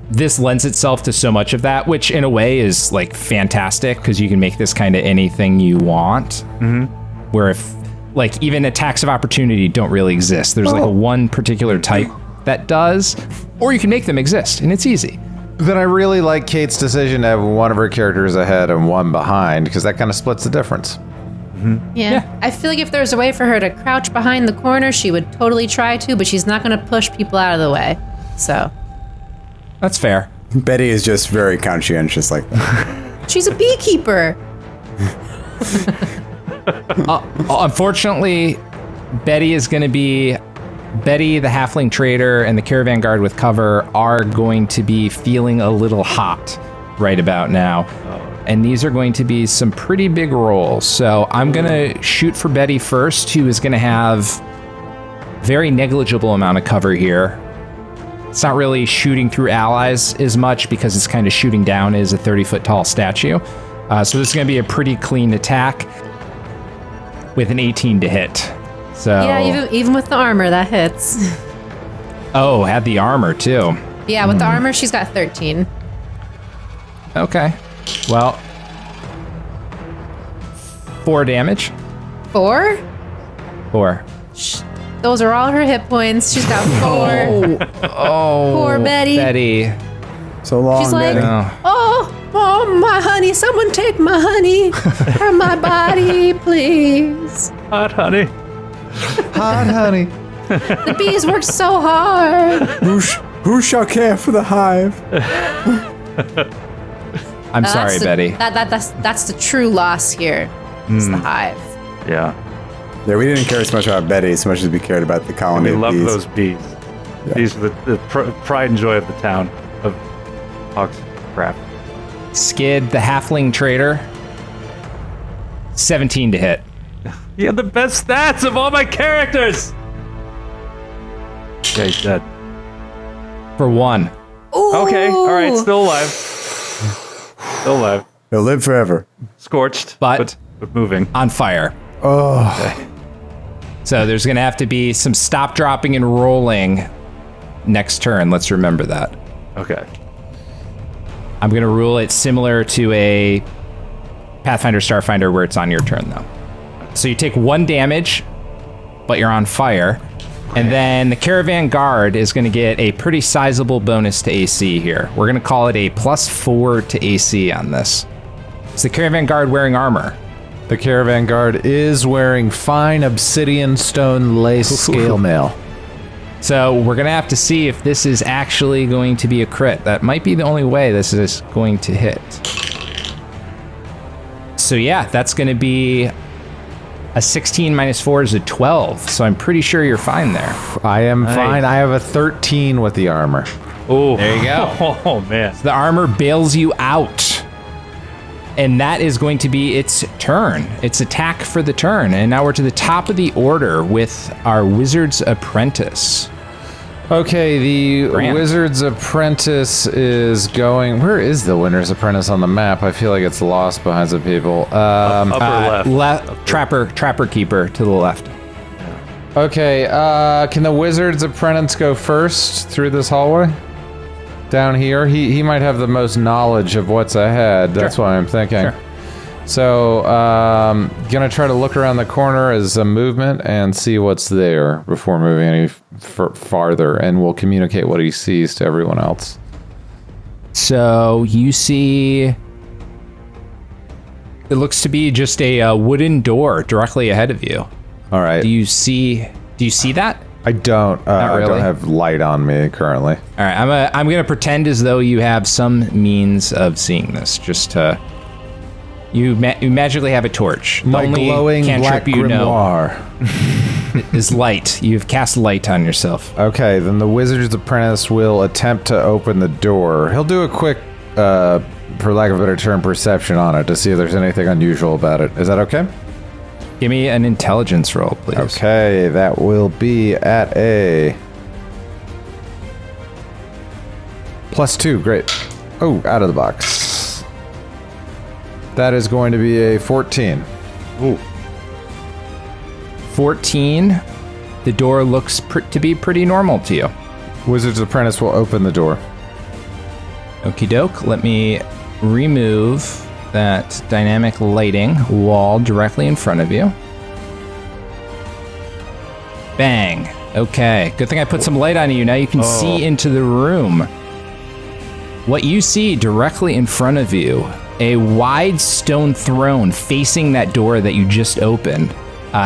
This lends itself to so much of that, which in a way is like fantastic, because you can make this kind of anything you want. Mm-hmm. Where if like even attacks of opportunity don't really exist, there's like a one particular type that does, or you can make them exist, and it's easy. Then I really like Kate's decision to have one of her characters ahead and one behind, because that kind of splits the difference. Mm-hmm. Yeah. I feel like if there's a way for her to crouch behind the corner, she would totally try to, but she's not going to push people out of the way. So. That's fair. Betty is just very conscientious like that. She's a beekeeper. Unfortunately, Betty, the halfling trader, and the caravan guard with cover are going to be feeling a little hot right about now. And these are going to be some pretty big rolls. So I'm going to shoot for Betty first, who is going to have very negligible amount of cover here. It's not really shooting through allies as much because it's kind of shooting down as a 30-foot tall statue. So this is going to be a pretty clean attack with an 18 to hit. So Yeah, even with the armor, that hits. Oh, had the armor too. Yeah, with the armor, she's got 13. Okay. Well, 4 damage. 4? 4. Those are all her hit points. She's got 4. Oh, Poor Betty. Betty. So long, She's like, Betty. oh, my honey, someone take my honey from my body, please. Hot honey. Hot honey. The bees worked so hard. Who shall care for the hive? I'm sorry, Betty. That's the true loss here. It's the hive. Yeah. Yeah, we didn't care as much about Betty as much as we cared about the colony We of love bees. those bees. Yeah. These are the pride and joy of the town of Hawk's Craft. Skid, the halfling trader. 17 to hit. You have the best stats of all my characters! Yeah, he's dead. For 1. Ooh. Okay, alright, still alive. Still alive. He'll live forever. Scorched, But- but moving. On fire. Oh, So there's going to have to be some stop, dropping, and rolling next turn. Let's remember that. Okay. I'm going to rule it similar to a Pathfinder Starfinder where it's on your turn, though. So you take 1 damage, but you're on fire. And then the Caravan Guard is going to get a pretty sizable bonus to AC here. We're going to call it a +4 to AC on this. Is the Caravan Guard wearing armor? The Caravan Guard is wearing fine obsidian stone lace scale mail. So we're going to have to see if this is actually going to be a crit. That might be the only way this is going to hit. So yeah, that's going to be a 16 minus 4 is a 12. So I'm pretty sure you're fine there. I am fine. I have a 13 with the armor. Oh, There you go. Oh, man. The armor bails you out. And that is going to be its turn. Its attack for the turn. And now we're to the top of the order with our Wizard's Apprentice. Okay, the Grant. Wizard's Apprentice is going... Where is the Winter's Apprentice on the map? I feel like it's lost behind some people. Upper left. Trapper Keeper to the left. Okay, can the Wizard's Apprentice go first through this hallway? Down here? He might have the most knowledge of what's ahead. That's what I'm thinking. Sure. So, gonna try to look around the corner as a movement and see what's there before moving any farther, and we'll communicate what he sees to everyone else. So you see, it looks to be just a wooden door directly ahead of you. All right. Do you see that? I don't. I really? don't have light on me currently. All right, I'm gonna pretend as though you have some means of seeing this. Just to you magically have a torch. The My only glowing black cantrip you know grimoire. is light. You've cast light on yourself. Okay, then the Wizard's Apprentice will attempt to open the door. He'll do a quick, for lack of a better term, perception on it to see if there's anything unusual about it. Is that okay? Give me an intelligence roll, please. Okay, that will be at a +2. Great. Oh, out of the box. That is going to be a 14. Ooh. 14. The door looks to be pretty normal to you. Wizard's Apprentice will open the door. Okie doke. Let me remove that dynamic lighting wall directly in front of you. Bang. Okay. Good thing I put some light on you. Now you can see into the room. What you see directly in front of you, a wide stone throne facing that door that you just opened,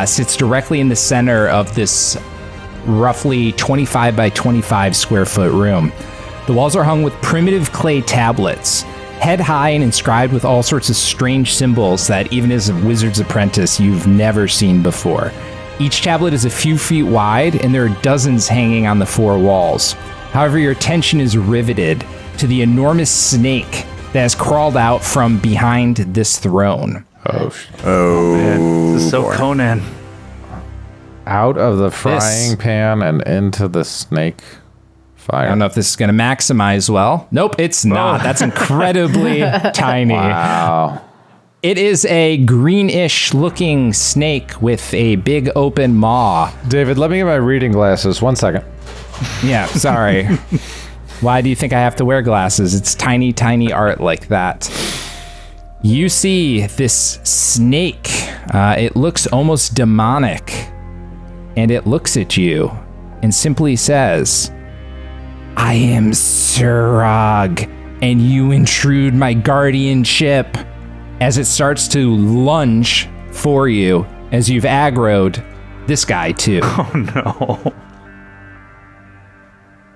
sits directly in the center of this roughly 25 by 25 square foot room. The walls are hung with primitive clay tablets, head high and inscribed with all sorts of strange symbols that even as a wizard's apprentice you've never seen before. Each tablet is a few feet wide and there are dozens hanging on the 4 walls. However, your attention is riveted to the enormous snake that has crawled out from behind this throne. Oh, Man, this is so Conan. out of the frying pan and into the snake fire. I don't know if this is going to maximize well. Nope, it's not. That's incredibly tiny. Wow. It is a greenish looking snake with a big open maw. David, let me get my reading glasses. 1 second. Yeah, sorry. Why do you think I have to wear glasses? It's tiny, tiny art like that. You see this snake. It looks almost demonic. And it looks at you and simply says, I am Surag, and you intrude my guardianship, as it starts to lunge for you as you've aggroed this guy too. Oh no.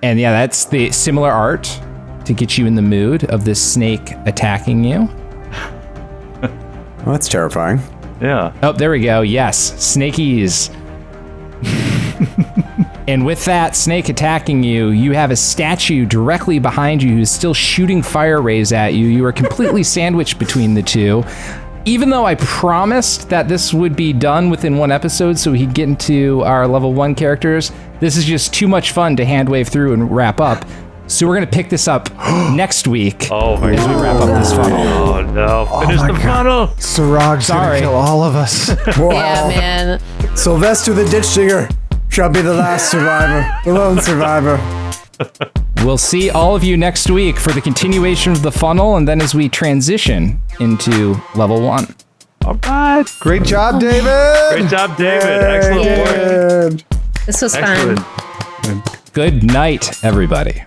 And yeah, that's the similar art to get you in the mood of this snake attacking you. Well, that's terrifying. Yeah. Oh, there we go. Yes, snakies. And with that snake attacking you, you have a statue directly behind you who's still shooting fire rays at you. You are completely sandwiched between the two. Even though I promised that this would be done within one episode so he'd get into our level 1 characters, this is just too much fun to hand wave through and wrap up. So we're going to pick this up next week Oh my as we god. wrap up this funnel. Oh no. Finish the funnel. Surag's gonna Sorry. kill all of us. Wow. Yeah, man. Sylvester the Ditch Digger shall be the last survivor, the lone survivor. We'll see all of you next week for the continuation of the funnel and then as we transition into level 1. All right. Great job, David. Great job, David. Excellent work. And This was Excellent. fun. Good night, everybody.